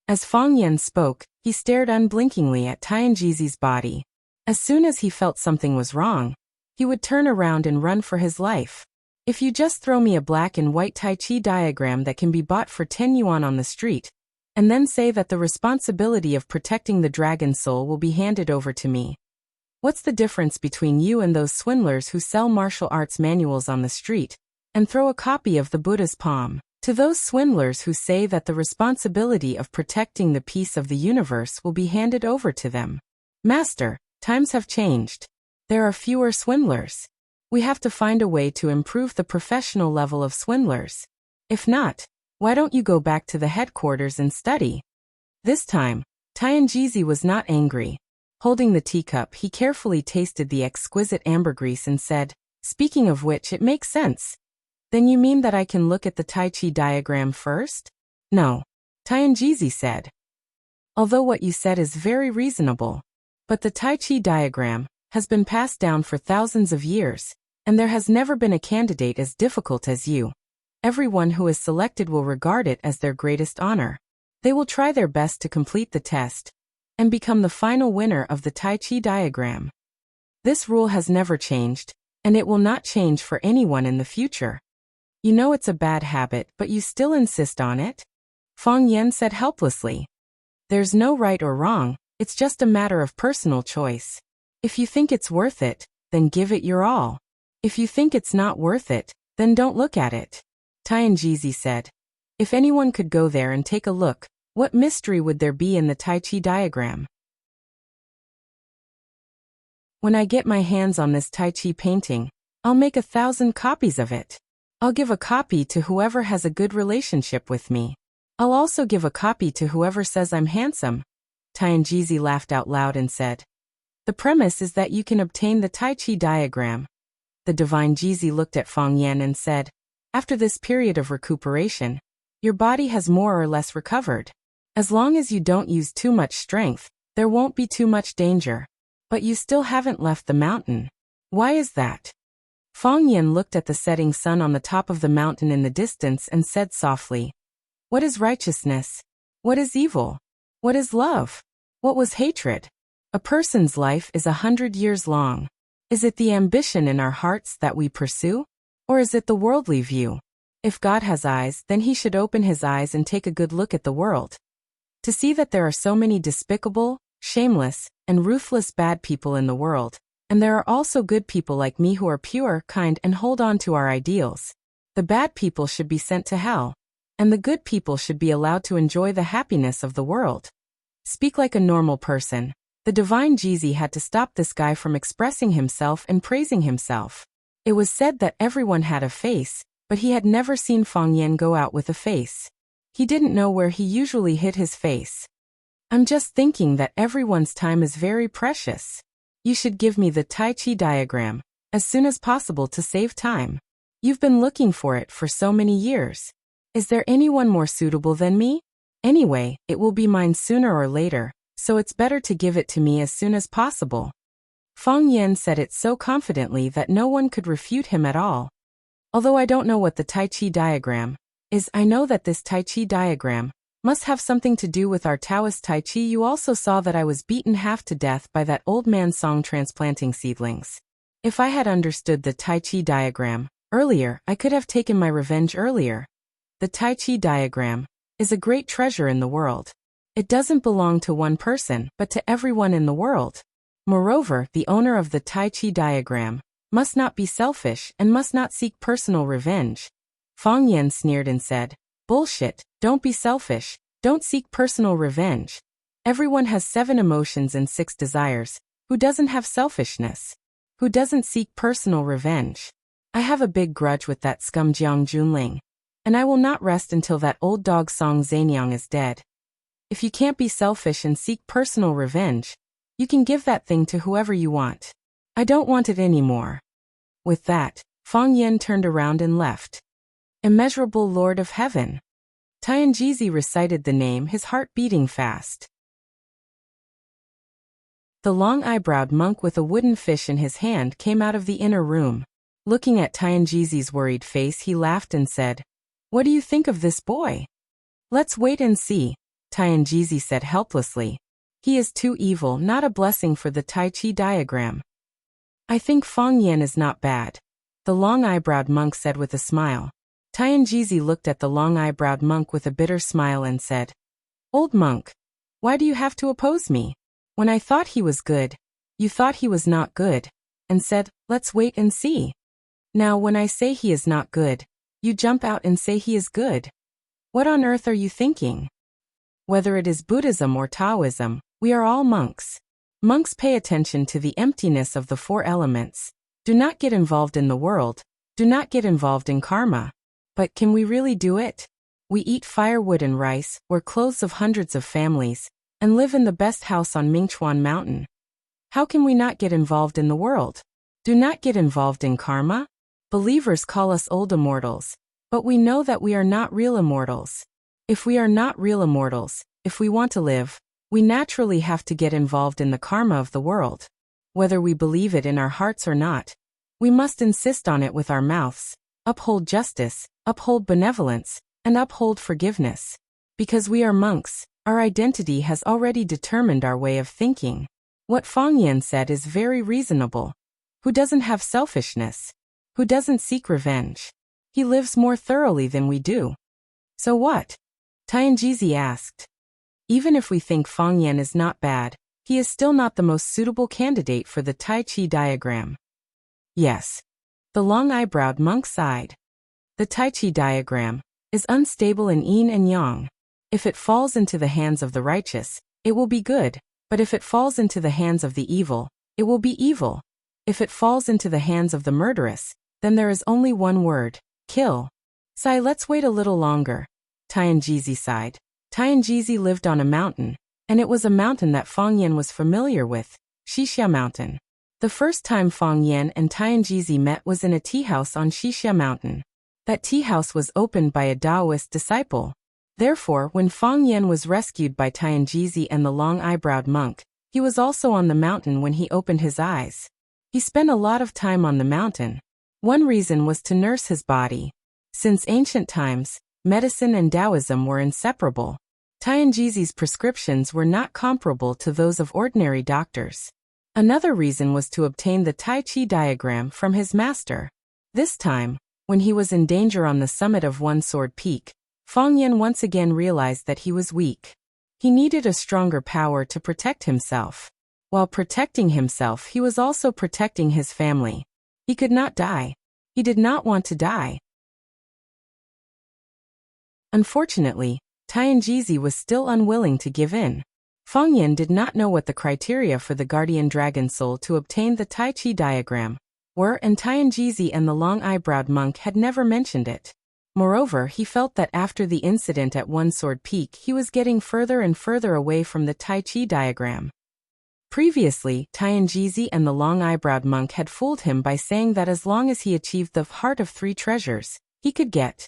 As Fang Yan spoke, he stared unblinkingly at Tianjizi's body. As soon as he felt something was wrong, he would turn around and run for his life. If you just throw me a black and white Tai Chi diagram that can be bought for 10 yuan on the street, and then say that the responsibility of protecting the dragon soul will be handed over to me. What's the difference between you and those swindlers who sell martial arts manuals on the street and throw a copy of the Buddha's palm to those swindlers who say that the responsibility of protecting the peace of the universe will be handed over to them? Master, times have changed. There are fewer swindlers. We have to find a way to improve the professional level of swindlers. If not, why don't you go back to the headquarters and study? This time, Tianjizi was not angry. Holding the teacup, he carefully tasted the exquisite ambergris and said, Speaking of which, it makes sense. Then you mean that I can look at the Tai Chi diagram first? No, Tianjizi said. Although what you said is very reasonable, but the Tai Chi diagram has been passed down for thousands of years, and there has never been a candidate as difficult as you. Everyone who is selected will regard it as their greatest honor. They will try their best to complete the test and become the final winner of the Tai Chi diagram. This rule has never changed, and it will not change for anyone in the future. You know it's a bad habit, but you still insist on it? Fang Yan said helplessly. There's no right or wrong, it's just a matter of personal choice. If you think it's worth it, then give it your all. If you think it's not worth it, then don't look at it, Tianjizi said. If anyone could go there and take a look, what mystery would there be in the Tai Chi diagram? When I get my hands on this Tai Chi painting, I'll make 1,000 copies of it. I'll give a copy to whoever has a good relationship with me. I'll also give a copy to whoever says I'm handsome. Tianjizi laughed out loud and said, "The premise is that you can obtain the Tai Chi diagram." The divine Jizi looked at Fang Yan and said, "After this period of recuperation, your body has more or less recovered. As long as you don't use too much strength, there won't be too much danger. But you still haven't left the mountain. Why is that?" Fang Yan looked at the setting sun on the top of the mountain in the distance and said softly, "What is righteousness? What is evil? What is love? What was hatred? A person's life is 100 years long. Is it the ambition in our hearts that we pursue? Or is it the worldly view? If God has eyes, then he should open his eyes and take a good look at the world. To see that there are so many despicable, shameless, and ruthless bad people in the world, and there are also good people like me who are pure, kind, and hold on to our ideals. The bad people should be sent to hell, and the good people should be allowed to enjoy the happiness of the world. Speak like a normal person." The divine Jizi had to stop this guy from expressing himself and praising himself. It was said that everyone had a face, but he had never seen Fang Yan go out with a face. He didn't know where he usually hid his face. "I'm just thinking that everyone's time is very precious. You should give me the Tai Chi diagram as soon as possible to save time. You've been looking for it for so many years. Is there anyone more suitable than me? Anyway, it will be mine sooner or later, so it's better to give it to me as soon as possible." Fang Yan said it so confidently that no one could refute him at all. "Although I don't know what the Tai Chi diagram is, I know that this Tai Chi diagram must have something to do with our Taoist Tai Chi. You also saw that I was beaten half to death by that old man Song transplanting seedlings. If I had understood the Tai Chi diagram earlier, I could have taken my revenge earlier. The Tai Chi diagram is a great treasure in the world. It doesn't belong to one person, but to everyone in the world. Moreover, the owner of the Tai Chi diagram must not be selfish and must not seek personal revenge." Fang Yan sneered and said, "Bullshit, don't be selfish, don't seek personal revenge. Everyone has 7 emotions and 6 desires. Who doesn't have selfishness? Who doesn't seek personal revenge? I have a big grudge with that scum Jiang Junling, and I will not rest until that old dog Song Zanyang is dead. If you can't be selfish and seek personal revenge, you can give that thing to whoever you want. I don't want it anymore." With that, Fang Yan turned around and left. "Immeasurable Lord of Heaven." Tianjizi recited the name, his heart beating fast. The long-eyebrowed monk with a wooden fish in his hand came out of the inner room. Looking at Tianjizi's worried face, he laughed and said, "What do you think of this boy?" "Let's wait and see," Tianjizi said helplessly. "He is too evil, not a blessing for the Tai Chi diagram." "I think Fang Yan is not bad," the long-eyebrowed monk said with a smile. Tianjizi looked at the long-eyebrowed monk with a bitter smile and said, "Old monk, why do you have to oppose me? When I thought he was good, you thought he was not good, and said, 'Let's wait and see.' Now when I say he is not good, you jump out and say he is good. What on earth are you thinking? Whether it is Buddhism or Taoism, we are all monks. Monks pay attention to the emptiness of the 4 elements. Do not get involved in the world. Do not get involved in karma. But can we really do it? We eat firewood and rice, wear clothes of hundreds of families, and live in the best house on Mingchuan Mountain. How can we not get involved in the world? Do not get involved in karma? Believers call us old immortals, but we know that we are not real immortals. If we are not real immortals, if we want to live, we naturally have to get involved in the karma of the world. Whether we believe it in our hearts or not, we must insist on it with our mouths, uphold justice, uphold benevolence, and uphold forgiveness. Because we are monks, our identity has already determined our way of thinking. What Fang Yan said is very reasonable. Who doesn't have selfishness? Who doesn't seek revenge? He lives more thoroughly than we do. So what? Tianjizi asked. Even if we think Fang Yan is not bad, he is still not the most suitable candidate for the Tai Chi diagram. Yes. The long-eyebrowed monk sighed. The Tai Chi diagram is unstable in yin and yang. If it falls into the hands of the righteous, it will be good, but if it falls into the hands of the evil, it will be evil. If it falls into the hands of the murderous, then there is only one word: kill. Sigh, let's wait a little longer. Tianjizi sighed. Tianjizi lived on a mountain, and it was a mountain that Fang Yan was familiar with, Xixia Mountain. The first time Fang Yan and Tianjizi met was in a tea house on Xixia Mountain. That tea house was opened by a Taoist disciple. Therefore, when Fang Yan was rescued by Tianjizi and the long-eyebrowed monk, he was also on the mountain when he opened his eyes. He spent a lot of time on the mountain. One reason was to nurse his body. Since ancient times, medicine and Taoism were inseparable. Tianjizi's prescriptions were not comparable to those of ordinary doctors. Another reason was to obtain the Tai Chi diagram from his master. This time, when he was in danger on the summit of One Sword Peak, Fang Yan once again realized that he was weak. He needed a stronger power to protect himself. While protecting himself, he was also protecting his family. He could not die. He did not want to die. Unfortunately, Tianjizi was still unwilling to give in. Fang Yan did not know what the criteria for the guardian dragon soul to obtain the Tai Chi diagram were, and Tianjizi and the long-eyebrowed monk had never mentioned it. Moreover, he felt that after the incident at One Sword Peak, he was getting further and further away from the Tai Chi diagram. Previously, Tianjizi and the long-eyebrowed monk had fooled him by saying that as long as he achieved the Heart of Three Treasures, he could get,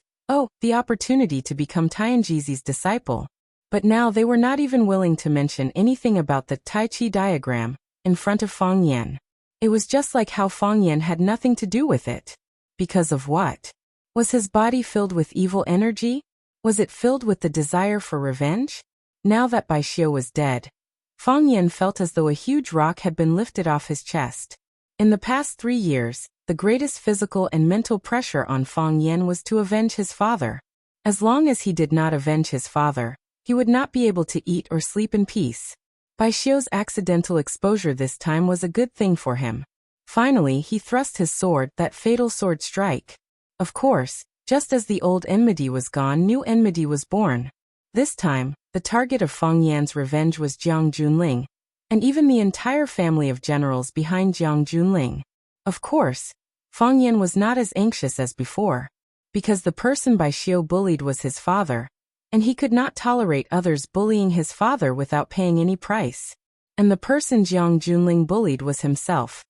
the opportunity to become Tianjizi's disciple. But now they were not even willing to mention anything about the Tai Chi diagram in front of Fang Yan. It was just like how Fang Yan had nothing to do with it. Because of what? Was his body filled with evil energy? Was it filled with the desire for revenge? Now that Bai Xiu was dead, Fang Yan felt as though a huge rock had been lifted off his chest. In the past 3 years, the greatest physical and mental pressure on Fang Yan was to avenge his father. As long as he did not avenge his father, he would not be able to eat or sleep in peace. Bai Xiu's accidental exposure this time was a good thing for him. Finally, he thrust his sword, that fatal sword strike. Of course, just as the old enmity was gone, new enmity was born. This time, the target of Fang Yan's revenge was Jiang Junling, and even the entire family of generals behind Jiang Junling. Of course, Fang Yan was not as anxious as before, because the person Bai Xiu bullied was his father, and he could not tolerate others bullying his father without paying any price. And the person Jiang Junling bullied was himself.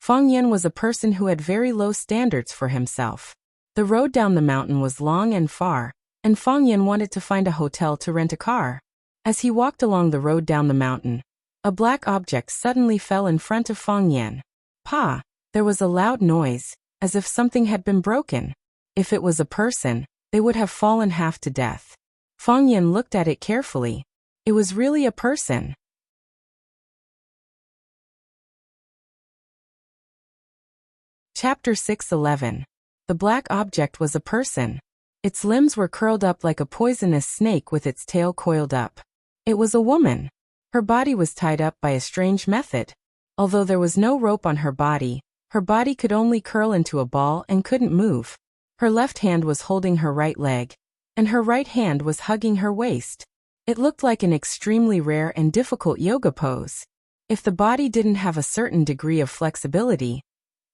Fang Yan was a person who had very low standards for himself. The road down the mountain was long and far, and Fang Yan wanted to find a hotel to rent a car. As he walked along the road down the mountain, a black object suddenly fell in front of Fang Yan. Pa! There was a loud noise, as if something had been broken. If it was a person, they would have fallen half to death. Fang Yan looked at it carefully. It was really a person. Chapter 6:11. The black object was a person. Its limbs were curled up like a poisonous snake with its tail coiled up. It was a woman. Her body was tied up by a strange method. Although there was no rope on her body could only curl into a ball and couldn't move. Her left hand was holding her right leg, and her right hand was hugging her waist. It looked like an extremely rare and difficult yoga pose. If the body didn't have a certain degree of flexibility,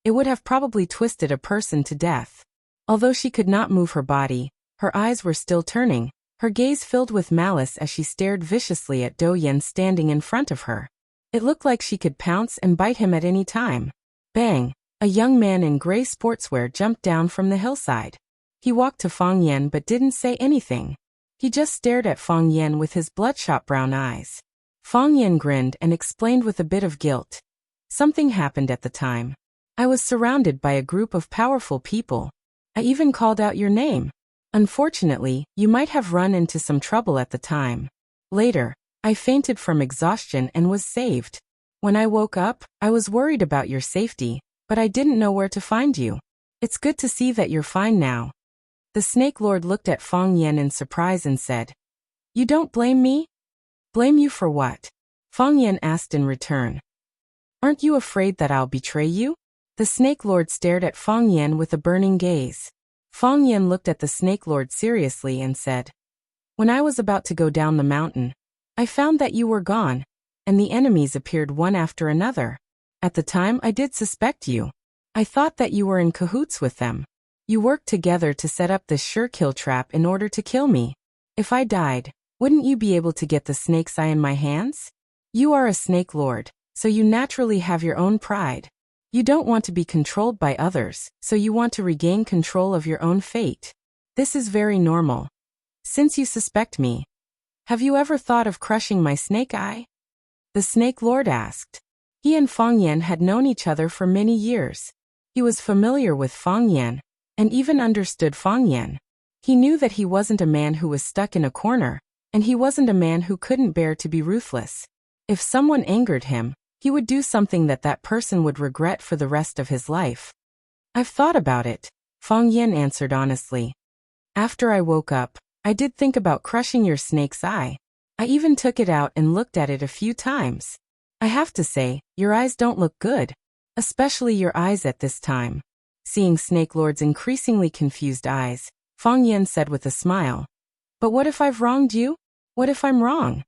it would have probably twisted a person to death. Although she could not move her body, her eyes were still turning, her gaze filled with malice as she stared viciously at Do Yan standing in front of her. It looked like she could pounce and bite him at any time. Bang! A young man in gray sportswear jumped down from the hillside. He walked to Fang Yan but didn't say anything. He just stared at Fang Yan with his bloodshot brown eyes. Fang Yan grinned and explained with a bit of guilt. Something happened at the time. I was surrounded by a group of powerful people. I even called out your name. Unfortunately, you might have run into some trouble at the time. Later, I fainted from exhaustion and was saved. When I woke up, I was worried about your safety, but I didn't know where to find you. It's good to see that you're fine now. The Snake Lord looked at Fang Yan in surprise and said, You don't blame me? Blame you for what? Fang Yan asked in return. Aren't you afraid that I'll betray you? The Snake Lord stared at Fang Yan with a burning gaze. Fang Yan looked at the Snake Lord seriously and said, "When I was about to go down the mountain, I found that you were gone, and the enemies appeared one after another. At the time I did suspect you. I thought that you were in cahoots with them. You worked together to set up this sure kill trap in order to kill me. If I died, wouldn't you be able to get the snake's eye in my hands? You are a Snake Lord, so you naturally have your own pride. You don't want to be controlled by others, so you want to regain control of your own fate. This is very normal. Since you suspect me, have you ever thought of crushing my snake eye?" The Snake Lord asked. He and Fang Yan had known each other for many years. He was familiar with Fang Yan, and even understood Fang Yan. He knew that he wasn't a man who was stuck in a corner, and he wasn't a man who couldn't bear to be ruthless. If someone angered him, he would do something that person would regret for the rest of his life. "I've thought about it," Fang Yan answered honestly. "After I woke up, I did think about crushing your snake's eye. I even took it out and looked at it a few times. I have to say, your eyes don't look good, especially your eyes at this time." Seeing Snake Lord's increasingly confused eyes, Fang Yan said with a smile, "But what if I've wronged you? What if I'm wrong?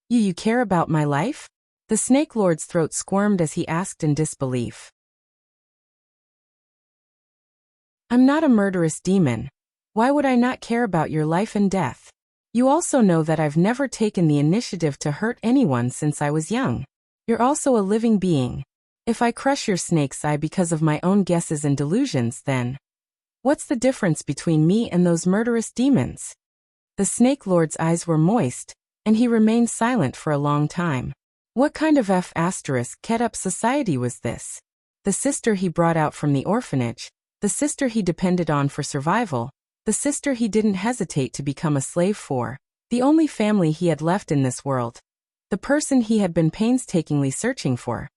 You care about my life?" The Snake Lord's throat squirmed as he asked in disbelief. "I'm not a murderous demon. Why would I not care about your life and death? You also know that I've never taken the initiative to hurt anyone since I was young. You're also a living being. If I crush your snake's eye because of my own guesses and delusions, then what's the difference between me and those murderous demons?" The Snake Lord's eyes were moist, and he remained silent for a long time. What kind of F***ed-up society was this? The sister he brought out from the orphanage, the sister he depended on for survival, the sister he didn't hesitate to become a slave for, the only family he had left in this world, the person he had been painstakingly searching for.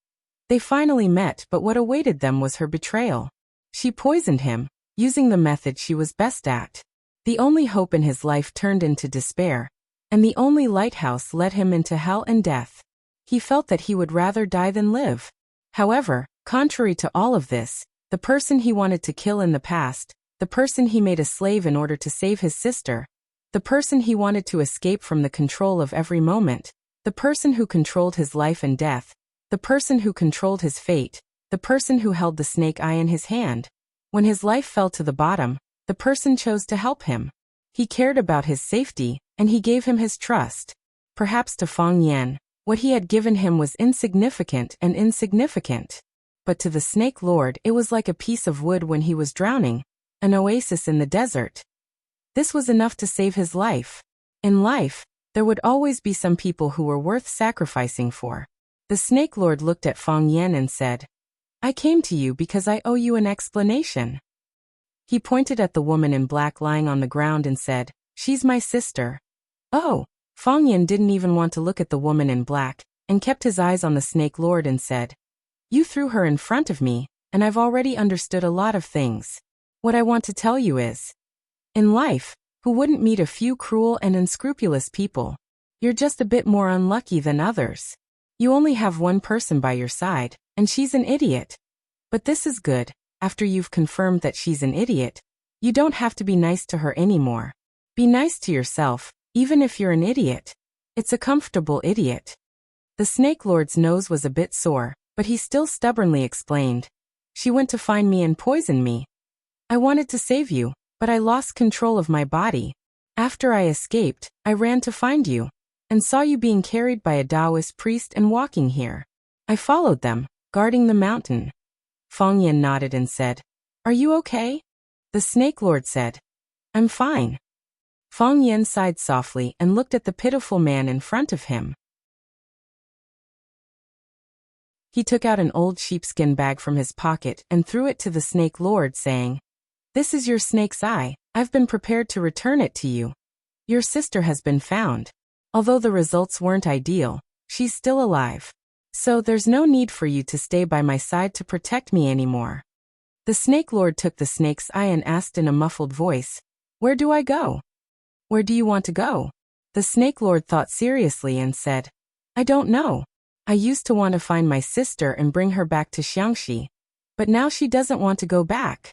They finally met, but what awaited them was her betrayal. She poisoned him, using the method she was best at. The only hope in his life turned into despair, and the only lighthouse led him into hell and death. He felt that he would rather die than live. However, contrary to all of this, the person he wanted to kill in the past, the person he made a slave in order to save his sister, the person he wanted to escape from the control of every moment, the person who controlled his life and death, the person who controlled his fate, the person who held the snake eye in his hand. When his life fell to the bottom, the person chose to help him. He cared about his safety, and he gave him his trust. Perhaps to Fang Yan, what he had given him was insignificant, but to the Snake Lord it was like a piece of wood when he was drowning, an oasis in the desert. This was enough to save his life. In life, there would always be some people who were worth sacrificing for. The Snake Lord looked at Fang Yan and said, "I came to you because I owe you an explanation." He pointed at the woman in black lying on the ground and said, "She's my sister." "Oh." Fang Yan didn't even want to look at the woman in black, and kept his eyes on the Snake Lord and said, "You threw her in front of me, and I've already understood a lot of things. What I want to tell you is, in life, who wouldn't meet a few cruel and unscrupulous people? You're just a bit more unlucky than others. You only have one person by your side, and she's an idiot. But this is good. After you've confirmed that she's an idiot, you don't have to be nice to her anymore. Be nice to yourself, even if you're an idiot. It's a comfortable idiot." The Snake Lord's nose was a bit sore, but he still stubbornly explained, "She went to find me and poison me. I wanted to save you, but I lost control of my body. After I escaped, I ran to find you, and saw you being carried by a Taoist priest and walking here. I followed them, guarding the mountain." Fang Yan nodded and said, "Are you okay?" The Snake Lord said, "I'm fine." Fang Yan sighed softly and looked at the pitiful man in front of him. He took out an old sheepskin bag from his pocket and threw it to the Snake Lord, saying, "This is your snake's eye. I've been prepared to return it to you. Your sister has been found. Although the results weren't ideal, she's still alive. So there's no need for you to stay by my side to protect me anymore." The Snake Lord took the snake's eye and asked in a muffled voice, "Where do I go?" "Where do you want to go?" The Snake Lord thought seriously and said, "I don't know. I used to want to find my sister and bring her back to Xiangxi, but now she doesn't want to go back."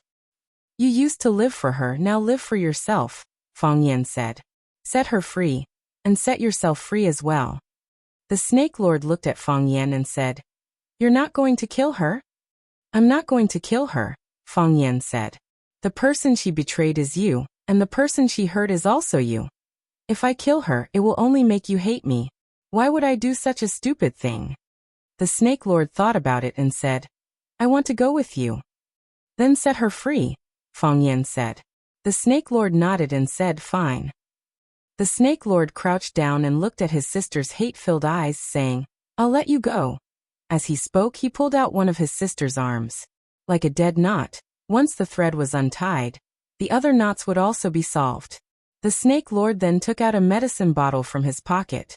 You used to live for her, now live for yourself, Fang Yan said. Set her free, and set yourself free as well. The Snake Lord looked at Fang Yan and said, You're not going to kill her? I'm not going to kill her, Fang Yan said. The person she betrayed is you, and the person she hurt is also you. If I kill her, it will only make you hate me. Why would I do such a stupid thing? The Snake Lord thought about it and said, I want to go with you. Then set her free, Fang Yan said. The Snake Lord nodded and said, Fine. The Snake Lord crouched down and looked at his sister's hate-filled eyes, saying, I'll let you go. As he spoke, he pulled out one of his sister's arms. Like a dead knot, once the thread was untied, the other knots would also be solved. The Snake Lord then took out a medicine bottle from his pocket.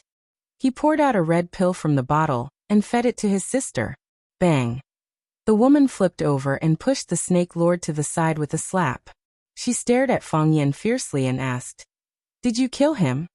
He poured out a red pill from the bottle and fed it to his sister. Bang! The woman flipped over and pushed the Snake Lord to the side with a slap. She stared at Fang Yan fiercely and asked, Did you kill him?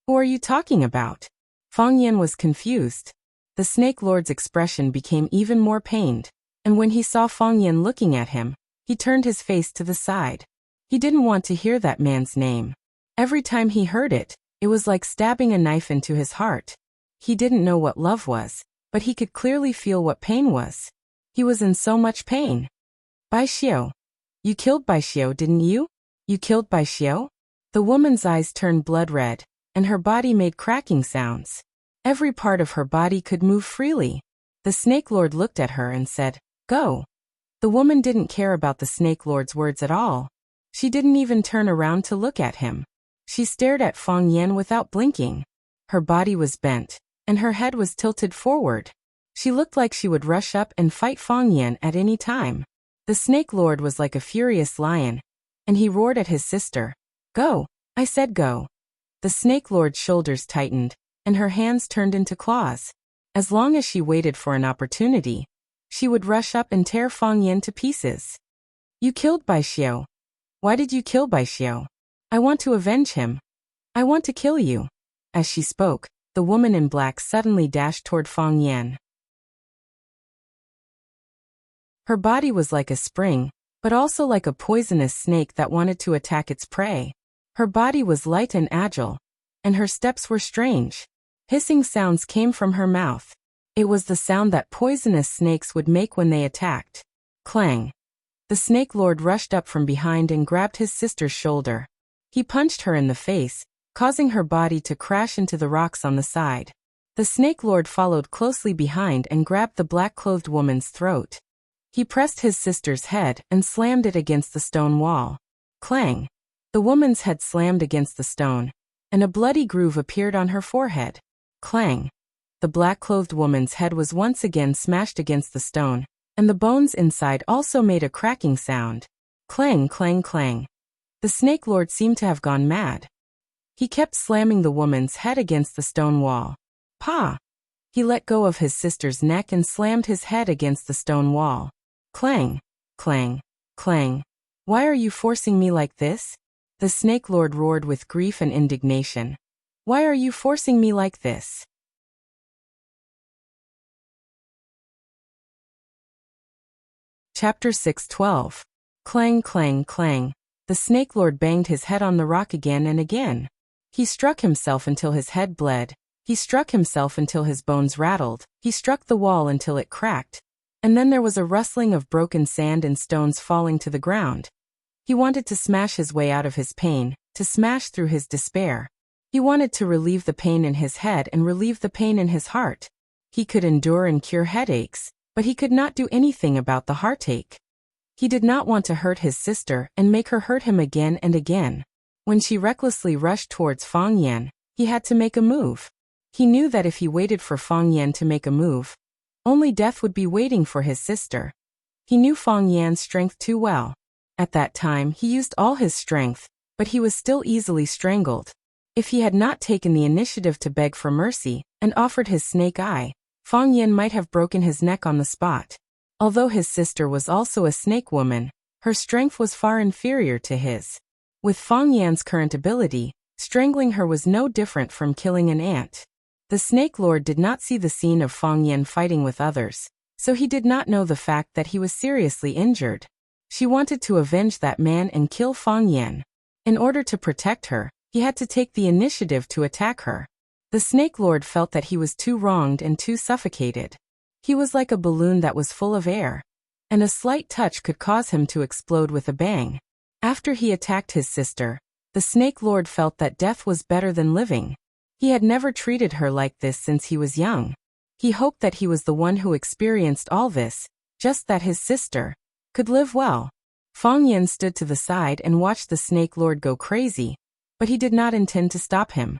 Who are you talking about? Fang Yan was confused. The Snake Lord's expression became even more pained, and when he saw Fang Yan looking at him, he turned his face to the side. He didn't want to hear that man's name. Every time he heard it, it was like stabbing a knife into his heart. He didn't know what love was, but he could clearly feel what pain was. He was in so much pain. Bai Xiao. You killed Bai Xiao, didn't you? You killed Bai Xiao? The woman's eyes turned blood red, and her body made cracking sounds. Every part of her body could move freely. The Snake Lord looked at her and said, Go. The woman didn't care about the Snake Lord's words at all. She didn't even turn around to look at him. She stared at Fang Yan without blinking. Her body was bent, and her head was tilted forward. She looked like she would rush up and fight Fang Yan at any time. The Snake Lord was like a furious lion, and he roared at his sister. Go! I said go. The Snake Lord's shoulders tightened, and her hands turned into claws. As long as she waited for an opportunity, she would rush up and tear Fang Yan to pieces. You killed Bai Xiao. Why did you kill Bai Xiao? I want to avenge him. I want to kill you. As she spoke, the woman in black suddenly dashed toward Fang Yan. Her body was like a spring, but also like a poisonous snake that wanted to attack its prey. Her body was light and agile, and her steps were strange. Hissing sounds came from her mouth. It was the sound that poisonous snakes would make when they attacked. Clang! The Snake Lord rushed up from behind and grabbed his sister's shoulder. He punched her in the face, causing her body to crash into the rocks on the side. The Snake Lord followed closely behind and grabbed the black-clothed woman's throat. He pressed his sister's head and slammed it against the stone wall. Clang! The woman's head slammed against the stone, and a bloody groove appeared on her forehead. Clang! The black-clothed woman's head was once again smashed against the stone, and the bones inside also made a cracking sound. Clang, clang, clang. The Snake Lord seemed to have gone mad. He kept slamming the woman's head against the stone wall. Pa! He let go of his sister's neck and slammed his head against the stone wall. Clang, clang, clang. Why are you forcing me like this? The Snake Lord roared with grief and indignation. Why are you forcing me like this? Chapter 6:12. Clang, clang, clang. The Snake Lord banged his head on the rock again and again. He struck himself until his head bled. He struck himself until his bones rattled. He struck the wall until it cracked. And then there was a rustling of broken sand and stones falling to the ground. He wanted to smash his way out of his pain, to smash through his despair. He wanted to relieve the pain in his head and relieve the pain in his heart. He could endure and cure headaches, but he could not do anything about the heartache. He did not want to hurt his sister and make her hurt him again and again. When she recklessly rushed towards Fang Yan, he had to make a move. He knew that if he waited for Fang Yan to make a move, only death would be waiting for his sister. He knew Fang Yan's strength too well. At that time, he used all his strength, but he was still easily strangled. If he had not taken the initiative to beg for mercy and offered his snake eye, Fang Yan might have broken his neck on the spot. Although his sister was also a snake woman, her strength was far inferior to his. With Fang Yan's current ability, strangling her was no different from killing an ant. The Snake Lord did not see the scene of Fang Yan fighting with others, so he did not know the fact that he was seriously injured. She wanted to avenge that man and kill Fang Yan. In order to protect her, he had to take the initiative to attack her. The Snake Lord felt that he was too wronged and too suffocated. He was like a balloon that was full of air, and a slight touch could cause him to explode with a bang. After he attacked his sister, the Snake Lord felt that death was better than living. He had never treated her like this since he was young. He hoped that he was the one who experienced all this, just that his sister could live well. Fang Yan stood to the side and watched the Snake Lord go crazy, but he did not intend to stop him.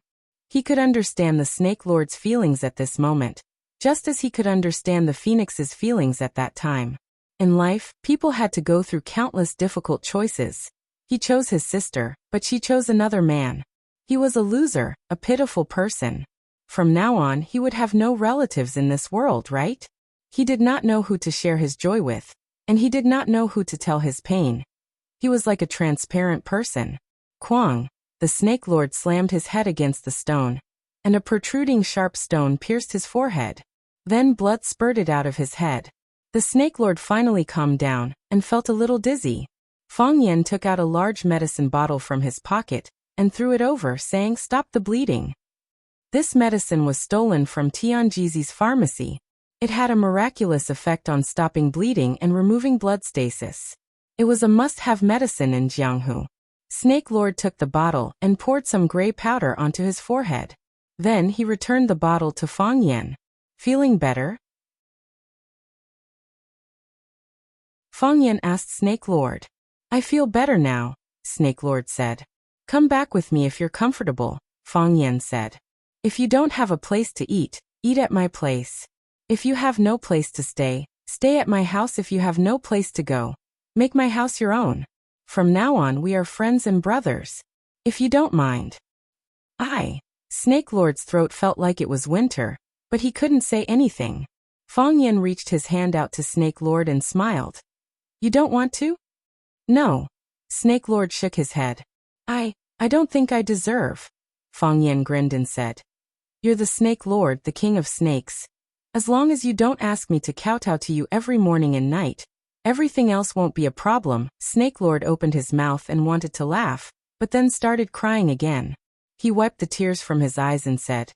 He could understand the Snake Lord's feelings at this moment, just as he could understand the Phoenix's feelings at that time. In life, people had to go through countless difficult choices. He chose his sister, but she chose another man. He was a loser, a pitiful person. From now on, he would have no relatives in this world, right? He did not know who to share his joy with, and he did not know who to tell his pain. He was like a transparent person. Kwang, the Snake Lord slammed his head against the stone, and a protruding sharp stone pierced his forehead. Then blood spurted out of his head. The Snake Lord finally calmed down, and felt a little dizzy. Fang Yan took out a large medicine bottle from his pocket, and threw it over, saying, "Stop the bleeding." This medicine was stolen from Tianjizi's pharmacy. It had a miraculous effect on stopping bleeding and removing blood stasis. It was a must-have medicine in Jianghu. Snake Lord took the bottle and poured some gray powder onto his forehead. Then he returned the bottle to Fang Yan. "Feeling better?" Fang Yan asked Snake Lord. "I feel better now," Snake Lord said. "Come back with me if you're comfortable," Fang Yan said. "If you don't have a place to eat, eat at my place. If you have no place to stay, stay at my house. If you have no place to go, make my house your own. From now on we are friends and brothers. If you don't mind." Snake Lord's throat felt like it was winter, but he couldn't say anything. Fang Yan reached his hand out to Snake Lord and smiled. "You don't want to?" "No." Snake Lord shook his head. I don't think I deserve." Fang Yan grinned and said. "You're the Snake Lord, the king of snakes. As long as you don't ask me to kowtow to you every morning and night, everything else won't be a problem." Snake Lord opened his mouth and wanted to laugh, but then started crying again. He wiped the tears from his eyes and said,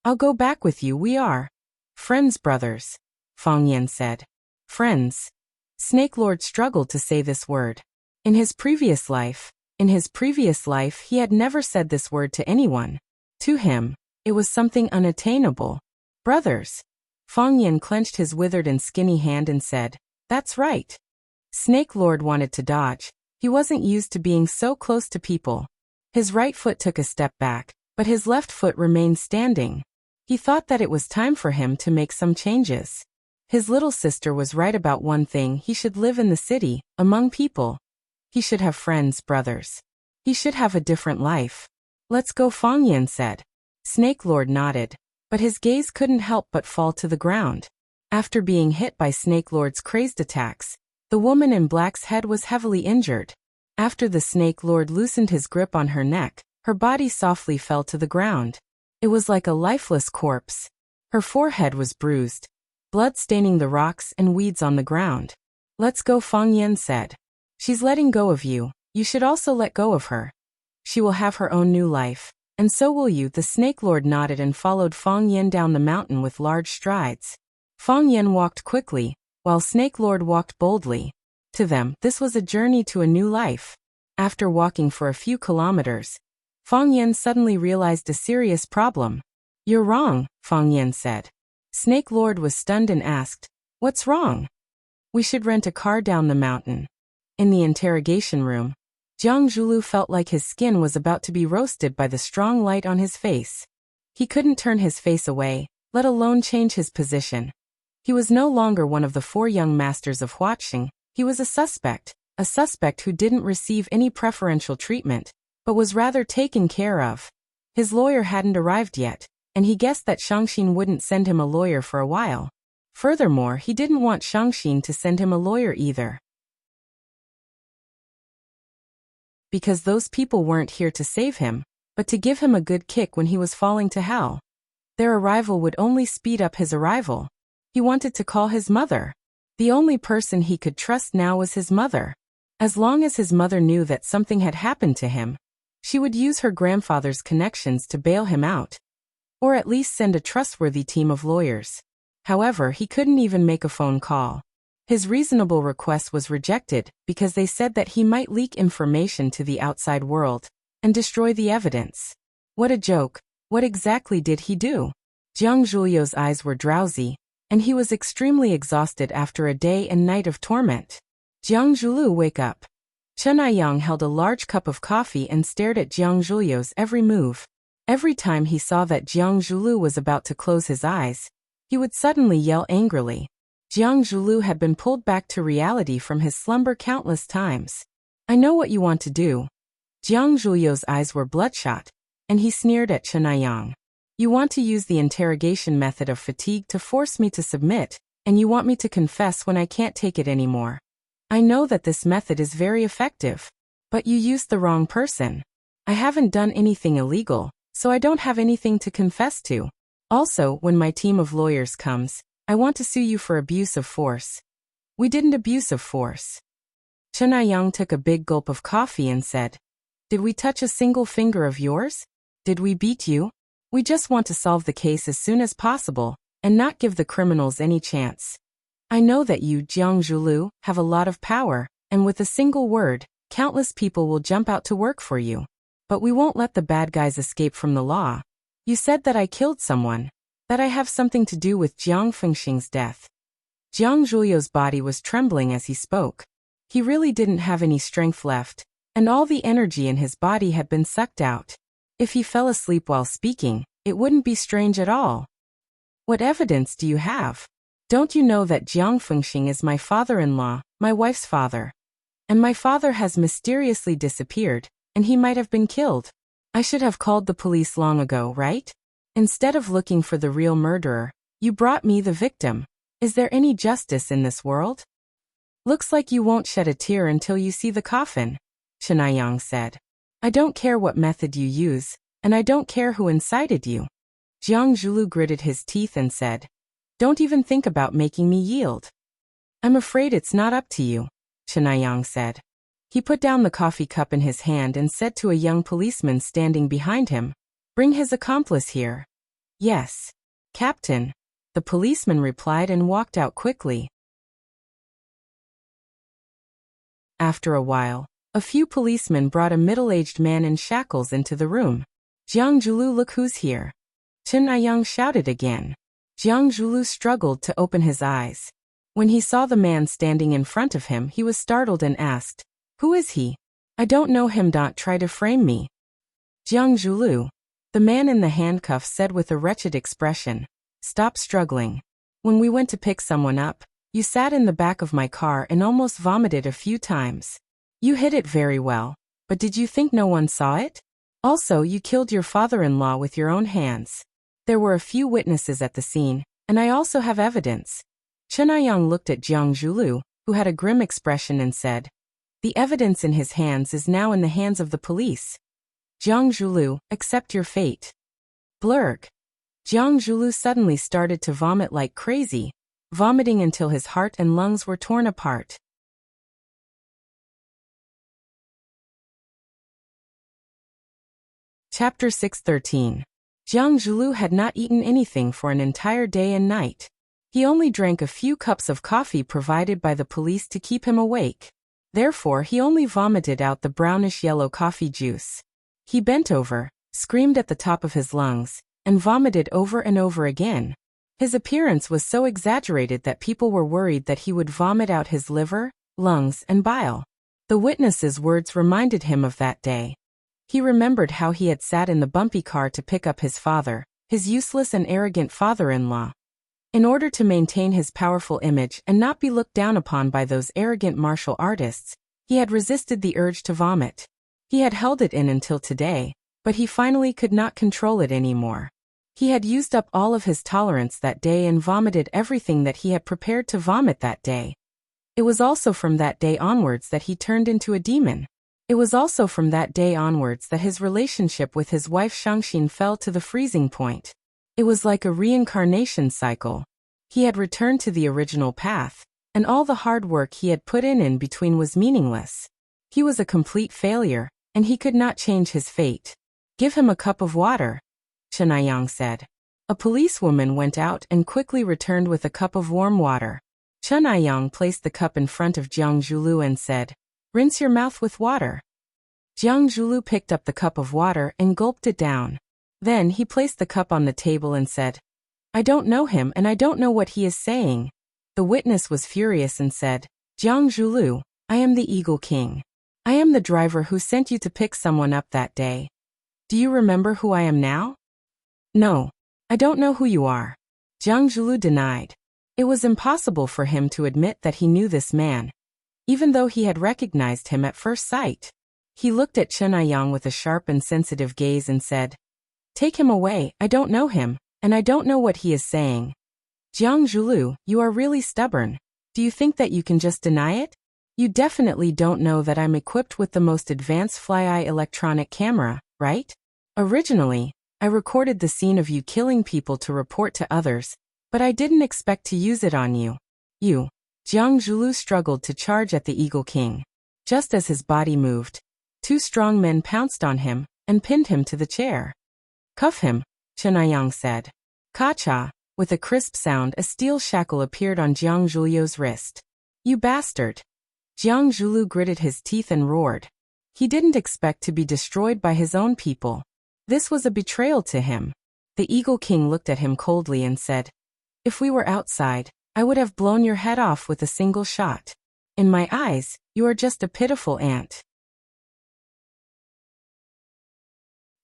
"I'll go back with you. We are friends, brothers," Fang Yan said. "Friends." Snake Lord struggled to say this word. In his previous life, he had never said this word to anyone. To him, it was something unattainable. "Brothers." Fang Yan clenched his withered and skinny hand and said, "That's right." Snake Lord wanted to dodge. He wasn't used to being so close to people. His right foot took a step back, but his left foot remained standing. He thought that it was time for him to make some changes. His little sister was right about one thing: he should live in the city, among people. He should have friends, brothers. He should have a different life. "Let's go," Fang Yan said. Snake Lord nodded, but his gaze couldn't help but fall to the ground. After being hit by Snake Lord's crazed attacks, the woman in black's head was heavily injured. After the Snake Lord loosened his grip on her neck, her body softly fell to the ground. It was like a lifeless corpse. Her forehead was bruised, blood staining the rocks and weeds on the ground. "Let's go," Fang Yan said. "She's letting go of you. You should also let go of her. She will have her own new life, and so will you." The Snake Lord nodded and followed Fang Yan down the mountain with large strides. Fang Yan walked quickly, while Snake Lord walked boldly. To them, this was a journey to a new life. After walking for a few kilometers, Fang Yan suddenly realized a serious problem. "You're wrong," Fang Yan said. Snake Lord was stunned and asked, "What's wrong?" "We should rent a car down the mountain." In the interrogation room, Jiang Zhulu felt like his skin was about to be roasted by the strong light on his face. He couldn't turn his face away, let alone change his position. He was no longer one of the 4 young masters of Huaqing. He was a suspect who didn't receive any preferential treatment, but was rather taken care of. His lawyer hadn't arrived yet, and he guessed that Shangxin wouldn't send him a lawyer for a while. Furthermore, he didn't want Shangxin to send him a lawyer either, because those people weren't here to save him, but to give him a good kick when he was falling to hell. Their arrival would only speed up his arrival. He wanted to call his mother. The only person he could trust now was his mother. As long as his mother knew that something had happened to him, she would use her grandfather's connections to bail him out, or at least send a trustworthy team of lawyers. However, he couldn't even make a phone call. His reasonable request was rejected because they said that he might leak information to the outside world and destroy the evidence. What a joke. What exactly did he do? Jiang Zhuliu's eyes were drowsy, and he was extremely exhausted after a day and night of torment. Jiang Zhuliu, wake up. Chen Aiyang held a large cup of coffee and stared at Jiang Zhuliu's every move. Every time he saw that Jiang Zhuliu was about to close his eyes, he would suddenly yell angrily. Jiang Zhuliu had been pulled back to reality from his slumber countless times. I know what you want to do. Jiang Zhuliu's eyes were bloodshot, and he sneered at Chen Aiyang. You want to use the interrogation method of fatigue to force me to submit, and you want me to confess when I can't take it anymore. I know that this method is very effective, but you used the wrong person. I haven't done anything illegal, so I don't have anything to confess to. Also, when my team of lawyers comes, I want to sue you for abuse of force. We didn't abuse of force. Chen Aiyang took a big gulp of coffee and said, Did we touch a single finger of yours? Did we beat you? We just want to solve the case as soon as possible, and not give the criminals any chance. I know that you, Jiang Zhuliu, have a lot of power, and with a single word, countless people will jump out to work for you. But we won't let the bad guys escape from the law. You said that I killed someone, that I have something to do with Jiang Fengxing's death. Jiang Zhuliu's body was trembling as he spoke. He really didn't have any strength left, and all the energy in his body had been sucked out. If he fell asleep while speaking, it wouldn't be strange at all. What evidence do you have? Don't you know that Jiang Fengxing is my father-in-law, my wife's father? And my father has mysteriously disappeared, and he might have been killed. I should have called the police long ago, right? Instead of looking for the real murderer, you brought me the victim. Is there any justice in this world? Looks like you won't shed a tear until you see the coffin, Chen Aiyang said. I don't care what method you use, and I don't care who incited you. Jiang Zhuliu gritted his teeth and said, Don't even think about making me yield. I'm afraid it's not up to you, Chen Aiyang said. He put down the coffee cup in his hand and said to a young policeman standing behind him, Bring his accomplice here. Yes, Captain, the policeman replied and walked out quickly. After a while, a few policemen brought a middle-aged man in shackles into the room. Jiang Zhuliu, look who's here. Chen Aiyang shouted again. Jiang Zhuliu struggled to open his eyes. When he saw the man standing in front of him, he was startled and asked, Who is he? I don't know him. Don't try to frame me. Jiang Zhuliu, the man in the handcuffs said with a wretched expression, Stop struggling. When we went to pick someone up, you sat in the back of my car and almost vomited a few times. You hid it very well, but did you think no one saw it? Also, you killed your father-in-law with your own hands. There were a few witnesses at the scene, and I also have evidence. Chen Aiyang looked at Jiang Zhuliu, who had a grim expression, and said, The evidence in his hands is now in the hands of the police. Jiang Zhuliu, accept your fate. Blurg. Jiang Zhuliu suddenly started to vomit like crazy, vomiting until his heart and lungs were torn apart. Chapter 6:13. Jiang Zhuliu had not eaten anything for an entire day and night. He only drank a few cups of coffee provided by the police to keep him awake. Therefore, he only vomited out the brownish-yellow coffee juice. He bent over, screamed at the top of his lungs, and vomited over and over again. His appearance was so exaggerated that people were worried that he would vomit out his liver, lungs, and bile. The witnesses' words reminded him of that day. He remembered how he had sat in the bumpy car to pick up his father, his useless and arrogant father-in-law. In order to maintain his powerful image and not be looked down upon by those arrogant martial artists, he had resisted the urge to vomit. He had held it in until today, but he finally could not control it anymore. He had used up all of his tolerance that day and vomited everything that he had prepared to vomit that day. It was also from that day onwards that he turned into a demon. It was also from that day onwards that his relationship with his wife Shangxin fell to the freezing point. It was like a reincarnation cycle. He had returned to the original path, and all the hard work he had put in between was meaningless. He was a complete failure, and he could not change his fate. Give him a cup of water, Chen Aiyang said. A policewoman went out and quickly returned with a cup of warm water. Chen Aiyang placed the cup in front of Jiang Zhulu and said, "Rinse your mouth with water." Jiang Zhulu picked up the cup of water and gulped it down. Then he placed the cup on the table and said, "I don't know him and I don't know what he is saying." The witness was furious and said, "Jiang Zhulu, I am the Eagle King. I am the driver who sent you to pick someone up that day. Do you remember who I am now?" "No, I don't know who you are," Jiang Zhulu denied. It was impossible for him to admit that he knew this man, even though he had recognized him at first sight. He looked at Chen Aiyang with a sharp and sensitive gaze and said, "Take him away, I don't know him, and I don't know what he is saying." "Jiang Zhulu, you are really stubborn. Do you think that you can just deny it? You definitely don't know that I'm equipped with the most advanced fly-eye electronic camera, right? Originally, I recorded the scene of you killing people to report to others, but I didn't expect to use it on you." Jiang Zhulu struggled to charge at the Eagle King. Just as his body moved, two strong men pounced on him and pinned him to the chair. "Cuff him," Chen Aiyang said. Ka-cha, with a crisp sound, a steel shackle appeared on Jiang Zhulu's wrist. "You bastard." Jiang Zhulu gritted his teeth and roared. He didn't expect to be destroyed by his own people. This was a betrayal to him. The Eagle King looked at him coldly and said, "If we were outside, I would have blown your head off with a single shot. In my eyes, you are just a pitiful ant."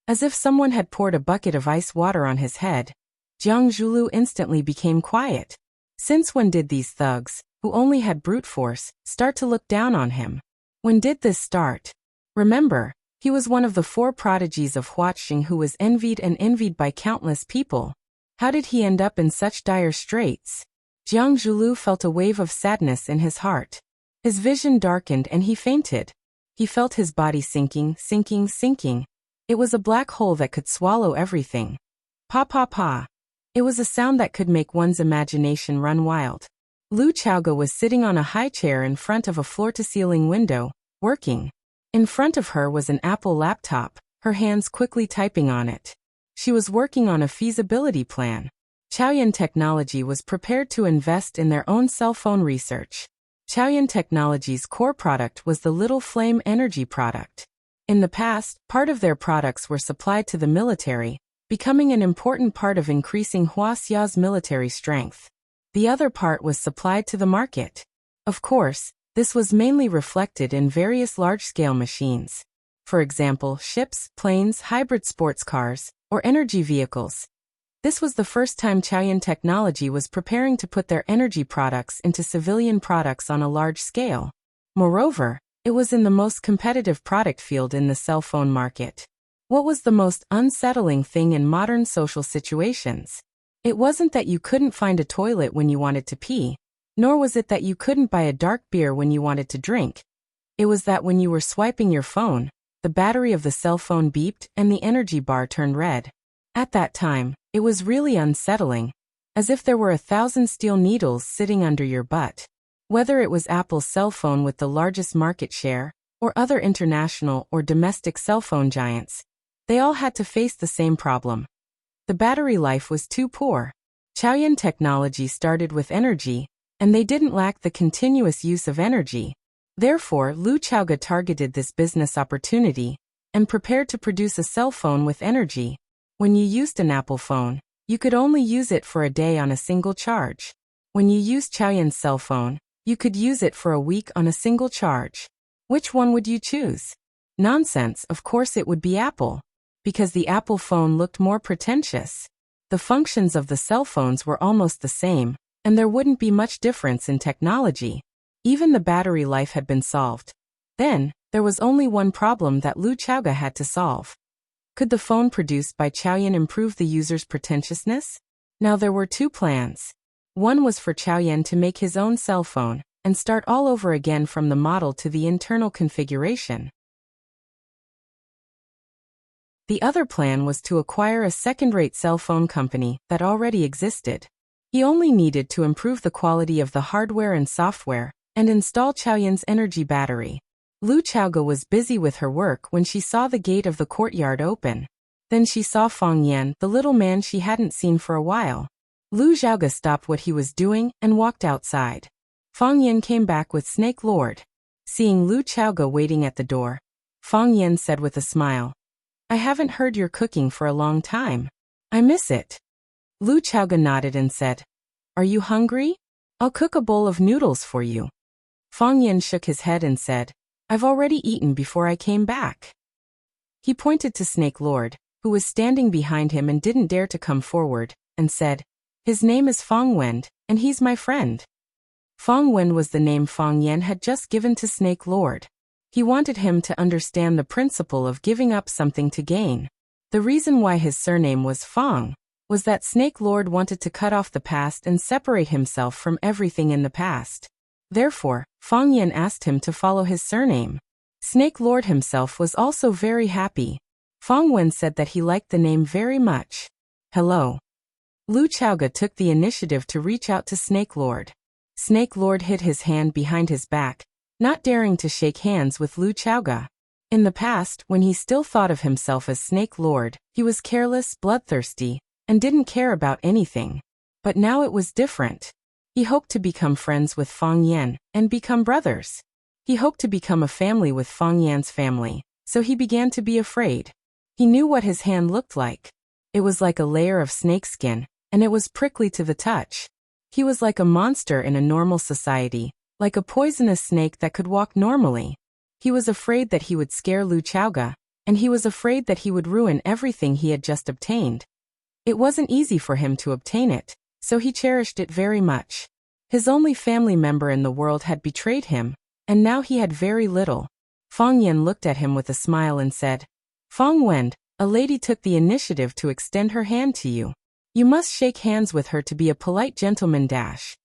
As if someone had poured a bucket of ice water on his head, Jiang Zhulu instantly became quiet. Since when did these thugs, who only had brute force, start to look down on him? When did this start? Remember, he was one of the 4 prodigies of Huaqing who was envied by countless people. How did he end up in such dire straits? Jiang Zhulu felt a wave of sadness in his heart. His vision darkened and he fainted. He felt his body sinking. It was a black hole that could swallow everything. Pa pa pa. It was a sound that could make one's imagination run wild. Lu Chaoga was sitting on a high chair in front of a floor-to-ceiling window, working. In front of her was an Apple laptop, her hands quickly typing on it. She was working on a feasibility plan. Chaoyan Technology was prepared to invest in their own cell phone research. Chaoyan Technology's core product was the Little Flame energy product. In the past, part of their products were supplied to the military, becoming an important part of increasing Huaxia's military strength. The other part was supplied to the market. Of course, this was mainly reflected in various large-scale machines. For example, ships, planes, hybrid sports cars, or energy vehicles. This was the first time Chaoyan Technology was preparing to put their energy products into civilian products on a large scale. Moreover, it was in the most competitive product field in the cell phone market. What was the most unsettling thing in modern social situations? It wasn't that you couldn't find a toilet when you wanted to pee, nor was it that you couldn't buy a dark beer when you wanted to drink. It was that when you were swiping your phone, the battery of the cell phone beeped and the energy bar turned red. At that time, it was really unsettling, as if there were 1,000 steel needles sitting under your butt. Whether it was Apple's cell phone with the largest market share, or other international or domestic cell phone giants, they all had to face the same problem. The battery life was too poor. Chaoyan Technology started with energy, and they didn't lack the continuous use of energy. Therefore, Lu Chaoga targeted this business opportunity and prepared to produce a cell phone with energy. When you used an Apple phone, you could only use it for a day on a single charge. When you used Chaoyan's cell phone, you could use it for a week on a single charge. Which one would you choose? Nonsense, of course it would be Apple. Because the Apple phone looked more pretentious. The functions of the cell phones were almost the same, and there wouldn't be much difference in technology. Even the battery life had been solved. Then, there was only one problem that Lu Chaoga had to solve. Could the phone produced by Chaoyan improve the user's pretentiousness? Now there were 2 plans. One was for Chaoyan to make his own cell phone, and start all over again from the model to the internal configuration. The other plan was to acquire a second-rate cell phone company that already existed. He only needed to improve the quality of the hardware and software, and install Chaoyan's energy battery. Lu Chaoga was busy with her work when she saw the gate of the courtyard open. Then she saw Fang Yan, the little man she hadn't seen for a while. Lu Xiaoga stopped what he was doing and walked outside. Fang Yan came back with Snake Lord. Seeing Lu Xiaoga waiting at the door, Fang Yan said with a smile, "I haven't heard your cooking for a long time. I miss it." Lu Xiaoga nodded and said, "Are you hungry? I'll cook a bowl of noodles for you." Fang Yan shook his head and said, "I've already eaten before I came back." He pointed to Snake Lord, who was standing behind him and didn't dare to come forward, and said, "His name is Fang Wen, and he's my friend." Fang Wen was the name Fang Yan had just given to Snake Lord. He wanted him to understand the principle of giving up something to gain. The reason why his surname was Fang was that Snake Lord wanted to cut off the past and separate himself from everything in the past. Therefore, Fang Yan asked him to follow his surname. Snake Lord himself was also very happy. Fang Wen said that he liked the name very much. "Hello." Lu Xiaoga took the initiative to reach out to Snake Lord. Snake Lord hid his hand behind his back, not daring to shake hands with Lu Xiaoga. In the past, when he still thought of himself as Snake Lord, he was careless, bloodthirsty, and didn't care about anything. But now it was different. He hoped to become friends with Fang Yan and become brothers. He hoped to become a family with Fang Yan's family, so he began to be afraid. He knew what his hand looked like. It was like a layer of snakeskin, and it was prickly to the touch. He was like a monster in a normal society, like a poisonous snake that could walk normally. He was afraid that he would scare Lu Xiaoga, and he was afraid that he would ruin everything he had just obtained. It wasn't easy for him to obtain it, so he cherished it very much. His only family member in the world had betrayed him, and now he had very little. Fang Yan looked at him with a smile and said, "Fang Wen, a lady took the initiative to extend her hand to you. You must shake hands with her to be a polite gentleman dash."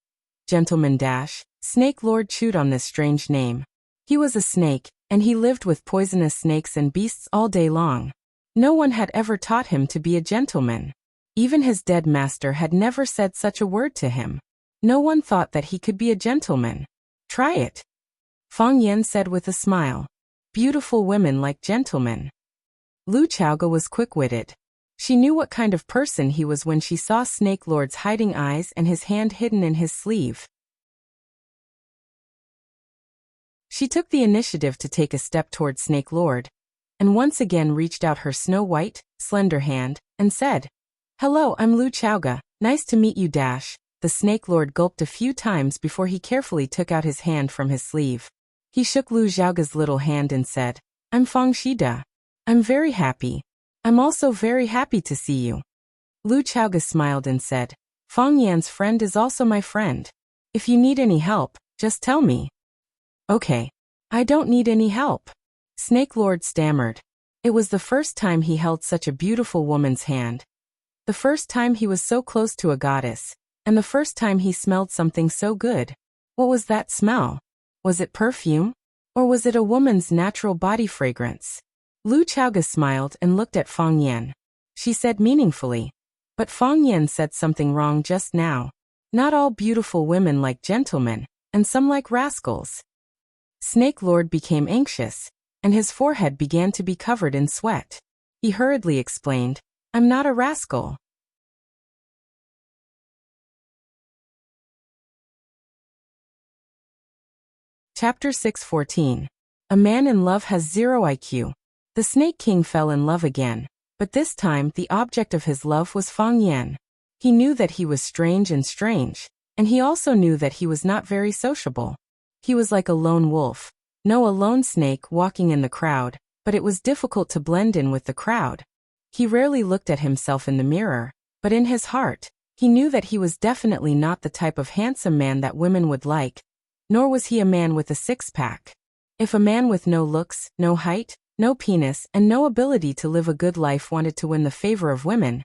Gentleman dash. Snake Lord chewed on this strange name. He was a snake, and he lived with poisonous snakes and beasts all day long. No one had ever taught him to be a gentleman. Even his dead master had never said such a word to him. No one thought that he could be a gentleman. "Try it," Fang Yan said with a smile. "Beautiful women like gentlemen." Lu Xiaoga was quick-witted. She knew what kind of person he was when she saw Snake Lord's hiding eyes and his hand hidden in his sleeve. She took the initiative to take a step toward Snake Lord, and once again reached out her snow-white, slender hand, and said, "Hello, I'm Lu Xiaoga, nice to meet you dash." The Snake Lord gulped a few times before he carefully took out his hand from his sleeve. He shook Lu Xiaoga's little hand and said, "I'm Fang Shida. I'm very happy. I'm also very happy to see you." Lu Xiaoga smiled and said, "Fang Yan's friend is also my friend. If you need any help, just tell me." "Okay. I don't need any help." Snake Lord stammered. It was the first time he held such a beautiful woman's hand. The first time he was so close to a goddess, and the first time he smelled something so good. What was that smell? Was it perfume? Or was it a woman's natural body fragrance? Lu Xiaoga smiled and looked at Fang Yan. She said meaningfully, "But Fang Yan said something wrong just now. Not all beautiful women like gentlemen, and some like rascals." Snake Lord became anxious, and his forehead began to be covered in sweat. He hurriedly explained, "I'm not a rascal." Chapter 6:14. A man in love has zero IQ. The Snake King fell in love again, but this time the object of his love was Fang Yan. He knew that he was strange, and he also knew that he was not very sociable. He was like a lone wolf, no, a lone snake walking in the crowd, but it was difficult to blend in with the crowd. He rarely looked at himself in the mirror, but in his heart, he knew that he was definitely not the type of handsome man that women would like, nor was he a man with a six-pack. If a man with no looks, no height, no penis, and no ability to live a good life wanted to win the favor of women,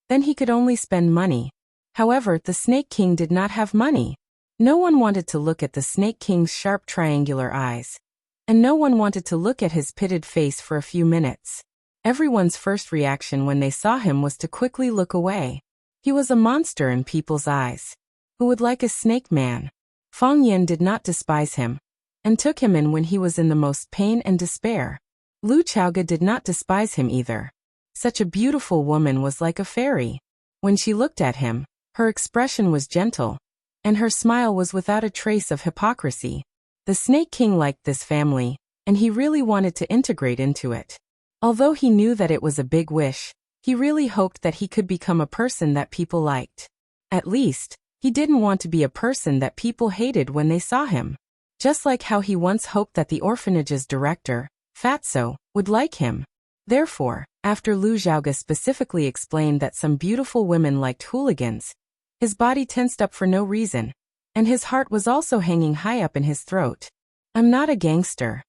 then he could only spend money. However, the Snake King did not have money. No one wanted to look at the Snake King's sharp triangular eyes, and no one wanted to look at his pitted face for a few minutes. Everyone's first reaction when they saw him was to quickly look away. He was a monster in people's eyes. Who would like a snake man? Fang Yan did not despise him, and took him in when he was in the most pain and despair. Lu Chaoge did not despise him either. Such a beautiful woman was like a fairy. When she looked at him, her expression was gentle, and her smile was without a trace of hypocrisy. The Snake King liked this family, and he really wanted to integrate into it. Although he knew that it was a big wish, he really hoped that he could become a person that people liked. At least, he didn't want to be a person that people hated when they saw him. Just like how he once hoped that the orphanage's director, Fatso, would like him. Therefore, after Lu Xiaoge specifically explained that some beautiful women liked hooligans, his body tensed up for no reason, and his heart was also hanging high up in his throat. I'm not a gangster.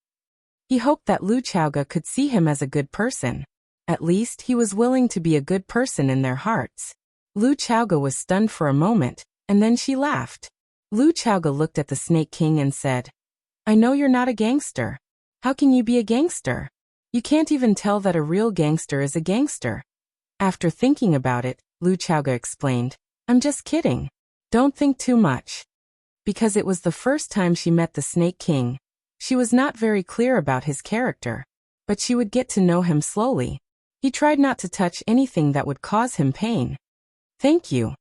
He hoped that Lu Xiaoge could see him as a good person. At least he was willing to be a good person in their hearts. Lu Xiaoge was stunned for a moment, and then she laughed. Lu Xiaoge looked at the Snake King and said, I know you're not a gangster. How can you be a gangster? You can't even tell that a real gangster is a gangster. After thinking about it, Lu Xiaoge explained, I'm just kidding. Don't think too much. Because it was the first time she met the Snake King, she was not very clear about his character, but she would get to know him slowly. He tried not to touch anything that would cause him pain. Thank you.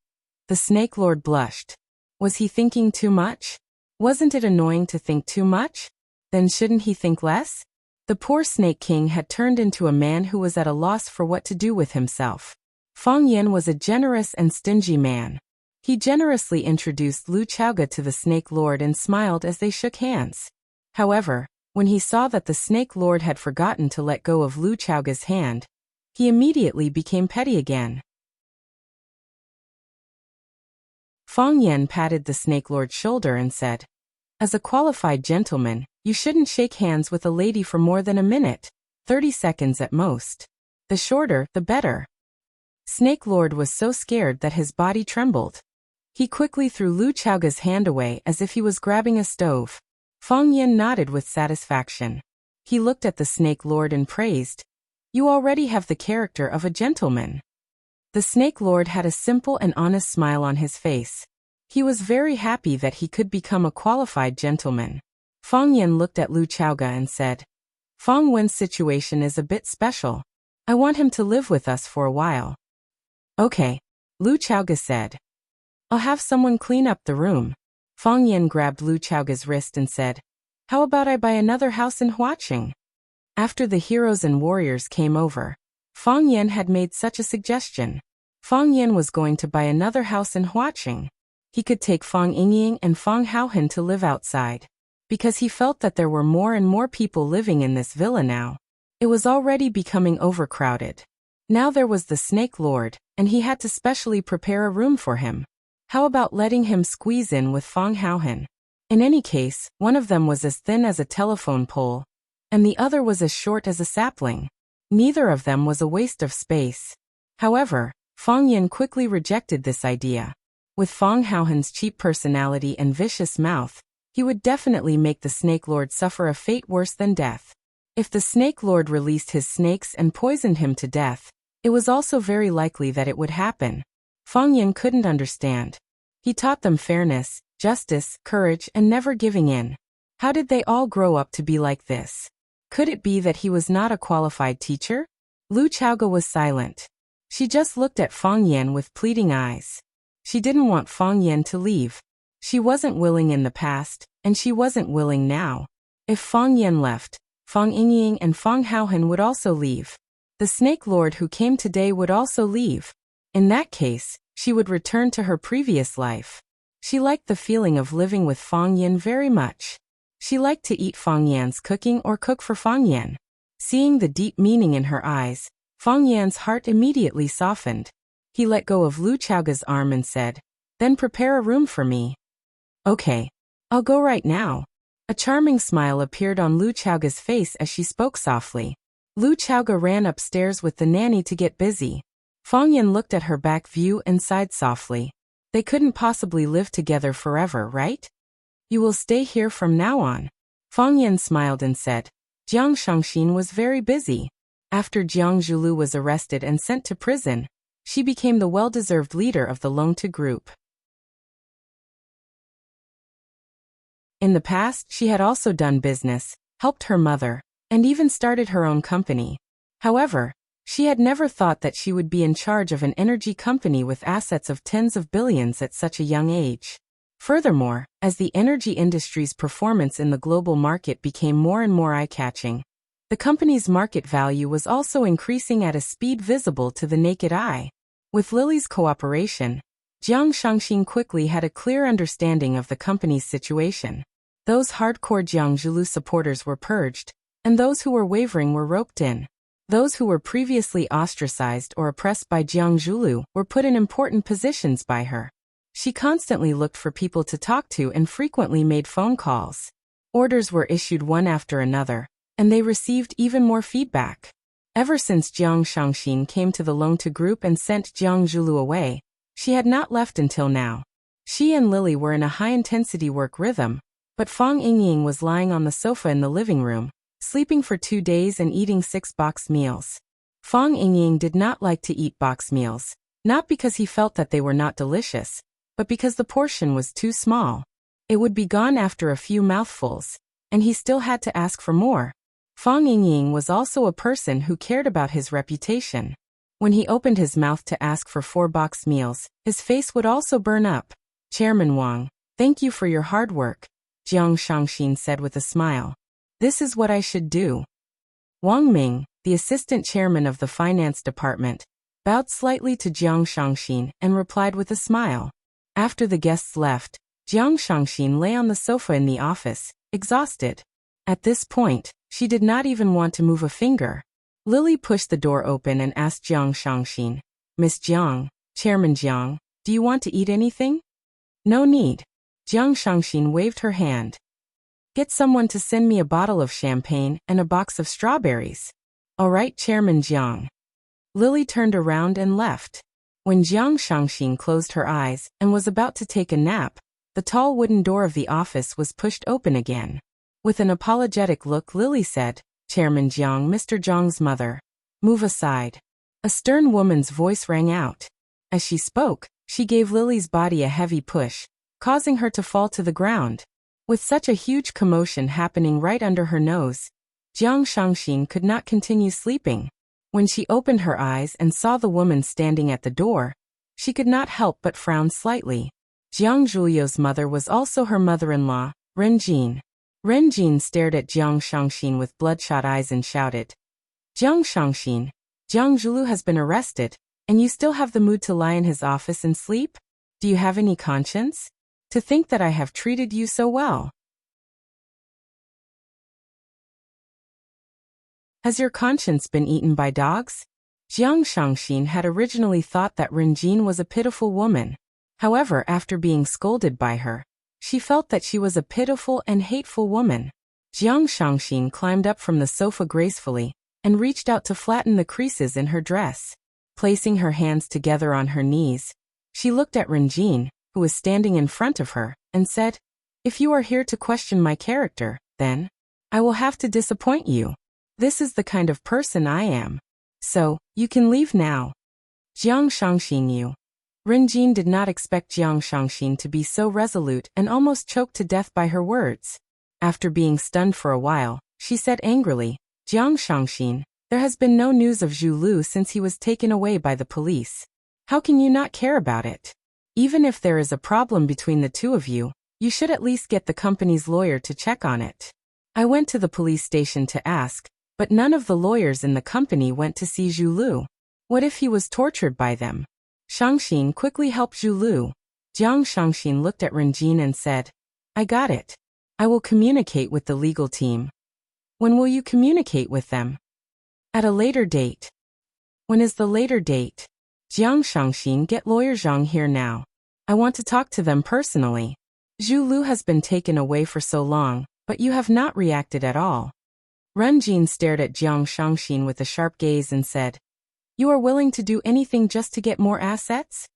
The Snake Lord blushed. Was he thinking too much? Wasn't it annoying to think too much? Then shouldn't he think less? The poor Snake King had turned into a man who was at a loss for what to do with himself. Fang Yan was a generous and stingy man. He generously introduced Lu Xiaoge to the Snake Lord and smiled as they shook hands. However, when he saw that the Snake Lord had forgotten to let go of Lu Xiaoge's hand, he immediately became petty again. Fang Yan patted the Snake Lord's shoulder and said, As a qualified gentleman, you shouldn't shake hands with a lady for more than a minute, 30 seconds at most. The shorter, the better. Snake Lord was so scared that his body trembled. He quickly threw Lu Xiaoge's hand away as if he was grabbing a stove. Fang Yan nodded with satisfaction. He looked at the Snake Lord and praised, You already have the character of a gentleman. The Snake Lord had a simple and honest smile on his face. He was very happy that he could become a qualified gentleman. Fang Yan looked at Lu Xiaoge and said, Fang Wen's situation is a bit special. I want him to live with us for a while. Okay, Lu Xiaoge said. I'll have someone clean up the room. Fang Yan grabbed Lu Xiaoge's wrist and said, How about I buy another house in Huaqing? After the heroes and warriors came over, Fang Yan had made such a suggestion. Fang Yan was going to buy another house in Huaqing. He could take Fang Yingying and Fang Haohen to live outside, because he felt that there were more and more people living in this villa now. It was already becoming overcrowded. Now there was the Snake Lord, and he had to specially prepare a room for him. How about letting him squeeze in with Fang Haohen? In any case, one of them was as thin as a telephone pole, and the other was as short as a sapling. Neither of them was a waste of space. However, Fang Yan quickly rejected this idea. With Fang Haohen's cheap personality and vicious mouth, he would definitely make the Snake Lord suffer a fate worse than death. If the Snake Lord released his snakes and poisoned him to death, it was also very likely that it would happen. Fang Yan couldn't understand. He taught them fairness, justice, courage, and never giving in. How did they all grow up to be like this? Could it be that he was not a qualified teacher? Lu Xiaoge was silent. She just looked at Fang Yan with pleading eyes. She didn't want Fang Yan to leave. She wasn't willing in the past, and she wasn't willing now. If Fang Yan left, Fang Yingying and Fang Haohen would also leave. The Snake Lord who came today would also leave. In that case, she would return to her previous life. She liked the feeling of living with Fang Yan very much. She liked to eat Fang Yan's cooking or cook for Fang Yan. Seeing the deep meaning in her eyes, Fang Yan's heart immediately softened. He let go of Lu Xiaoge's arm and said, Then prepare a room for me. Okay. I'll go right now. A charming smile appeared on Lu Xiaoge's face as she spoke softly. Lu Xiaoge ran upstairs with the nanny to get busy. Fang Yan looked at her back view and sighed softly. They couldn't possibly live together forever, right? You will stay here from now on. Fang Yan smiled and said, Jiang Shangxin was very busy. After Jiang Zhulu was arrested and sent to prison, she became the well-deserved leader of the Longtu group. In the past, she had also done business, helped her mother, and even started her own company. However, she had never thought that she would be in charge of an energy company with assets of tens of billions at such a young age. Furthermore, as the energy industry's performance in the global market became more and more eye-catching, the company's market value was also increasing at a speed visible to the naked eye. With Lily's cooperation, Jiang Shangxin quickly had a clear understanding of the company's situation. Those hardcore Jiang Zhulu supporters were purged, and those who were wavering were roped in. Those who were previously ostracized or oppressed by Jiang Zhulu were put in important positions by her. She constantly looked for people to talk to and frequently made phone calls. Orders were issued one after another, and they received even more feedback. Ever since Jiang Shangxin came to the Longtu group and sent Jiang Zhulu away, she had not left until now. She and Lily were in a high-intensity work rhythm, but Fang Yingying was lying on the sofa in the living room, sleeping for 2 days and eating 6 box meals. Fang Yingying did not like to eat box meals, not because he felt that they were not delicious, but because the portion was too small. It would be gone after a few mouthfuls, and he still had to ask for more. Fang Yingying was also a person who cared about his reputation. When he opened his mouth to ask for 4 box meals, his face would also burn up. "Chairman Wang, thank you for your hard work," Jiang Shangxin said with a smile. "This is what I should do." Wang Ming, the assistant chairman of the finance department, bowed slightly to Jiang Shangxin and replied with a smile. After the guests left, Jiang Shangxin lay on the sofa in the office, exhausted. At this point, she did not even want to move a finger. Lily pushed the door open and asked Jiang Shangxin, "Miss Jiang, Chairman Jiang, do you want to eat anything?" "No need." Jiang Shangxin waved her hand. "Get someone to send me a bottle of champagne and a box of strawberries." "All right, Chairman Jiang." Lily turned around and left. When Jiang Shangxin closed her eyes and was about to take a nap, the tall wooden door of the office was pushed open again. With an apologetic look, Lily said, "Chairman Jiang, Mr. Jiang's mother. Move aside." A stern woman's voice rang out. As she spoke, she gave Lily's body a heavy push, causing her to fall to the ground. With such a huge commotion happening right under her nose, Jiang Shangxin could not continue sleeping. When she opened her eyes and saw the woman standing at the door, she could not help but frown slightly. Jiang Zhulio's mother was also her mother-in-law, Ren Jin. Ren Jin stared at Jiang Shangxin with bloodshot eyes and shouted, "Jiang Shangxin, Jiang Zhulu has been arrested, and you still have the mood to lie in his office and sleep? Do you have any conscience? To think that I have treated you so well. Has your conscience been eaten by dogs?" Jiang Shangxin had originally thought that Ren Jin was a pitiful woman. However, after being scolded by her, she felt that she was a pitiful and hateful woman. Jiang Shangxin climbed up from the sofa gracefully and reached out to flatten the creases in her dress. Placing her hands together on her knees, she looked at Ren Jin, who was standing in front of her, and said, "If you are here to question my character, then I will have to disappoint you. This is the kind of person I am. So, you can leave now." Jiang Shangxin knew. Ren Jin did not expect Jiang Shangxin to be so resolute and almost choked to death by her words. After being stunned for a while, she said angrily, "Jiang Shangxin, there has been no news of Zhu Lu since he was taken away by the police. How can you not care about it? Even if there is a problem between the two of you, you should at least get the company's lawyer to check on it. I went to the police station to ask, but none of the lawyers in the company went to see Zhu Lu. What if he was tortured by them? Shangxin quickly helped Zhu Lu." Jiang Shangxin looked at Ren Jin and said, "I got it. I will communicate with the legal team." "When will you communicate with them?" "At a later date." "When is the later date?" "Jiang Shangxin, get lawyer Zhang here now. I want to talk to them personally. Zhu Lu has been taken away for so long, but you have not reacted at all." Ren Jin stared at Jiang Shangxin with a sharp gaze and said, "You are willing to do anything just to get more assets?"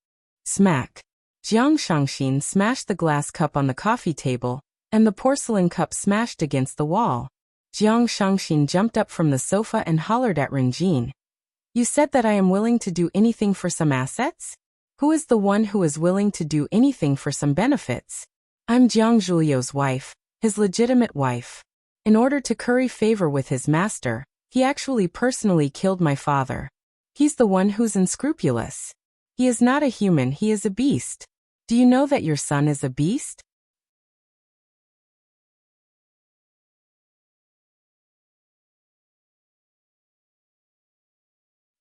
Smack. Jiang Shangxin smashed the glass cup on the coffee table, and the porcelain cup smashed against the wall. Jiang Shangxin jumped up from the sofa and hollered at Ren Jin, You said that I am willing to do anything for some assets? Who is the one who is willing to do anything for some benefits? I'm Jiang Zhuliu's wife, his legitimate wife. In order to curry favor with his master, he actually personally killed my father. He's the one who's unscrupulous. He is not a human, he is a beast. Do you know that your son is a beast?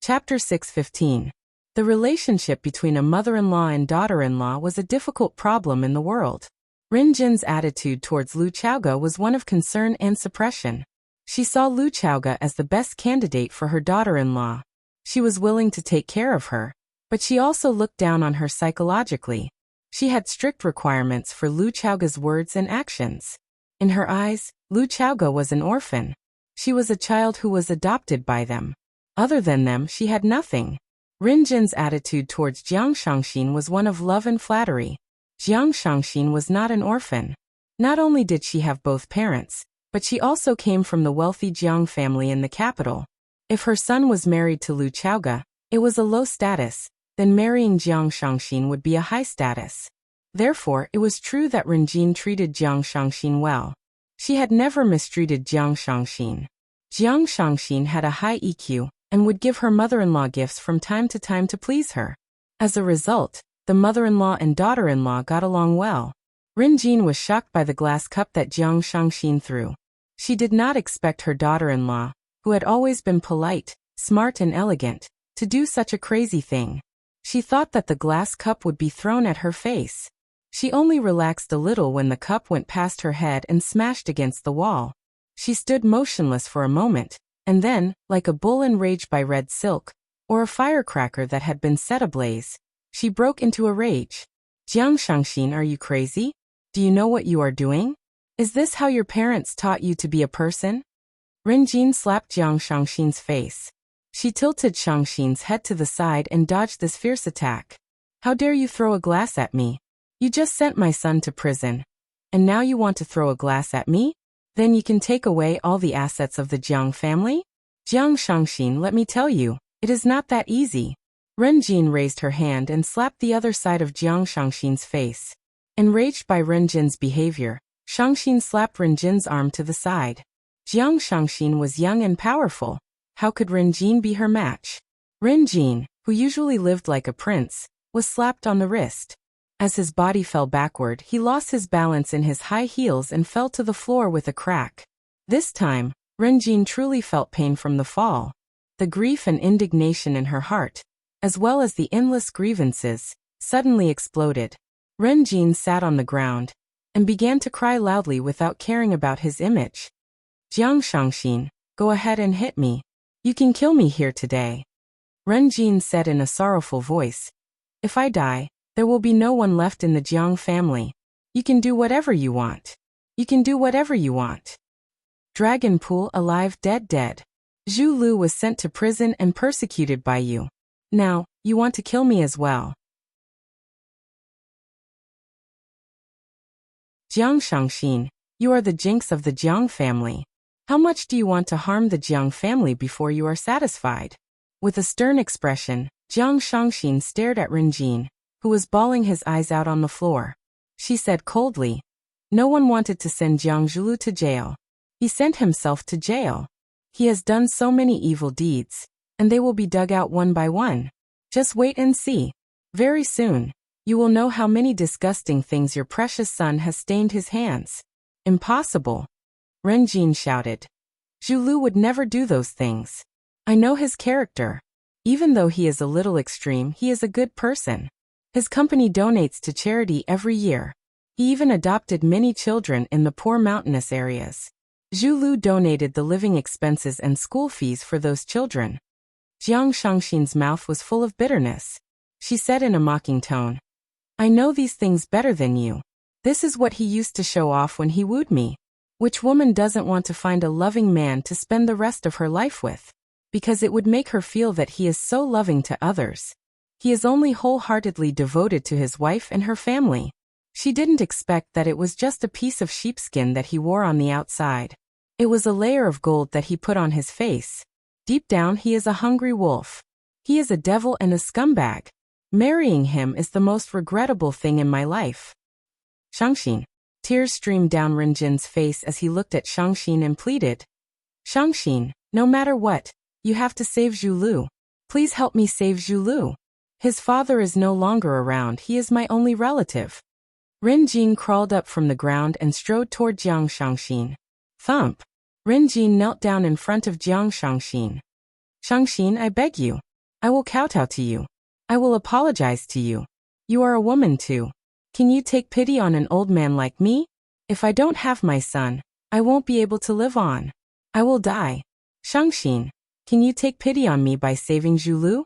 Chapter 6:15. The relationship between a mother-in-law and daughter-in-law was a difficult problem in the world. Rin Jin's attitude towards Lu Chaoge was one of concern and suppression. She saw Lu Chaoge as the best candidate for her daughter-in-law. She was willing to take care of her, but she also looked down on her psychologically. She had strict requirements for Lu Chaoge's words and actions. In her eyes, Lu Chaoge was an orphan. She was a child who was adopted by them. Other than them, she had nothing. Rin Jin's attitude towards Jiang Shangxin was one of love and flattery. Jiang Shangxin was not an orphan. Not only did she have both parents, but she also came from the wealthy Jiang family in the capital. If her son was married to Lu Chaoge, it was a low status, then marrying Jiang Shangxin would be a high status. Therefore, it was true that Rin Jin treated Jiang Shangxin well. She had never mistreated Jiang Shangxin. Jiang Shangxin had a high EQ, and would give her mother-in-law gifts from time to time to please her. As a result, the mother-in-law and daughter-in-law got along well. Rin Jin was shocked by the glass cup that Jiang Shangxin threw. She did not expect her daughter-in-law, who had always been polite, smart and elegant, to do such a crazy thing. She thought that the glass cup would be thrown at her face. She only relaxed a little when the cup went past her head and smashed against the wall. She stood motionless for a moment, and then, like a bull enraged by red silk, or a firecracker that had been set ablaze, she broke into a rage. Jiang Shangxin, are you crazy? Do you know what you are doing? Is this how your parents taught you to be a person? Rin Jin slapped Jiang Shangxin's face. She tilted Shangxin's head to the side and dodged this fierce attack. How dare you throw a glass at me? You just sent my son to prison. And now you want to throw a glass at me? Then you can take away all the assets of the Jiang family? Jiang Shangxin, let me tell you, it is not that easy. Rin Jin raised her hand and slapped the other side of Jiang Shangxin's face. Enraged by Rin Jin's behavior, Shangxin slapped Rin Jin's arm to the side. Jiang Shangxin was young and powerful. How could Rin Jin be her match? Rin Jin, who usually lived like a prince, was slapped on the wrist. As his body fell backward, he lost his balance in his high heels and fell to the floor with a crack. This time, Rin Jin truly felt pain from the fall. The grief and indignation in her heart, as well as the endless grievances, suddenly exploded. Rin Jin sat on the ground and began to cry loudly without caring about his image. Jiang Shangxin, go ahead and hit me. You can kill me here today. Rin Jin said in a sorrowful voice. If I die, there will be no one left in the Jiang family. You can do whatever you want. You can do whatever you want. Dragon Pool, alive, dead, dead. Zhu Lu was sent to prison and persecuted by you. Now, you want to kill me as well. Jiang Shangxin, you are the jinx of the Jiang family. How much do you want to harm the Jiang family before you are satisfied? With a stern expression, Jiang Shangxin stared at Rin Jin, who was bawling his eyes out on the floor. She said coldly, no one wanted to send Jiang Zhulu to jail. He sent himself to jail. He has done so many evil deeds, and they will be dug out one by one. Just wait and see. Very soon, you will know how many disgusting things your precious son has stained his hands. Impossible. Ren Jin shouted. Zhulu would never do those things. I know his character. Even though he is a little extreme, he is a good person. His company donates to charity every year. He even adopted many children in the poor mountainous areas. Zhu Lu donated the living expenses and school fees for those children. Jiang Shangxin's mouth was full of bitterness. She said in a mocking tone, I know these things better than you. This is what he used to show off when he wooed me. Which woman doesn't want to find a loving man to spend the rest of her life with? Because it would make her feel that he is so loving to others. He is only wholeheartedly devoted to his wife and her family. She didn't expect that it was just a piece of sheepskin that he wore on the outside. It was a layer of gold that he put on his face. Deep down he is a hungry wolf. He is a devil and a scumbag. Marrying him is the most regrettable thing in my life. Shangxin. Tears streamed down Renjin's face as he looked at Shangxin and pleaded. Shangxin, no matter what, you have to save Zhulu. Please help me save Zhulu. His father is no longer around. He is my only relative. Renjin crawled up from the ground and strode toward Jiang Shangxin. Thump. Renjin knelt down in front of Jiang Shangxin. Shangxin, I beg you. I will kowtow to you. I will apologize to you. You are a woman too. Can you take pity on an old man like me? If I don't have my son, I won't be able to live on. I will die. Shangxin, can you take pity on me by saving Zhulu?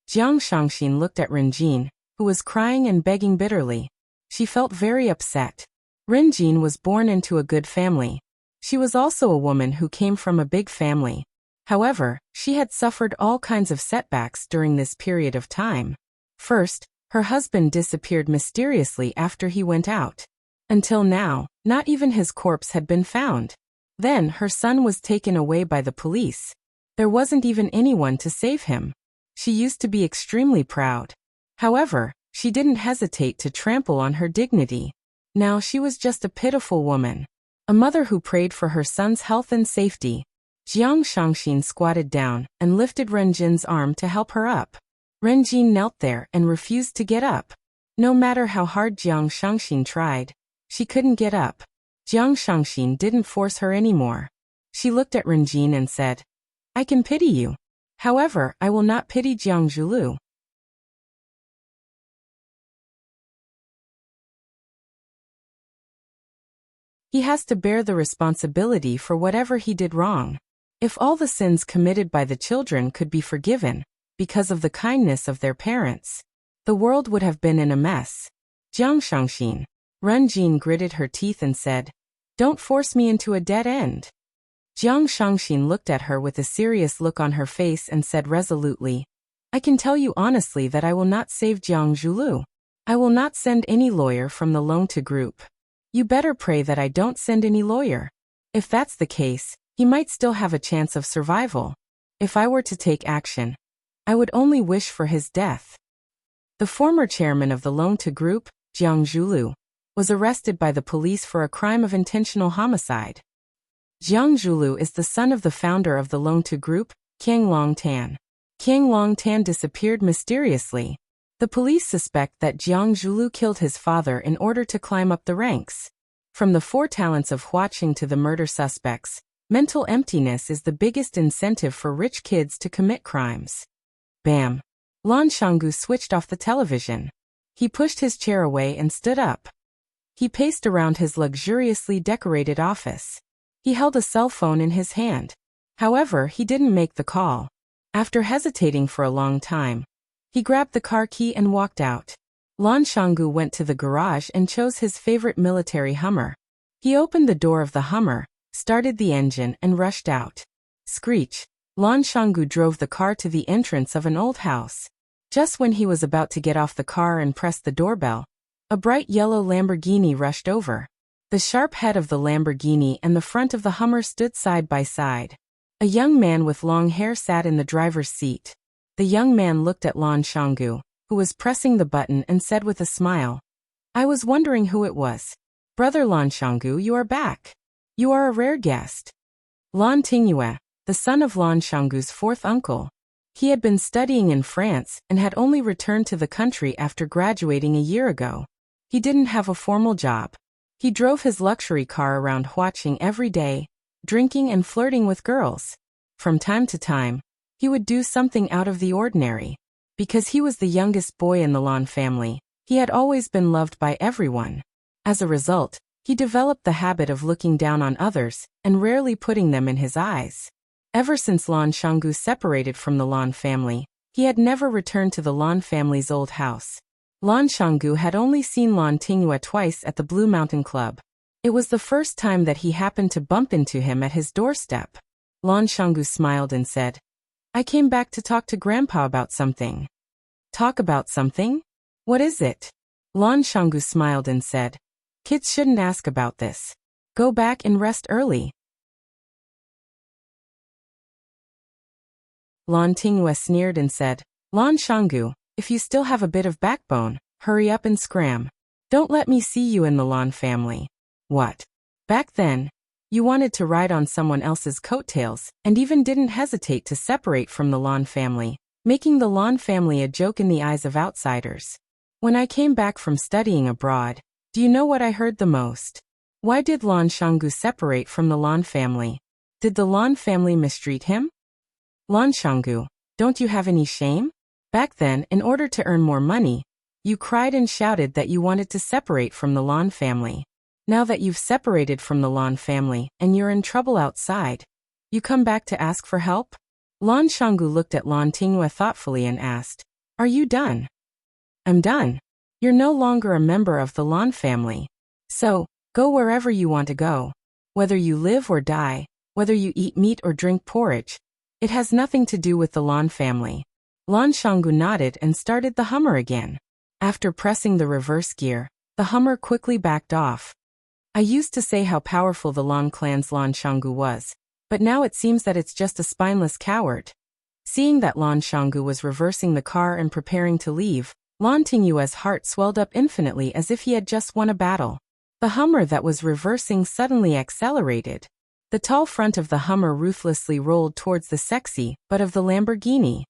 Jiang Shangxin looked at Renjin, who was crying and begging bitterly. She felt very upset. Renjin was born into a good family. She was also a woman who came from a big family. However, she had suffered all kinds of setbacks during this period of time. First, her husband disappeared mysteriously after he went out. Until now, not even his corpse had been found. Then her son was taken away by the police. There wasn't even anyone to save him. She used to be extremely proud. However, she didn't hesitate to trample on her dignity. Now she was just a pitiful woman. A mother who prayed for her son's health and safety. Jiang Shangxin squatted down and lifted Renjin's arm to help her up. Renjin knelt there and refused to get up. No matter how hard Jiang Shangxin tried, she couldn't get up. Jiang Shangxin didn't force her anymore. She looked at Renjin and said, I can pity you. However, I will not pity Jiang Zhulu. He has to bear the responsibility for whatever he did wrong. If all the sins committed by the children could be forgiven, because of the kindness of their parents, the world would have been in a mess. Jiang Shangxin. Renjin gritted her teeth and said, Don't force me into a dead end. Jiang Shangxin looked at her with a serious look on her face and said resolutely, I can tell you honestly that I will not save Jiang Zhulu. I will not send any lawyer from the Longta group. You better pray that I don't send any lawyer. If that's the case, he might still have a chance of survival. If I were to take action, I would only wish for his death. The former chairman of the Longta group, Jiang Zhulu, was arrested by the police for a crime of intentional homicide. Jiang Zhulu is the son of the founder of the Longta group, Qiang Longtan. Qiang Longtan disappeared mysteriously. The police suspect that Jiang Zhulu killed his father in order to climb up the ranks. From the 4 talents of Huaqing to the murder suspects, mental emptiness is the biggest incentive for rich kids to commit crimes. Bam! Lan Shanggu switched off the television. He pushed his chair away and stood up. He paced around his luxuriously decorated office. He held a cell phone in his hand. However, he didn't make the call. After hesitating for a long time, he grabbed the car key and walked out. Lan Shanggu went to the garage and chose his favorite military Hummer. He opened the door of the Hummer, started the engine and rushed out. Screech! Lan Shanggu drove the car to the entrance of an old house. Just when he was about to get off the car and press the doorbell, a bright yellow Lamborghini rushed over. The sharp head of the Lamborghini and the front of the Hummer stood side by side. A young man with long hair sat in the driver's seat. The young man looked at Lan Shanggu, who was pressing the button, and said with a smile, I was wondering who it was. Brother Lan Shanggu, you are back. You are a rare guest. Lan Tingyue, the son of Lan Shanggu's 4th uncle. He had been studying in France and had only returned to the country after graduating a year ago. He didn't have a formal job. He drove his luxury car around Huaqing every day, drinking and flirting with girls. From time to time, he would do something out of the ordinary. Because he was the youngest boy in the Lan family, he had always been loved by everyone. As a result, he developed the habit of looking down on others and rarely putting them in his eyes. Ever since Lan Shanggu separated from the Lan family, he had never returned to the Lan family's old house. Lan Shanggu had only seen Lan Tingyue twice at the Blue Mountain Club. It was the first time that he happened to bump into him at his doorstep. Lan Shanggu smiled and said, I came back to talk to Grandpa about something. Talk about something? What is it? Lan Shanggu smiled and said, Kids shouldn't ask about this. Go back and rest early. Lan Tingyue sneered and said, Lan Shanggu, if you still have a bit of backbone, hurry up and scram. Don't let me see you in the Lan family. What? Back then, you wanted to ride on someone else's coattails, and even didn't hesitate to separate from the Lan family, making the Lan family a joke in the eyes of outsiders. When I came back from studying abroad, do you know what I heard the most? Why did Lan Shanggu separate from the Lan family? Did the Lan family mistreat him? Lan Shanggu, don't you have any shame? Back then, in order to earn more money, you cried and shouted that you wanted to separate from the Lan family. Now that you've separated from the Lan family and you're in trouble outside, you come back to ask for help? Lan Shanggu looked at Lan Tingyue thoughtfully and asked, "Are you done?" "I'm done. You're no longer a member of the Lan family. So, go wherever you want to go. Whether you live or die, whether you eat meat or drink porridge, it has nothing to do with the Lan family." Lan Shanggu nodded and started the Hummer again. After pressing the reverse gear, the Hummer quickly backed off. I used to say how powerful the Lan clan's Lan Shanggu was, but now it seems that it's just a spineless coward. Seeing that Lan Shanggu was reversing the car and preparing to leave, Lan Tingyue's heart swelled up infinitely as if he had just won a battle. The Hummer that was reversing suddenly accelerated. The tall front of the Hummer ruthlessly rolled towards the sexy butt of the Lamborghini.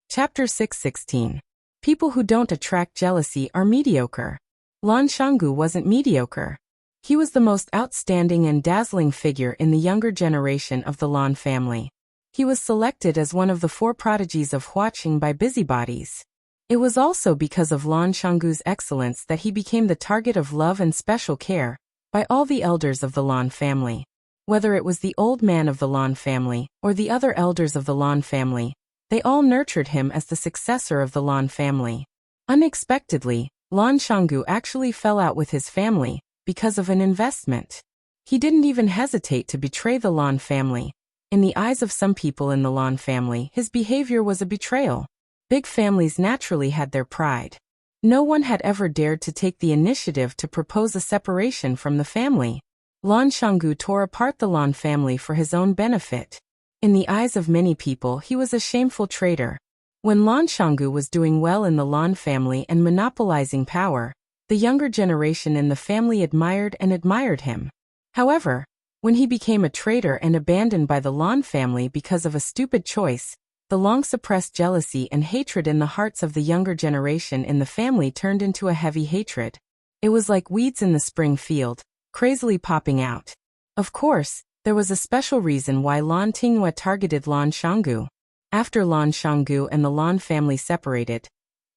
Chapter 616. People who don't attract jealousy are mediocre. Lan Shanggu wasn't mediocre. He was the most outstanding and dazzling figure in the younger generation of the Lan family. He was selected as one of the 4 prodigies of Huaqing by busybodies. It was also because of Lan Shanggu's excellence that he became the target of love and special care by all the elders of the Lan family. Whether it was the old man of the Lan family or the other elders of the Lan family, they all nurtured him as the successor of the Lan family. Unexpectedly, Lan Shanggu actually fell out with his family because of an investment. He didn't even hesitate to betray the Lan family. In the eyes of some people in the Lan family, his behavior was a betrayal. Big families naturally had their pride. No one had ever dared to take the initiative to propose a separation from the family. Lan Shanggu tore apart the Lan family for his own benefit. In the eyes of many people, he was a shameful traitor. When Lan Shanggu was doing well in the Lan family and monopolizing power, the younger generation in the family admired him. However, when he became a traitor and abandoned by the Lan family because of a stupid choice, the long-suppressed jealousy and hatred in the hearts of the younger generation in the family turned into a heavy hatred. It was like weeds in the spring field, crazily popping out. Of course, there was a special reason why Lan Tingyue targeted Lan Shanggu. After Lan Shanggu and the Lan family separated,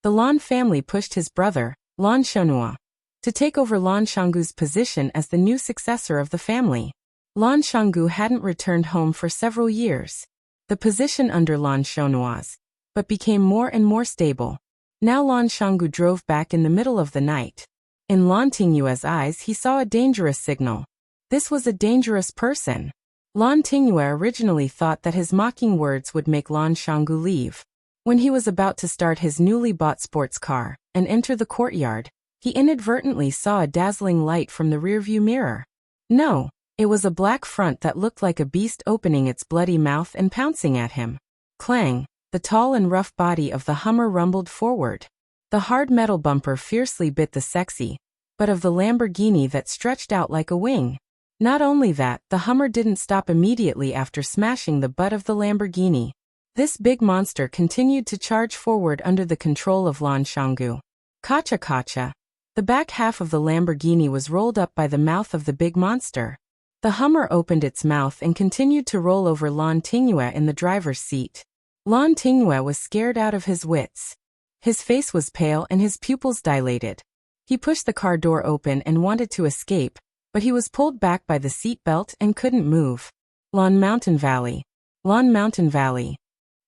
the Lan family pushed his brother, Lan Shonhua, to take over Lan Shanggu's position as the new successor of the family. Lan Shanggu hadn't returned home for several years. The position under Lan Shonhua's, but became more and more stable. Now Lan Shanggu drove back in the middle of the night. In Lan Tingyue's eyes he saw a dangerous signal. This was a dangerous person. Lan Tingyue originally thought that his mocking words would make Lan Shanggu leave. When he was about to start his newly bought sports car and enter the courtyard, he inadvertently saw a dazzling light from the rearview mirror. No, it was a black front that looked like a beast opening its bloody mouth and pouncing at him. Clang, the tall and rough body of the Hummer rumbled forward. The hard metal bumper fiercely bit the sexy butt of the Lamborghini that stretched out like a wing. Not only that, the Hummer didn't stop immediately after smashing the butt of the Lamborghini. This big monster continued to charge forward under the control of Lan Shanggu. Kacha kacha. The back half of the Lamborghini was rolled up by the mouth of the big monster. The Hummer opened its mouth and continued to roll over Lan Tingyue in the driver's seat. Lan Tingyue was scared out of his wits. His face was pale and his pupils dilated. He pushed the car door open and wanted to escape, but he was pulled back by the seat belt and couldn't move. Lan Mountain Valley. Lan Mountain Valley.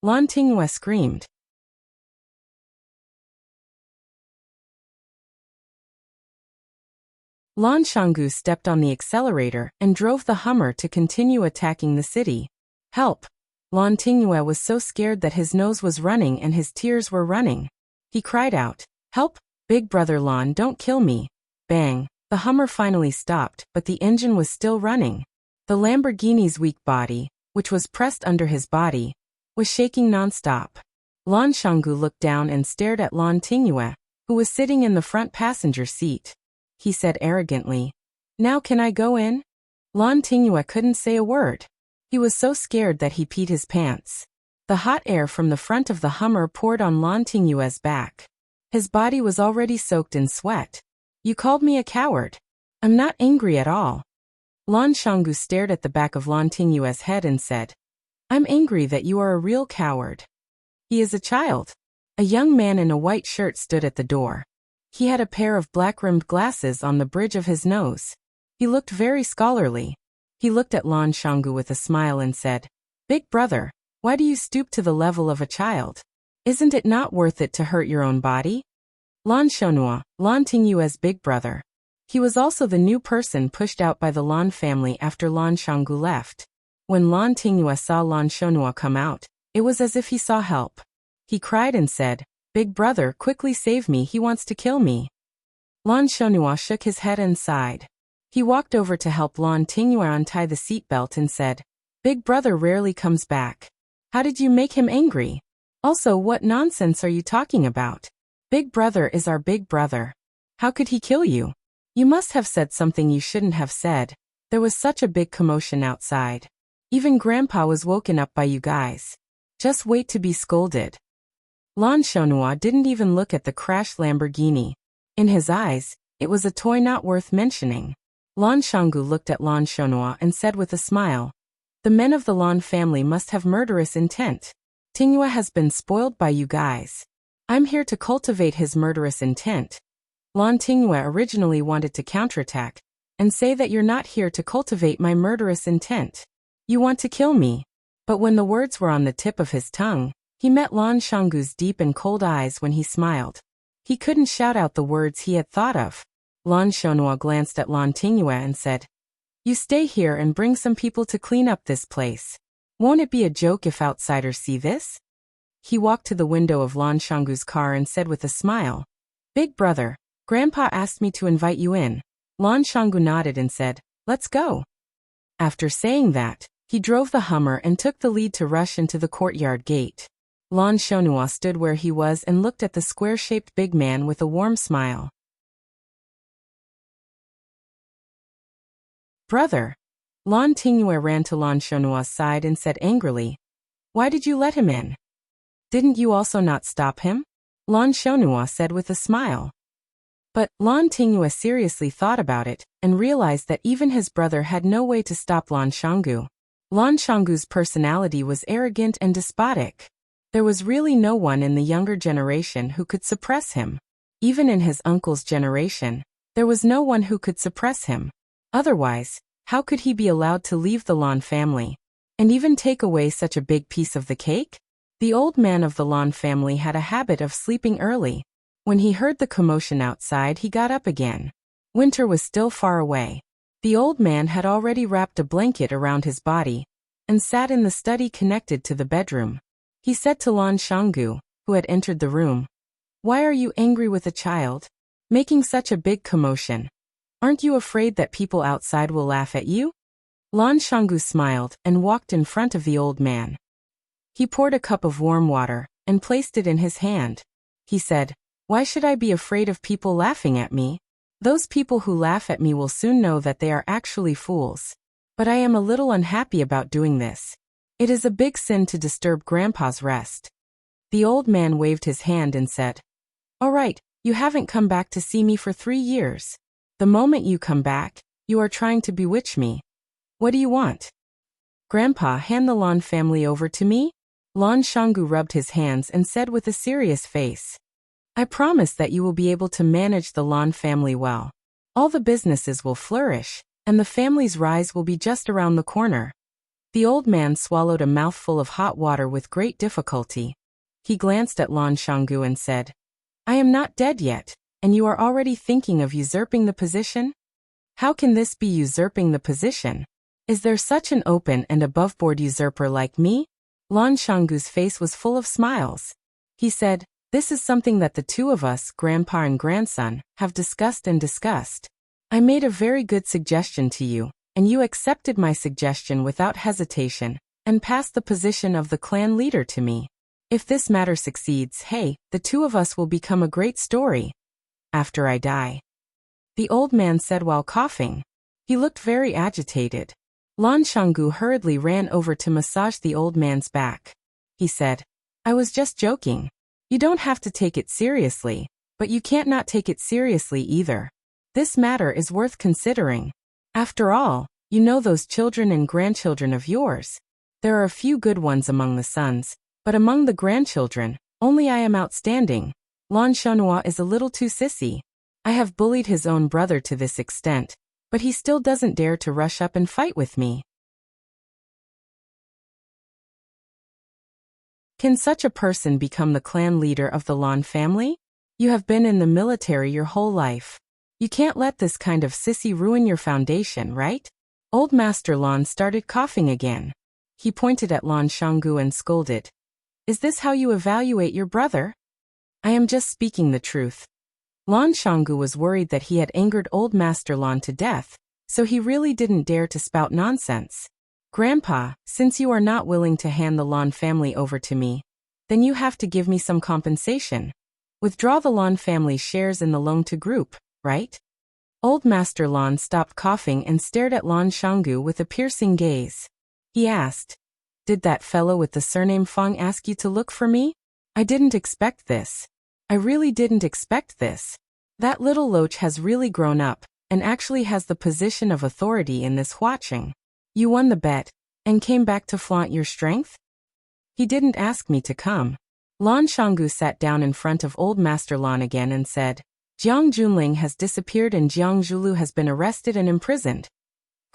Lan Tingyue screamed. Lan Shanggu stepped on the accelerator and drove the Hummer to continue attacking the city. Help! Lan Tingyue was so scared that his nose was running and his tears were running. He cried out, "Help! Big brother Lan, don't kill me!" Bang! The Hummer finally stopped, but the engine was still running. The Lamborghini's weak body, which was pressed under his body, was shaking non-stop. Lan Shanggu looked down and stared at Lan Tingyue, who was sitting in the front passenger seat. He said arrogantly, "Now can I go in?" Lan Tingyue couldn't say a word. He was so scared that he peed his pants. The hot air from the front of the Hummer poured on Lan Tingyue's back. His body was already soaked in sweat. "You called me a coward. I'm not angry at all." Lan Shanggu stared at the back of Lan Tingyue's head and said, "I'm angry that you are a real coward." "He is a child." A young man in a white shirt stood at the door. He had a pair of black-rimmed glasses on the bridge of his nose. He looked very scholarly. He looked at Lan Shanggu with a smile and said, "Big brother, why do you stoop to the level of a child? Isn't it not worth it to hurt your own body?" Lan Shonhua, Lan Tingyue's big brother. He was also the new person pushed out by the Lan family after Lan Shanggu left. When Lan Tingyue saw Lan Shonhua come out, it was as if he saw help. He cried and said, "Big brother, quickly save me, he wants to kill me." Lan Shonhua shook his head and sighed. He walked over to help Lan Tingyue untie the seatbelt and said, "Big brother rarely comes back. How did you make him angry? Also, what nonsense are you talking about? Big brother is our big brother. How could he kill you? You must have said something you shouldn't have said. There was such a big commotion outside. Even Grandpa was woken up by you guys. Just wait to be scolded." Lan Shonhua didn't even look at the crashed Lamborghini. In his eyes, it was a toy not worth mentioning. Lan Shanggu looked at Lan Shonhua and said with a smile, "The men of the Lan family must have murderous intent. Tingyue has been spoiled by you guys. I'm here to cultivate his murderous intent." Lan Tingyue originally wanted to counterattack and say that you're not here to cultivate my murderous intent. You want to kill me. But when the words were on the tip of his tongue, he met Lan Shanggu's deep and cold eyes when he smiled. He couldn't shout out the words he had thought of. Lan Shonhua glanced at Lan Tingyue and said, "You stay here and bring some people to clean up this place. Won't it be a joke if outsiders see this?" He walked to the window of Lan Shanggu's car and said with a smile, "Big brother, Grandpa asked me to invite you in." Lan Shanggu nodded and said, "Let's go." After saying that, he drove the Hummer and took the lead to rush into the courtyard gate. Lan Shonhua stood where he was and looked at the square-shaped big man with a warm smile. "Brother." Lan Tingyue ran to Lan Shonhua's side and said angrily, "Why did you let him in? Didn't you also not stop him?" Lan Shonhua said with a smile. But Lan Tingyue seriously thought about it and realized that even his brother had no way to stop Lan Shanggu. Lan Shanggu's personality was arrogant and despotic. There was really no one in the younger generation who could suppress him. Even in his uncle's generation, there was no one who could suppress him. Otherwise, how could he be allowed to leave the Lan family and even take away such a big piece of the cake? The old man of the Lan family had a habit of sleeping early. When he heard the commotion outside, he got up again. Winter was still far away. The old man had already wrapped a blanket around his body and sat in the study connected to the bedroom. He said to Lan Shanggu, who had entered the room, "Why are you angry with a child? Making such a big commotion? Aren't you afraid that people outside will laugh at you?" Lan Shanggu smiled and walked in front of the old man. He poured a cup of warm water and placed it in his hand. He said, "Why should I be afraid of people laughing at me? Those people who laugh at me will soon know that they are actually fools. But I am a little unhappy about doing this. It is a big sin to disturb Grandpa's rest." The old man waved his hand and said, "All right, you haven't come back to see me for 3 years. The moment you come back, you are trying to bewitch me. What do you want?" "Grandpa, hand the Lan family over to me." Lan Shanggu rubbed his hands and said with a serious face, "I promise that you will be able to manage the Lan family well. All the businesses will flourish, and the family's rise will be just around the corner." The old man swallowed a mouthful of hot water with great difficulty. He glanced at Lan Shanggu and said, "I am not dead yet, and you are already thinking of usurping the position? How can this be usurping the position? Is there such an open and above-board usurper like me?" Lan Shanggu's face was full of smiles. He said, "This is something that the two of us, grandpa and grandson, have discussed and discussed. I made a very good suggestion to you, and you accepted my suggestion without hesitation, and passed the position of the clan leader to me. If this matter succeeds, hey, the two of us will become a great story. After I die. The old man said while coughing. He looked very agitated. Lan Shanggu hurriedly ran over to massage the old man's back. He said, I was just joking. You don't have to take it seriously, but you can't not take it seriously either. This matter is worth considering. After all, you know those children and grandchildren of yours. There are a few good ones among the sons, but among the grandchildren, only I am outstanding. Lan Shonhua is a little too sissy. I have bullied his own brother to this extent, but he still doesn't dare to rush up and fight with me. Can such a person become the clan leader of the Lan family? You have been in the military your whole life. You can't let this kind of sissy ruin your foundation, right? Old Master Lan started coughing again. He pointed at Lan Shanggu and scolded. Is this how you evaluate your brother? I am just speaking the truth. Lan Shanggu was worried that he had angered Old Master Lan to death, so he really didn't dare to spout nonsense. Grandpa, since you are not willing to hand the Lan family over to me, then you have to give me some compensation. Withdraw the Lan family's shares in the Longtu group, right? Old Master Lan stopped coughing and stared at Lan Shanggu with a piercing gaze. He asked, Did that fellow with the surname Fang ask you to look for me? I didn't expect this. I really didn't expect this. That little loach has really grown up, and actually has the position of authority in this Huaqing. You won the bet, and came back to flaunt your strength? He didn't ask me to come. Lan Shanggu sat down in front of Old Master Lan again and said, Jiang Junling has disappeared and Jiang Zhulu has been arrested and imprisoned.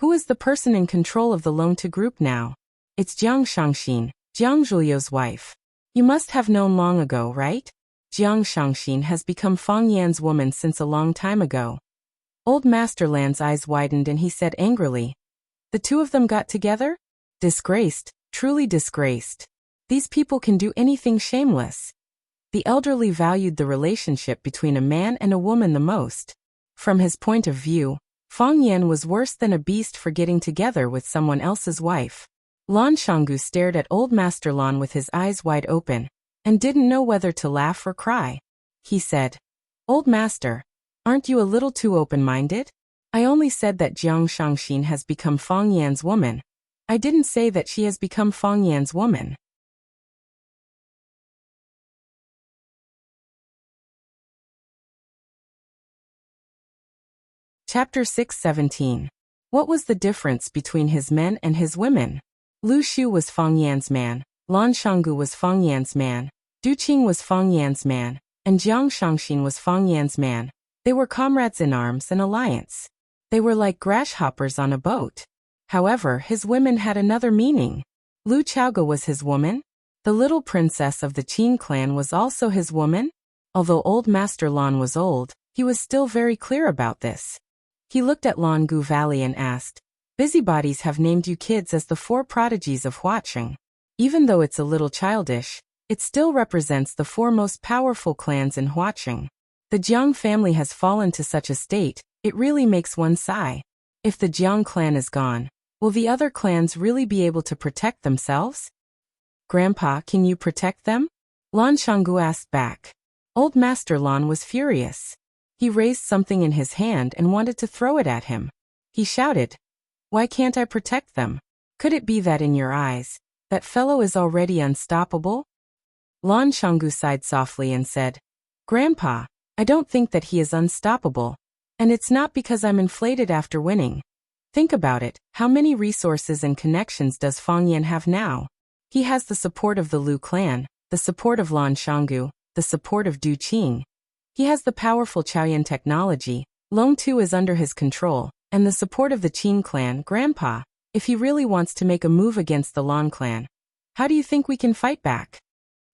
Who is the person in control of the Longtu group now? It's Jiang Shangxin, Jiang Zhulio's wife. You must have known long ago, right? Jiang Shangxin has become Fang Yan's woman since a long time ago. Old Master Lan's eyes widened and he said angrily, The two of them got together? Disgraced, truly disgraced. These people can do anything shameless. The elderly valued the relationship between a man and a woman the most. From his point of view, Fang Yan was worse than a beast for getting together with someone else's wife. Lan Shanggu stared at Old Master Lan with his eyes wide open, and didn't know whether to laugh or cry. He said, Old Master, aren't you a little too open-minded? I only said that Jiang Shangxin has become Fang Yan's woman. I didn't say that she has become Fang Yan's woman. Chapter 6:17. What was the difference between his men and his women? Lu Shu was Fang Yan's man, Lan Shanggu was Fang Yan's man, Du Qing was Fang Yan's man, and Jiang Shangxin was Fang Yan's man. They were comrades in arms and alliance. They were like grasshoppers on a boat. However, his women had another meaning. Lu Chaoga was his woman. The little princess of the Qin clan was also his woman. Although Old Master Lan was old, he was still very clear about this. He looked at Langu Valley and asked, Busybodies have named you kids as the four prodigies of Huaqing. Even though it's a little childish, it still represents the four most powerful clans in Huaqing. The Jiang family has fallen to such a state, it really makes one sigh. If the Jiang clan is gone, will the other clans really be able to protect themselves? Grandpa, can you protect them? Lan Shanggu asked back. Old Master Lan was furious. He raised something in his hand and wanted to throw it at him. He shouted, Why can't I protect them? Could it be that in your eyes, that fellow is already unstoppable? Lan Shanggu sighed softly and said, Grandpa, I don't think that he is unstoppable. And it's not because I'm inflated after winning. Think about it, how many resources and connections does Fang Yan have now? He has the support of the Lu clan, the support of Lan Shanggu, the support of Du Qing. He has the powerful Chaoyan technology, Longtu is under his control, and the support of the Qin clan. Grandpa, if he really wants to make a move against the Lan clan, how do you think we can fight back?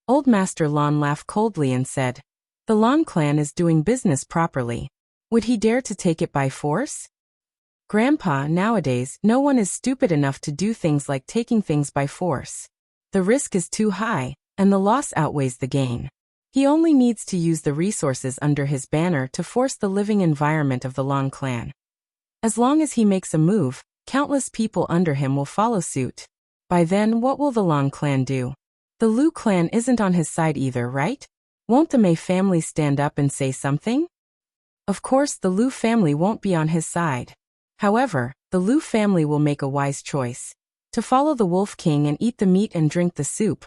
Old Master Lan laughed coldly and said, The Lan clan is doing business properly. Would he dare to take it by force? Grandpa, nowadays, no one is stupid enough to do things like taking things by force. The risk is too high, and the loss outweighs the gain. He only needs to use the resources under his banner to force the living environment of the Lan clan. As long as he makes a move, countless people under him will follow suit. By then, what will the Long clan do? The Lu clan isn't on his side either, right? Won't the Mei family stand up and say something? Of course, the Lu family won't be on his side. However, the Lu family will make a wise choice. To follow the Wolf King and eat the meat and drink the soup,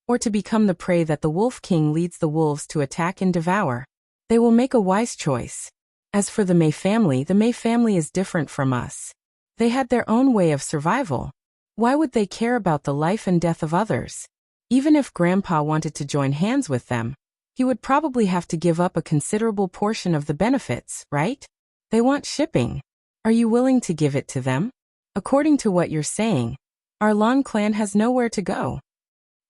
or to become the prey that the Wolf King leads the wolves to attack and devour. They will make a wise choice. As for the Mei family is different from us. They had their own way of survival. Why would they care about the life and death of others? Even if Grandpa wanted to join hands with them, he would probably have to give up a considerable portion of the benefits, right? They want shipping. Are you willing to give it to them? According to what you're saying, our Lan clan has nowhere to go.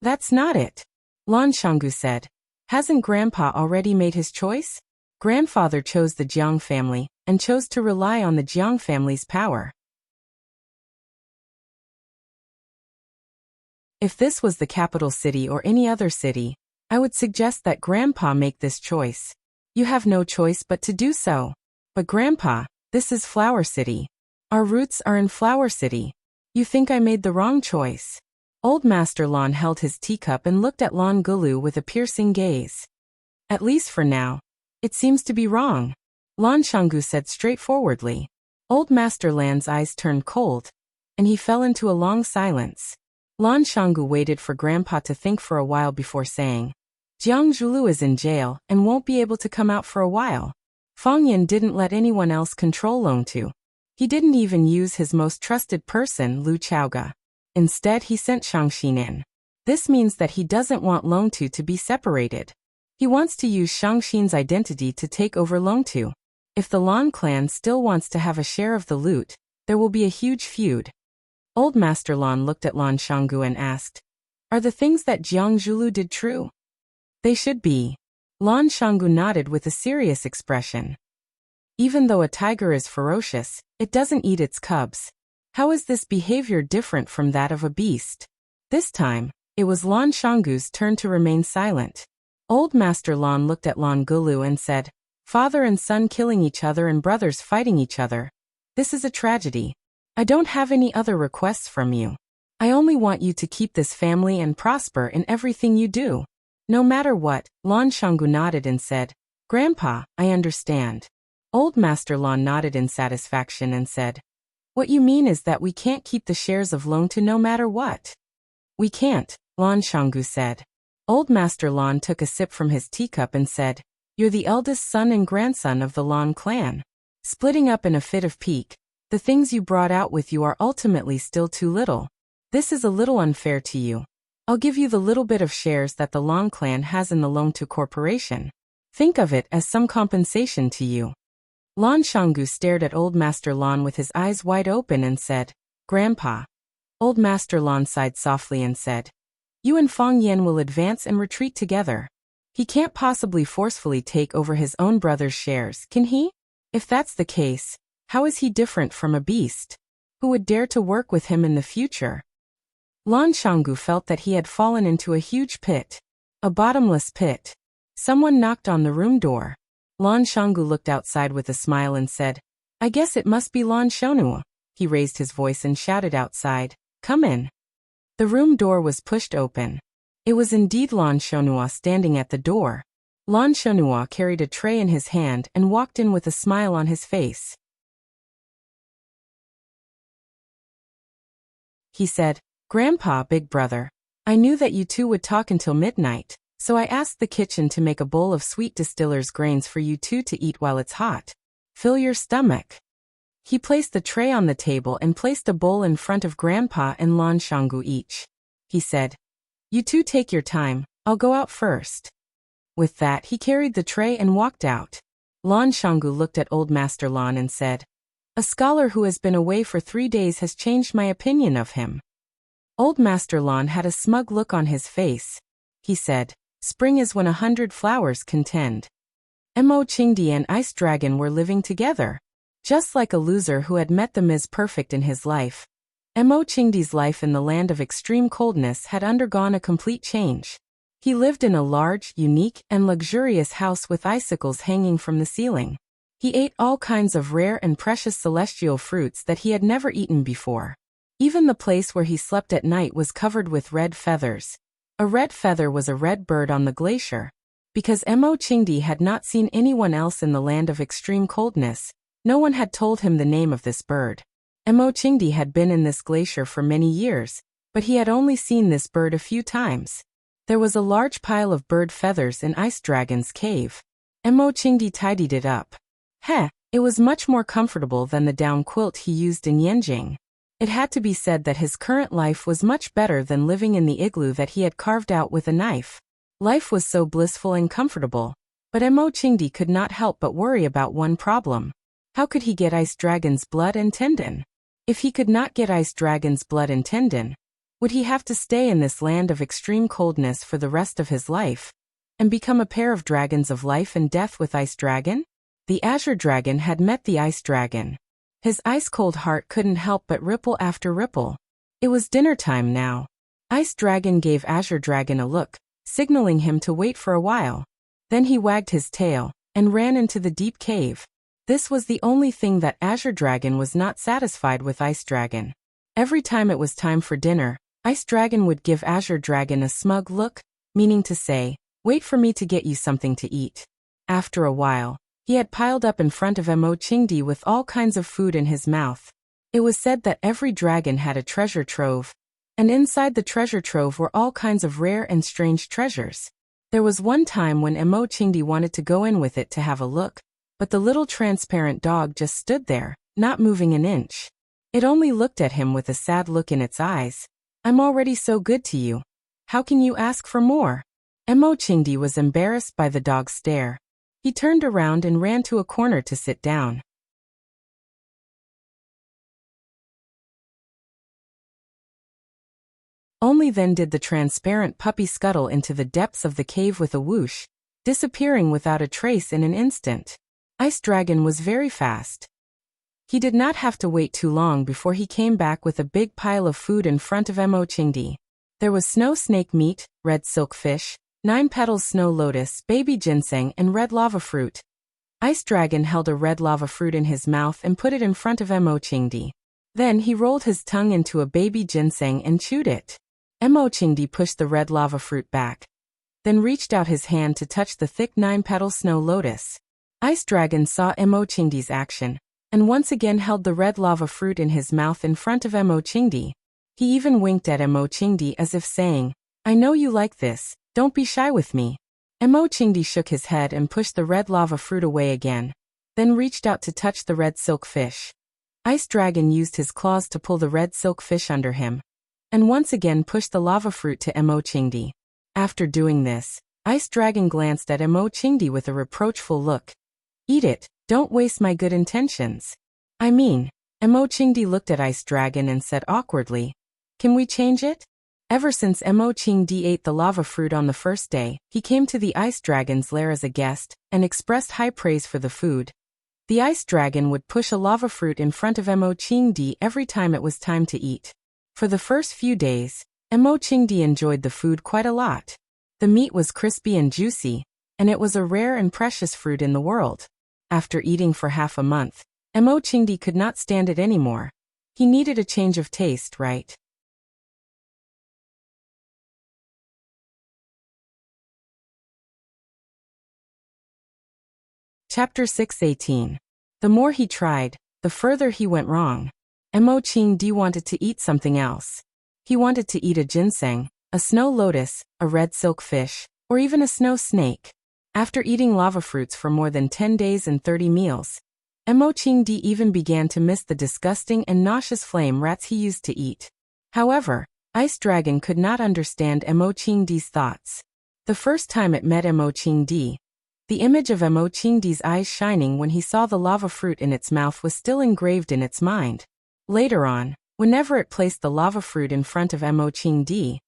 That's not it, Lan Shanggu said. Hasn't Grandpa already made his choice? Grandfather chose the Jiang family, and chose to rely on the Jiang family's power. If this was the capital city or any other city, I would suggest that Grandpa make this choice. You have no choice but to do so. But Grandpa, this is Flower City. Our roots are in Flower City. You think I made the wrong choice? Old Master Lan held his teacup and looked at Lan Gulu with a piercing gaze. At least for now. It seems to be wrong, Lan Shanggu said straightforwardly. Old Master Lan's eyes turned cold, and he fell into a long silence. Lan Shanggu waited for Grandpa to think for a while before saying, Jiang Zhulu is in jail and won't be able to come out for a while. Fang Yin didn't let anyone else control Longtu. He didn't even use his most trusted person, Lu Chaoga. Instead, he sent Shangxin in. This means that he doesn't want Longtu to be separated. He wants to use Shangxin's identity to take over Longtu. If the Lan clan still wants to have a share of the loot, there will be a huge feud. Old Master Lan looked at Lan Shanggu and asked, Are the things that Jiang Zhulu did true? They should be. Lan Shanggu nodded with a serious expression. Even though a tiger is ferocious, it doesn't eat its cubs. How is this behavior different from that of a beast? This time, it was Lan Shanggu's turn to remain silent. Old Master Lan looked at Lan Gulu and said, Father and son killing each other and brothers fighting each other. This is a tragedy. I don't have any other requests from you. I only want you to keep this family and prosper in everything you do. No matter what, Lan Shanggu nodded and said, Grandpa, I understand. Old Master Lan nodded in satisfaction and said, What you mean is that we can't keep the shares of Longtu no matter what. We can't, Lan Shanggu said. Old Master Lan took a sip from his teacup and said, You're the eldest son and grandson of the Lan clan. Splitting up in a fit of pique, the things you brought out with you are ultimately still too little. This is a little unfair to you. I'll give you the little bit of shares that the Lan clan has in the Longtu Corporation. Think of it as some compensation to you. Lan Shanggu stared at Old Master Lan with his eyes wide open and said, Grandpa. Old Master Lan sighed softly and said, You and Fang Yin will advance and retreat together. He can't possibly forcefully take over his own brother's shares, can he? If that's the case, how is he different from a beast? Who would dare to work with him in the future? Lan Shanggu felt that he had fallen into a huge pit. A bottomless pit. Someone knocked on the room door. Lan Shanggu looked outside with a smile and said, I guess it must be Lan Shonua. He raised his voice and shouted outside, Come in. The room door was pushed open. It was indeed Lan Shonua standing at the door. Lan Shonua carried a tray in his hand and walked in with a smile on his face. He said, Grandpa, big brother, I knew that you two would talk until midnight, so I asked the kitchen to make a bowl of sweet distiller's grains for you two to eat while it's hot. Fill your stomach. He placed the tray on the table and placed a bowl in front of Grandpa and Lan Shanggu each. He said, You two take your time, I'll go out first. With that, he carried the tray and walked out. Lan Shanggu looked at Old Master Lan and said, A scholar who has been away for 3 days has changed my opinion of him. Old Master Lan had a smug look on his face. He said, Spring is when 100 flowers contend. Mo Qingdi and Ice Dragon were living together. Just like a loser who had met the Ms. Perfect in his life, Mo Qingdi's life in the land of extreme coldness had undergone a complete change. He lived in a large, unique, and luxurious house with icicles hanging from the ceiling. He ate all kinds of rare and precious celestial fruits that he had never eaten before. Even the place where he slept at night was covered with red feathers. A red feather was a red bird on the glacier. Because Mo Qingdi had not seen anyone else in the land of extreme coldness, no one had told him the name of this bird. Mo Qingdi had been in this glacier for many years, but he had only seen this bird a few times. There was a large pile of bird feathers in Ice Dragon's cave. Mo Qingdi tidied it up. It was much more comfortable than the down quilt he used in Yanjing. It had to be said that his current life was much better than living in the igloo that he had carved out with a knife. Life was so blissful and comfortable, but Mo Qingdi could not help but worry about one problem. How could he get Ice Dragon's blood and tendon? If he could not get Ice Dragon's blood and tendon, would he have to stay in this land of extreme coldness for the rest of his life, and become a pair of dragons of life and death with Ice Dragon? The Azure Dragon had met the Ice Dragon. His ice-cold heart couldn't help but ripple after ripple. It was dinner time now. Ice Dragon gave Azure Dragon a look, signaling him to wait for a while. Then he wagged his tail, and ran into the deep cave. This was the only thing that Azure Dragon was not satisfied with Ice Dragon. Every time it was time for dinner, Ice Dragon would give Azure Dragon a smug look, meaning to say, "Wait for me to get you something to eat." After a while, he had piled up in front of Mo Qingdi with all kinds of food in his mouth. It was said that every dragon had a treasure trove, and inside the treasure trove were all kinds of rare and strange treasures. There was one time when Mo Qingdi wanted to go in with it to have a look, but the little transparent dog just stood there, not moving an inch. It only looked at him with a sad look in its eyes. "I'm already so good to you. How can you ask for more?" Mo Qingdi was embarrassed by the dog's stare. He turned around and ran to a corner to sit down. Only then did the transparent puppy scuttle into the depths of the cave with a whoosh, disappearing without a trace in an instant. Ice Dragon was very fast. He did not have to wait too long before he came back with a big pile of food in front of Mo Qingdi. There was snow snake meat, red silk fish, 9 petals snow lotus, baby ginseng, and red lava fruit. Ice Dragon held a red lava fruit in his mouth and put it in front of Mo Qingdi. Then he rolled his tongue into a baby ginseng and chewed it. Mo Qingdi pushed the red lava fruit back, then reached out his hand to touch the thick 9-petal snow lotus. Ice Dragon saw Mo Qingdi's action, and once again held the red lava fruit in his mouth in front of Mo Qingdi. He even winked at Mo Qingdi as if saying, "I know you like this. Don't be shy with me." Mo Qingdi shook his head and pushed the red lava fruit away again, then reached out to touch the red silk fish. Ice Dragon used his claws to pull the red silk fish under him, and once again pushed the lava fruit to Mo Qingdi. After doing this, Ice Dragon glanced at Mo Qingdi with a reproachful look. "Eat it, don't waste my good intentions." Mo Qingdi looked at Ice Dragon and said awkwardly, "Can we change it?" Ever since Mo Qingdi ate the lava fruit on the first day, he came to the Ice Dragon's lair as a guest, and expressed high praise for the food. The Ice Dragon would push a lava fruit in front of Mo Qingdi every time it was time to eat. For the first few days, Mo Qingdi enjoyed the food quite a lot. The meat was crispy and juicy, and it was a rare and precious fruit in the world. After eating for half a month, Mo Qingdi could not stand it anymore. He needed a change of taste, right? Chapter 6:18. The more he tried, the further he went wrong. Mo Qingdi wanted to eat something else. He wanted to eat a ginseng, a snow lotus, a red silk fish, or even a snow snake. After eating lava fruits for more than 10 days and 30 meals, Mo Qingdi even began to miss the disgusting and nauseous flame rats he used to eat. However, Ice Dragon could not understand Mo Qingdi's thoughts. The first time it met Mo Qingdi, the image of Mo Qingdi's eyes shining when he saw the lava fruit in its mouth was still engraved in its mind. Later on, whenever it placed the lava fruit in front of Mo Qingdi,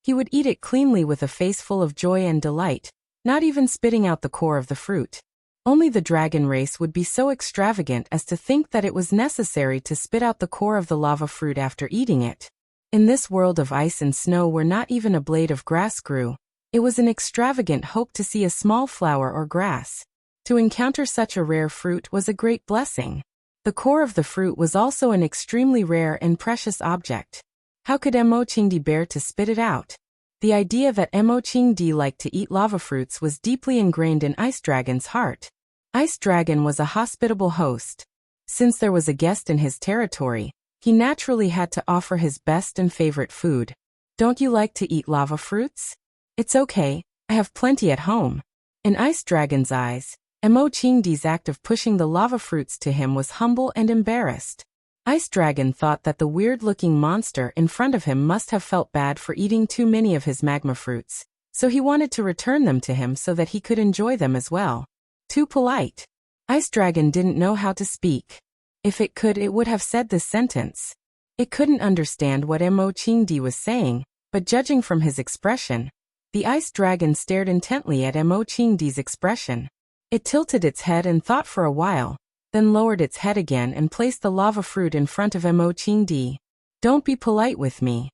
he would eat it cleanly with a face full of joy and delight, not even spitting out the core of the fruit. Only the dragon race would be so extravagant as to think that it was necessary to spit out the core of the lava fruit after eating it. In this world of ice and snow where not even a blade of grass grew, it was an extravagant hope to see a small flower or grass. To encounter such a rare fruit was a great blessing. The core of the fruit was also an extremely rare and precious object. How could Mo Qingdi bear to spit it out? The idea that Mo Qingdi liked to eat lava fruits was deeply ingrained in Ice Dragon's heart. Ice Dragon was a hospitable host. Since there was a guest in his territory, he naturally had to offer his best and favorite food. Don't you like to eat lava fruits? It's okay, I have plenty at home. In Ice Dragon's eyes, Mo Qingdi's act of pushing the lava fruits to him was humble and embarrassed. Ice Dragon thought that the weird-looking monster in front of him must have felt bad for eating too many of his magma fruits, so he wanted to return them to him so that he could enjoy them as well. Too polite. Ice Dragon didn't know how to speak. If it could, it would have said this sentence. It couldn't understand what Mo Qingdi was saying, but judging from his expression, the Ice Dragon stared intently at Mo Qingdi's expression. It tilted its head and thought for a while, then lowered its head again and placed the lava fruit in front of Mo Qingdi. Don't be polite with me.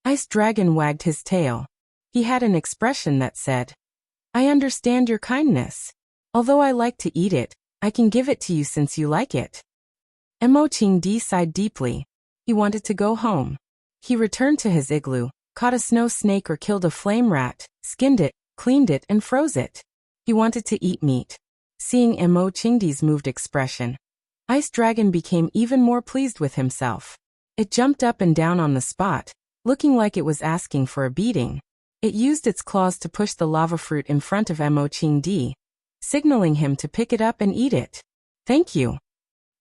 Ice Dragon wagged his tail. He had an expression that said, I understand your kindness. Although I like to eat it, I can give it to you since you like it. Mo Qingdi sighed deeply. He wanted to go home. He returned to his igloo, caught a snow snake or killed a flame rat, skinned it, cleaned it and froze it. He wanted to eat meat. Seeing Mo Qingdi's moved expression, Ice Dragon became even more pleased with himself. It jumped up and down on the spot, looking like it was asking for a beating. It used its claws to push the lava fruit in front of Mo Qingdi, signaling him to pick it up and eat it. Thank you.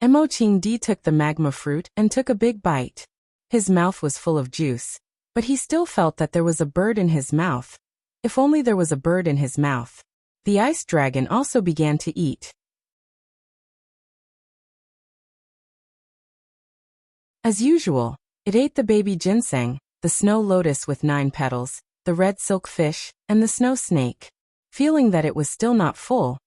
Mo Qingdi took the magma fruit and took a big bite. His mouth was full of juice, but he still felt that there was a bird in his mouth. If only there was a bird in his mouth. The Ice Dragon also began to eat. As usual, it ate the baby ginseng, the snow lotus with 9 petals, the red silk fish, and the snow snake. Feeling that it was still not full,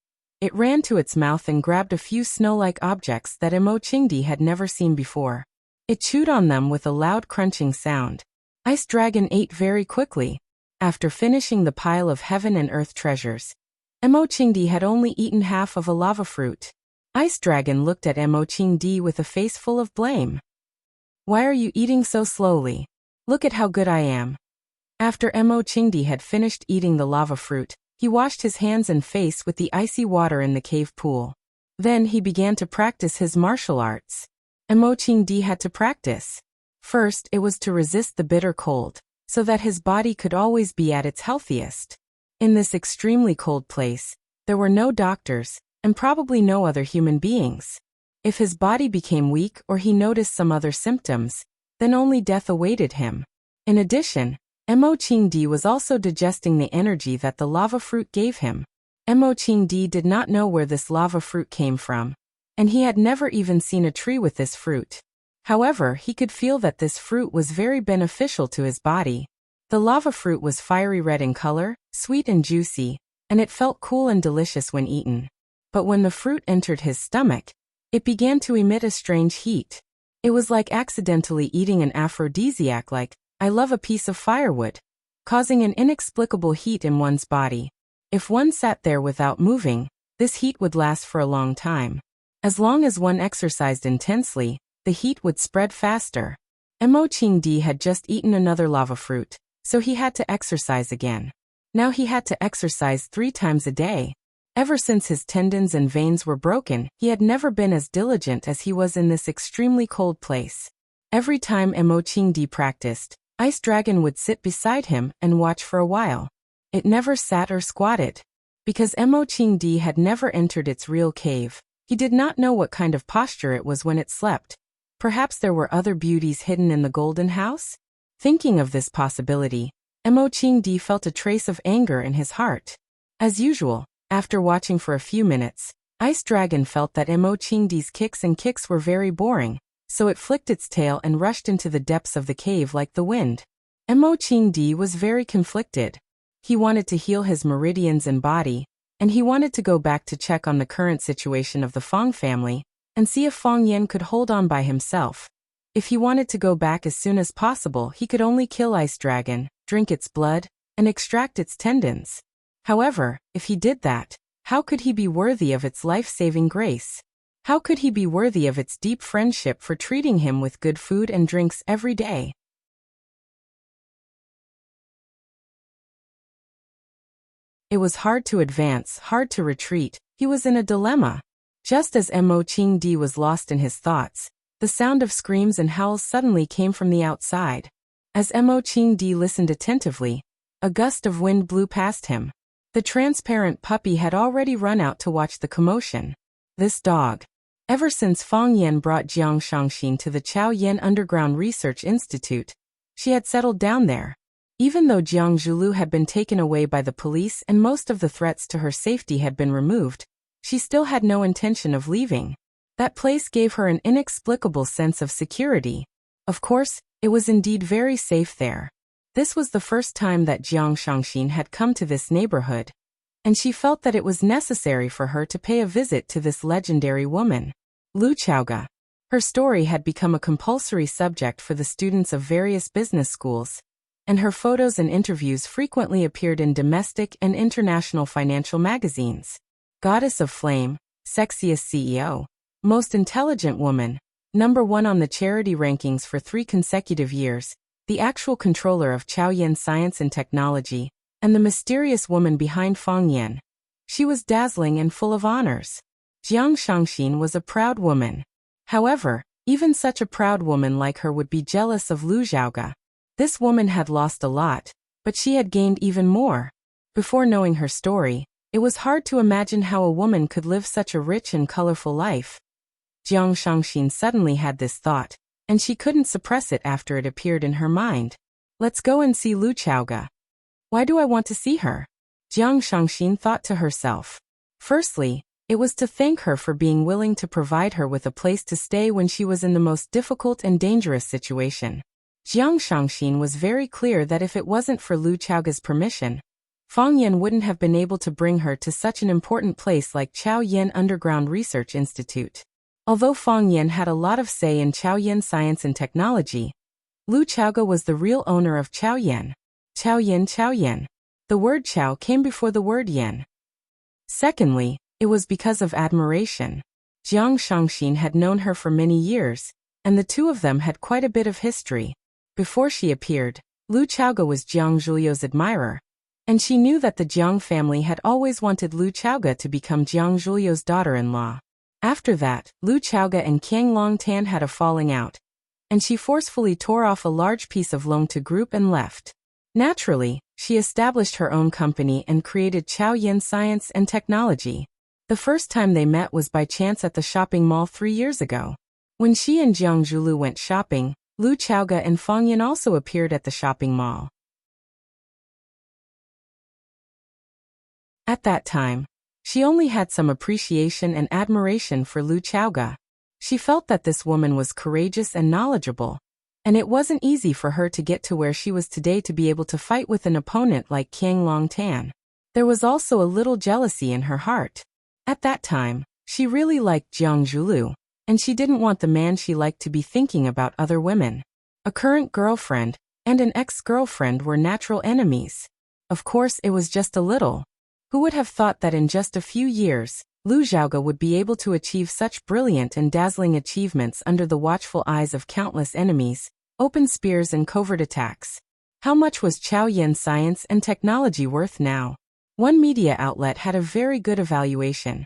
it ran to its mouth and grabbed a few snow-like objects that Mo Qingdi had never seen before. It chewed on them with a loud crunching sound. Ice Dragon ate very quickly. After finishing the pile of heaven and earth treasures, Mo Qingdi had only eaten half of a lava fruit. Ice Dragon looked at Mo Qingdi with a face full of blame. Why are you eating so slowly? Look at how good I am. After Mo Qingdi had finished eating the lava fruit, he washed his hands and face with the icy water in the cave pool. Then he began to practice his martial arts. Mo Qingdi had to practice. First, it was to resist the bitter cold, so that his body could always be at its healthiest. In this extremely cold place, there were no doctors, and probably no other human beings. If his body became weak or he noticed some other symptoms, then only death awaited him. In addition, Mo Qingdi was also digesting the energy that the lava fruit gave him. Mo Qingdi did not know where this lava fruit came from, and he had never even seen a tree with this fruit. However, he could feel that this fruit was very beneficial to his body. The lava fruit was fiery red in color, sweet and juicy, and it felt cool and delicious when eaten. But when the fruit entered his stomach, it began to emit a strange heat. It was like accidentally eating an aphrodisiac, like, I love a piece of firewood, causing an inexplicable heat in one's body. If one sat there without moving, this heat would last for a long time. As long as one exercised intensely, the heat would spread faster. Mo Qingdi had just eaten another lava fruit, so he had to exercise again. Now he had to exercise 3 times a day. Ever since his tendons and veins were broken, he had never been as diligent as he was in this extremely cold place. Every time Mo Qingdi practiced, Ice Dragon would sit beside him and watch for a while. It never sat or squatted. Because Mo Qingdi had never entered its real cave, he did not know what kind of posture it was when it slept. Perhaps there were other beauties hidden in the golden house? Thinking of this possibility, Mo Qingdi felt a trace of anger in his heart. As usual, after watching for a few minutes, Ice Dragon felt that Mo Qingdi's kicks were very boring, so it flicked its tail and rushed into the depths of the cave like the wind. Mo Qingdi was very conflicted. He wanted to heal his meridians and body, and he wanted to go back to check on the current situation of the Fong family, and see if Fong Yan could hold on by himself. If he wanted to go back as soon as possible, he could only kill Ice Dragon, drink its blood, and extract its tendons. However, if he did that, How could he be worthy of its life-saving grace? How could he be worthy of its deep friendship for treating him with good food and drinks every day? It was hard to advance, hard to retreat. He was in a dilemma. Just as Mo Qingdi was lost in his thoughts, the sound of screams and howls suddenly came from the outside. As Mo Qingdi listened attentively, a gust of wind blew past him. The transparent puppy had already run out to watch the commotion. This dog. Ever since Fang Yan brought Jiang Shangxin to the Chaoyan Underground Research Institute, she had settled down there. Even though Jiang Zhulu had been taken away by the police and most of the threats to her safety had been removed, she still had no intention of leaving. That place gave her an inexplicable sense of security. Of course, it was indeed very safe there. This was the first time that Jiang Shangxin had come to this neighborhood, and she felt that it was necessary for her to pay a visit to this legendary woman, Lu Chaoga. Her story had become a compulsory subject for the students of various business schools, and her photos and interviews frequently appeared in domestic and international financial magazines. Goddess of Flame, sexiest CEO, most intelligent woman, #1 on the charity rankings for 3 consecutive years, the actual controller of Chaoyan Science and Technology, and the mysterious woman behind Fang Yan. She was dazzling and full of honors. Jiang Shangxin was a proud woman. However, even such a proud woman like her would be jealous of Lu Zhaoga. This woman had lost a lot, but she had gained even more. Before knowing her story, it was hard to imagine how a woman could live such a rich and colorful life. Jiang Shangxin suddenly had this thought, and she couldn't suppress it after it appeared in her mind. Let's go and see Lu Chaoga. Why do I want to see her? Jiang Shangxin thought to herself. Firstly, it was to thank her for being willing to provide her with a place to stay when she was in the most difficult and dangerous situation. Jiang Shangxin was very clear that if it wasn't for Lu Chaoga's permission, Fang Yan wouldn't have been able to bring her to such an important place like Chaoyan Underground Research Institute. Although Fang Yan had a lot of say in Chaoyan Science and Technology, Lu Chaoga was the real owner of Chaoyan. Chaoyan. The word Chao came before the word Yan. Secondly, it was because of admiration. Jiang Shangxin had known her for many years, and the two of them had quite a bit of history. Before she appeared, Lu Chaoga was Jiang Zhulio's admirer, and she knew that the Jiang family had always wanted Lu Chaoga to become Jiang Zhulio's daughter-in-law. After that, Lu Chaoga and Qiang Longtan had a falling out, and she forcefully tore off a large piece of Longta Group and left. Naturally, she established her own company and created Chaoyan Science and Technology. The first time they met was by chance at the shopping mall 3 years ago. When she and Jiang Zhulu went shopping, Lu Chaoga and Fang Yan also appeared at the shopping mall. At that time, she only had some appreciation and admiration for Lu Chaoga. She felt that this woman was courageous and knowledgeable, and it wasn't easy for her to get to where she was today to be able to fight with an opponent like Qiang Longtan. There was also a little jealousy in her heart. At that time, she really liked Jiang Zhulu, and she didn't want the man she liked to be thinking about other women. A current girlfriend and an ex-girlfriend were natural enemies. Of course, it was just a little. Who would have thought that in just a few years, Lu Zhaoga would be able to achieve such brilliant and dazzling achievements under the watchful eyes of countless enemies, open spears and covert attacks? How much was Chaoyan Science and Technology worth now? One media outlet had a very good evaluation.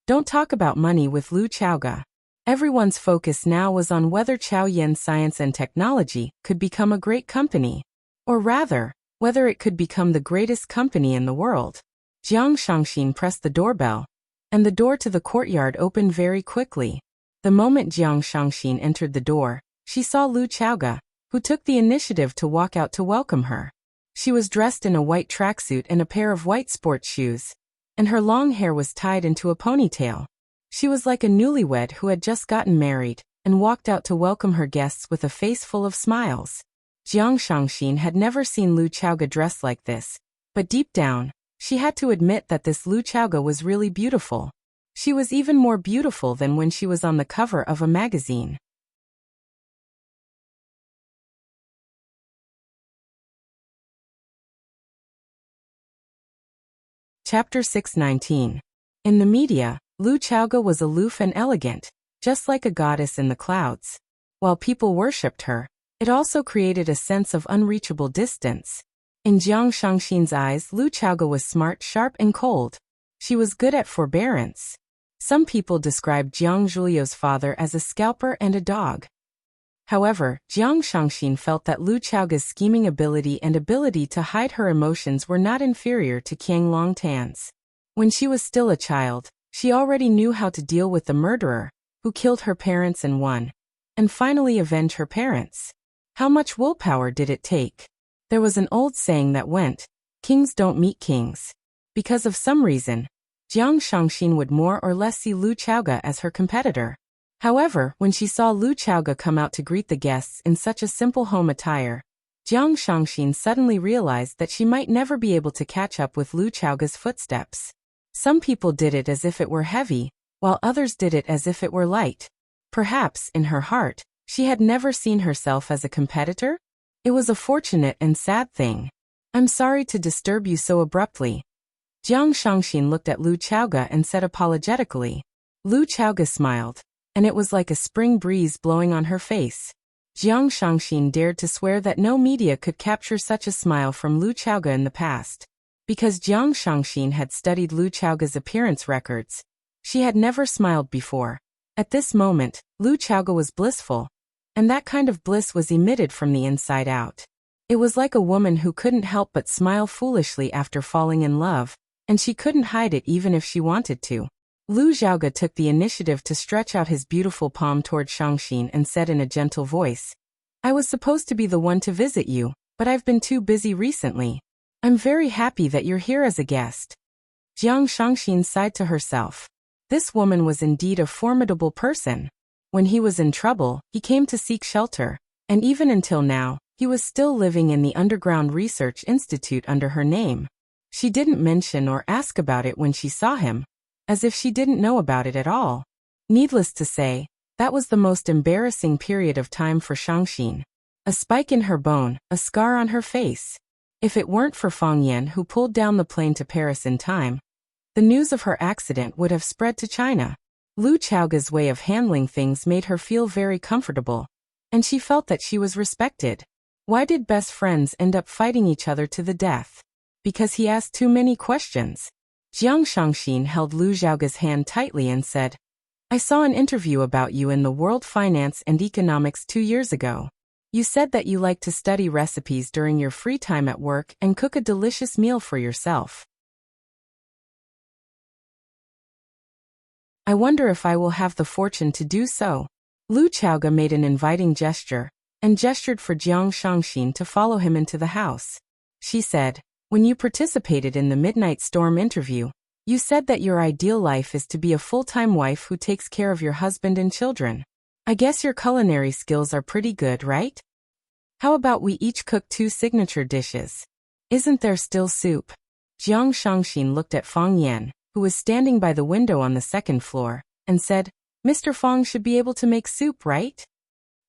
Don't talk about money with Lu Chaoga. Everyone's focus now was on whether Chaoyan Science and Technology could become a great company, or rather, whether it could become the greatest company in the world. Jiang Shangxin pressed the doorbell, and the door to the courtyard opened very quickly. The moment Jiang Shangxin entered the door, she saw Lu Chaoga, who took the initiative to walk out to welcome her. She was dressed in a white tracksuit and a pair of white sports shoes, and her long hair was tied into a ponytail. She was like a newlywed who had just gotten married, and walked out to welcome her guests with a face full of smiles. Jiang Shangxin had never seen Lu Chaoga dressed like this, but deep down, she had to admit that this Lu Chaoga was really beautiful. She was even more beautiful than when she was on the cover of a magazine. Chapter 619. In the media, Lu Chaoga was aloof and elegant, just like a goddess in the clouds. While people worshipped her, it also created a sense of unreachable distance. In Jiang Shangxin's eyes, Lu Chaoga was smart, sharp, and cold. She was good at forbearance. Some people described Jiang Zhuliu's father as a scalper and a dog. However, Jiang Shangxin felt that Lu Chaoga's scheming ability and ability to hide her emotions were not inferior to Qiang Longtan's. When she was still a child, she already knew how to deal with the murderer, who killed her parents and won, and finally avenge her parents. How much willpower did it take? There was an old saying that went, "Kings don't meet kings." Because of some reason, Jiang Shangxin would more or less see Lu Chaoga as her competitor. However, when she saw Lu Chaoga come out to greet the guests in such a simple home attire, Jiang Shangxin suddenly realized that she might never be able to catch up with Lu Chaoga's footsteps. Some people did it as if it were heavy, while others did it as if it were light. Perhaps, in her heart, she had never seen herself as a competitor? It was a fortunate and sad thing. "I'm sorry to disturb you so abruptly." Jiang Shangxin looked at Lu Chaoga and said apologetically. Lu Chaoga smiled, and it was like a spring breeze blowing on her face. Jiang Shangxin dared to swear that no media could capture such a smile from Lu Chaoga in the past. Because Jiang Shangxin had studied Lu Chaoga's appearance records, she had never smiled before. At this moment, Lu Chaoga was blissful, and that kind of bliss was emitted from the inside out. It was like a woman who couldn't help but smile foolishly after falling in love, and she couldn't hide it even if she wanted to. Lu Chaoga took the initiative to stretch out his beautiful palm toward Shangxin and said in a gentle voice, "I was supposed to be the one to visit you, but I've been too busy recently. I'm very happy that you're here as a guest." Jiang Shangxin sighed to herself. This woman was indeed a formidable person. When he was in trouble, he came to seek shelter, and even until now, he was still living in the underground research institute under her name. She didn't mention or ask about it when she saw him, as if she didn't know about it at all. Needless to say, that was the most embarrassing period of time for Shangxin. A spike in her bone, a scar on her face. If it weren't for Fang Yan who pulled down the plane to Paris in time, the news of her accident would have spread to China. Lu Chaoga's way of handling things made her feel very comfortable, and she felt that she was respected. Why did best friends end up fighting each other to the death? Because he asked too many questions. Jiang Shangxin held Lu Chaoga's hand tightly and said, "I saw an interview about you in the World Finance and Economics 2 years ago. You said that you like to study recipes during your free time at work and cook a delicious meal for yourself. I wonder if I will have the fortune to do so." Lu Chaoga made an inviting gesture, and gestured for Jiang Shangxin to follow him into the house. She said, "When you participated in the Midnight Storm interview, you said that your ideal life is to be a full-time wife who takes care of your husband and children. I guess your culinary skills are pretty good, right? How about we each cook 2 signature dishes? Isn't there still soup?" Jiang Shangxin looked at Fang Yan, who was standing by the window on the 2nd floor, and said, "Mr. Fang should be able to make soup, right?"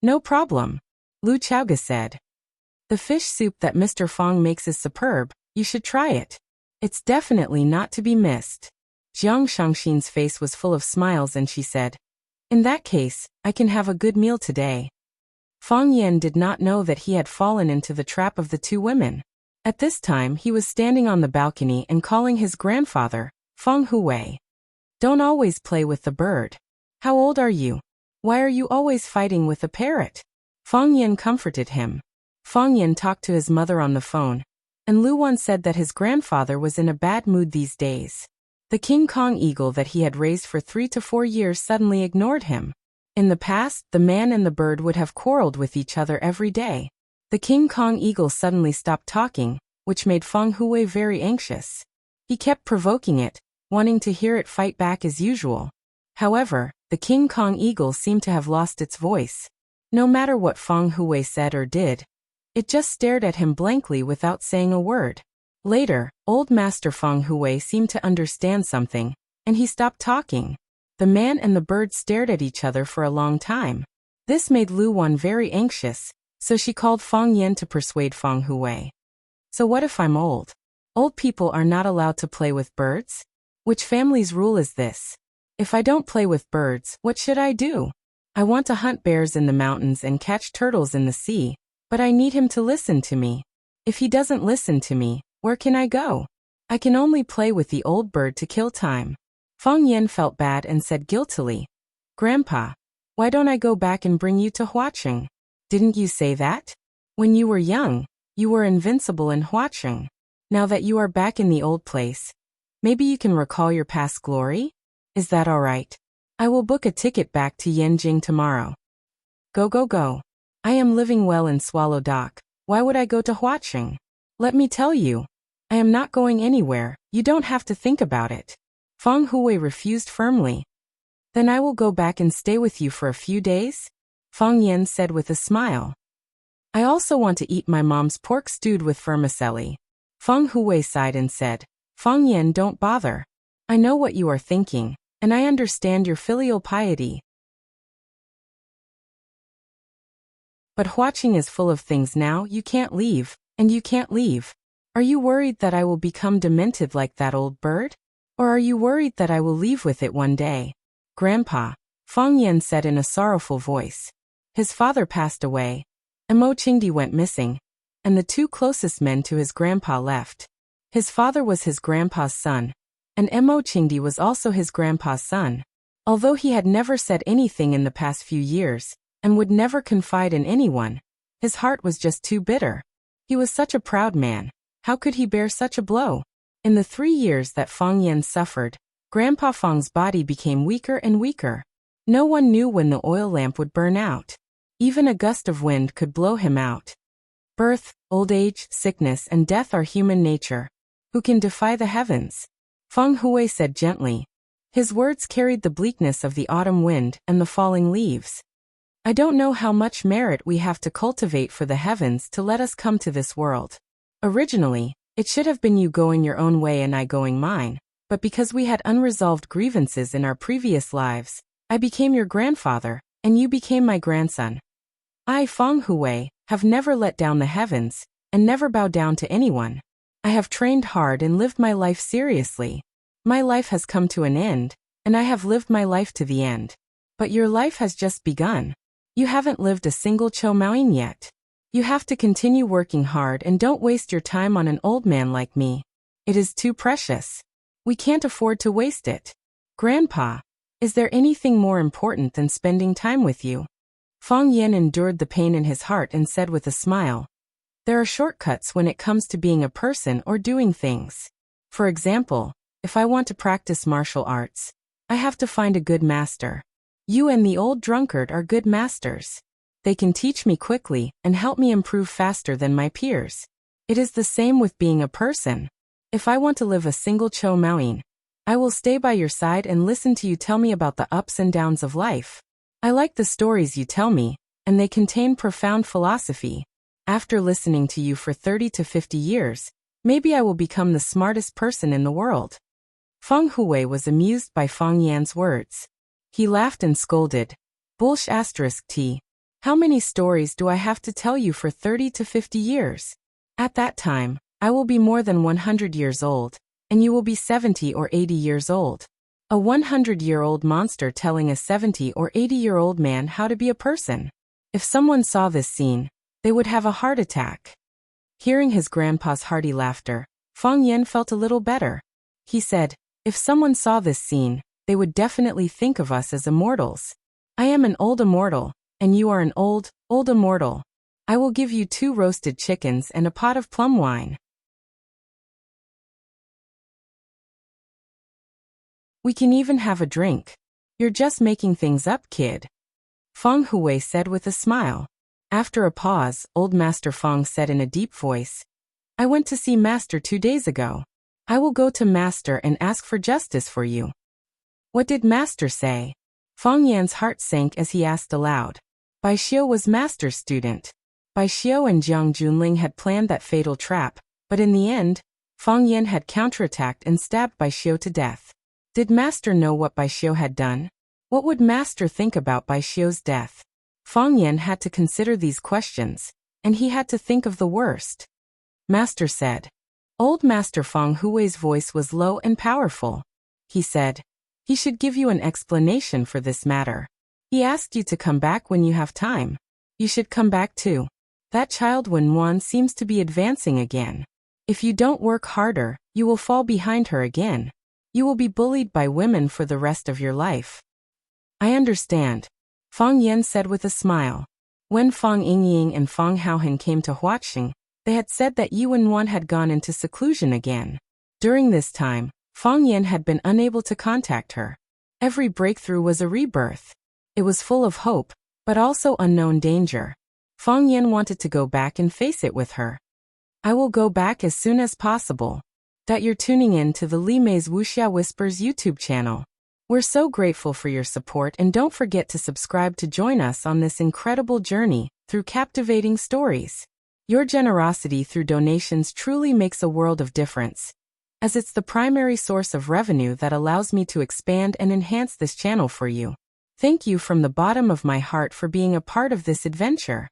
"No problem," Lu Chaoga said. "The fish soup that Mr. Fang makes is superb, you should try it. It's definitely not to be missed." Jiang Shangxin's face was full of smiles and she said, "In that case, I can have a good meal today." Fang Yan did not know that he had fallen into the trap of the 2 women. At this time he was standing on the balcony and calling his grandfather, Feng Huwei. "Don't always play with the bird. How old are you? Why are you always fighting with a parrot?" Fang Yan comforted him. Fang Yan talked to his mother on the phone, and Lu Wan said that his grandfather was in a bad mood these days. The King Kong eagle that he had raised for 3 to 4 years suddenly ignored him. In the past, the man and the bird would have quarreled with each other every day. The King Kong eagle suddenly stopped talking, which made Feng Huwei very anxious. He kept provoking it, wanting to hear it fight back as usual. However, the King Kong eagle seemed to have lost its voice. No matter what Feng Huwei said or did, it just stared at him blankly without saying a word. Later, old Master Feng Huwei seemed to understand something, and he stopped talking. The man and the bird stared at each other for a long time. This made Lu Wan very anxious, so she called Fang Yan to persuade Feng Huwei. "So what if I'm old? Old people are not allowed to play with birds? Which family's rule is this? If I don't play with birds, what should I do? I want to hunt bears in the mountains and catch turtles in the sea, but I need him to listen to me. If he doesn't listen to me, where can I go? I can only play with the old bird to kill time. Fang Yan felt bad and said guiltily, Grandpa, why don't I go back and bring you to Huacheng? Didn't you say that? When you were young, you were invincible in Huacheng. Now that you are back in the old place, maybe you can recall your past glory? Is that all right? I will book a ticket back to Yanjing tomorrow. Go, go, go. I am living well in Swallow Dock. Why would I go to Huacheng? Let me tell you, I am not going anywhere. You don't have to think about it. Fang Hui refused firmly. Then I will go back and stay with you for a few days? Fang Yan said with a smile. I also want to eat my mom's pork stewed with vermicelli. Fang Hui sighed and said, Fang Yan, don't bother. I know what you are thinking, and I understand your filial piety. But Huacheng is full of things now. You can't leave, and you can't leave. Are you worried that I will become demented like that old bird? Or are you worried that I will leave with it one day? Grandpa, Fang Yan said in a sorrowful voice. His father passed away. Emo Qingdi went missing, and the two closest men to his grandpa left. His father was his grandpa's son, and Emo Qingdi was also his grandpa's son. Although he had never said anything in the past few years, and would never confide in anyone, his heart was just too bitter. He was such a proud man. How could he bear such a blow? In the 3 years that Fang Yan suffered, Grandpa Fang's body became weaker and weaker. No one knew when the oil lamp would burn out. Even a gust of wind could blow him out. Birth, old age, sickness, and death are human nature. Who can defy the heavens? Feng Hui said gently. His words carried the bleakness of the autumn wind and the falling leaves. I don't know how much merit we have to cultivate for the heavens to let us come to this world. Originally, it should have been you going your own way and I going mine, but because we had unresolved grievances in our previous lives, I became your grandfather, and you became my grandson. I, Feng Hui, have never let down the heavens, and never bowed down to anyone. I have trained hard and lived my life seriously. My life has come to an end, and I have lived my life to the end. But your life has just begun. You haven't lived a single Cho Maoyin yet. You have to continue working hard and don't waste your time on an old man like me. It is too precious. We can't afford to waste it. Grandpa, is there anything more important than spending time with you? Fang Yan endured the pain in his heart and said with a smile, there are shortcuts when it comes to being a person or doing things. For example, if I want to practice martial arts, I have to find a good master. You and the old drunkard are good masters. They can teach me quickly and help me improve faster than my peers. It is the same with being a person. If I want to live a single Cho Maoyin, I will stay by your side and listen to you tell me about the ups and downs of life. I like the stories you tell me, and they contain profound philosophy. After listening to you for 30 to 50 years, maybe I will become the smartest person in the world. Feng Hui was amused by Fang Yan's words. He laughed and scolded. T. How many stories do I have to tell you for 30 to 50 years? At that time, I will be more than 100 years old, and you will be 70 or 80 years old. A 100-year-old monster telling a 70 or 80-year-old man how to be a person. If someone saw this scene, they would have a heart attack. Hearing his grandpa's hearty laughter, Fang Yan felt a little better. He said, if someone saw this scene, they would definitely think of us as immortals. I am an old immortal, and you are an old immortal. I will give you 2 roasted chickens and a pot of plum wine. We can even have a drink. You're just making things up, kid. Feng Hui said with a smile. After a pause, old Master Feng said in a deep voice, I went to see Master 2 days ago. I will go to Master and ask for justice for you. What did Master say? Feng Yan's heart sank as he asked aloud. Bai Xiu was Master's student. Bai Xiu and Jiang Junling had planned that fatal trap, but in the end, Feng Yan had counterattacked and stabbed Bai Xiu to death. Did Master know what Bai Xiu had done? What would Master think about Bai Xiu's death? Feng Yan had to consider these questions, and he had to think of the worst. Master said. Old Master Feng Hui's voice was low and powerful. he said. He should give you an explanation for this matter. He asked you to come back when you have time. You should come back too. That child Wenwan seems to be advancing again. If you don't work harder, you will fall behind her again. You will be bullied by women for the rest of your life. I understand, Fang Yan said with a smile. When Fang Yingying and Fang Haohan came to Huaxing, they had said that Yi Wenwan had gone into seclusion again. During this time, Fang Yan had been unable to contact her. Every breakthrough was a rebirth. It was full of hope, but also unknown danger. Fang Yan wanted to go back and face it with her. I will go back as soon as possible. You're tuning in to the Li Mei's Wuxia Whispers YouTube channel. We're so grateful for your support, and don't forget to subscribe to join us on this incredible journey through captivating stories. Your generosity through donations truly makes a world of difference, as it's the primary source of revenue that allows me to expand and enhance this channel for you. Thank you from the bottom of my heart for being a part of this adventure.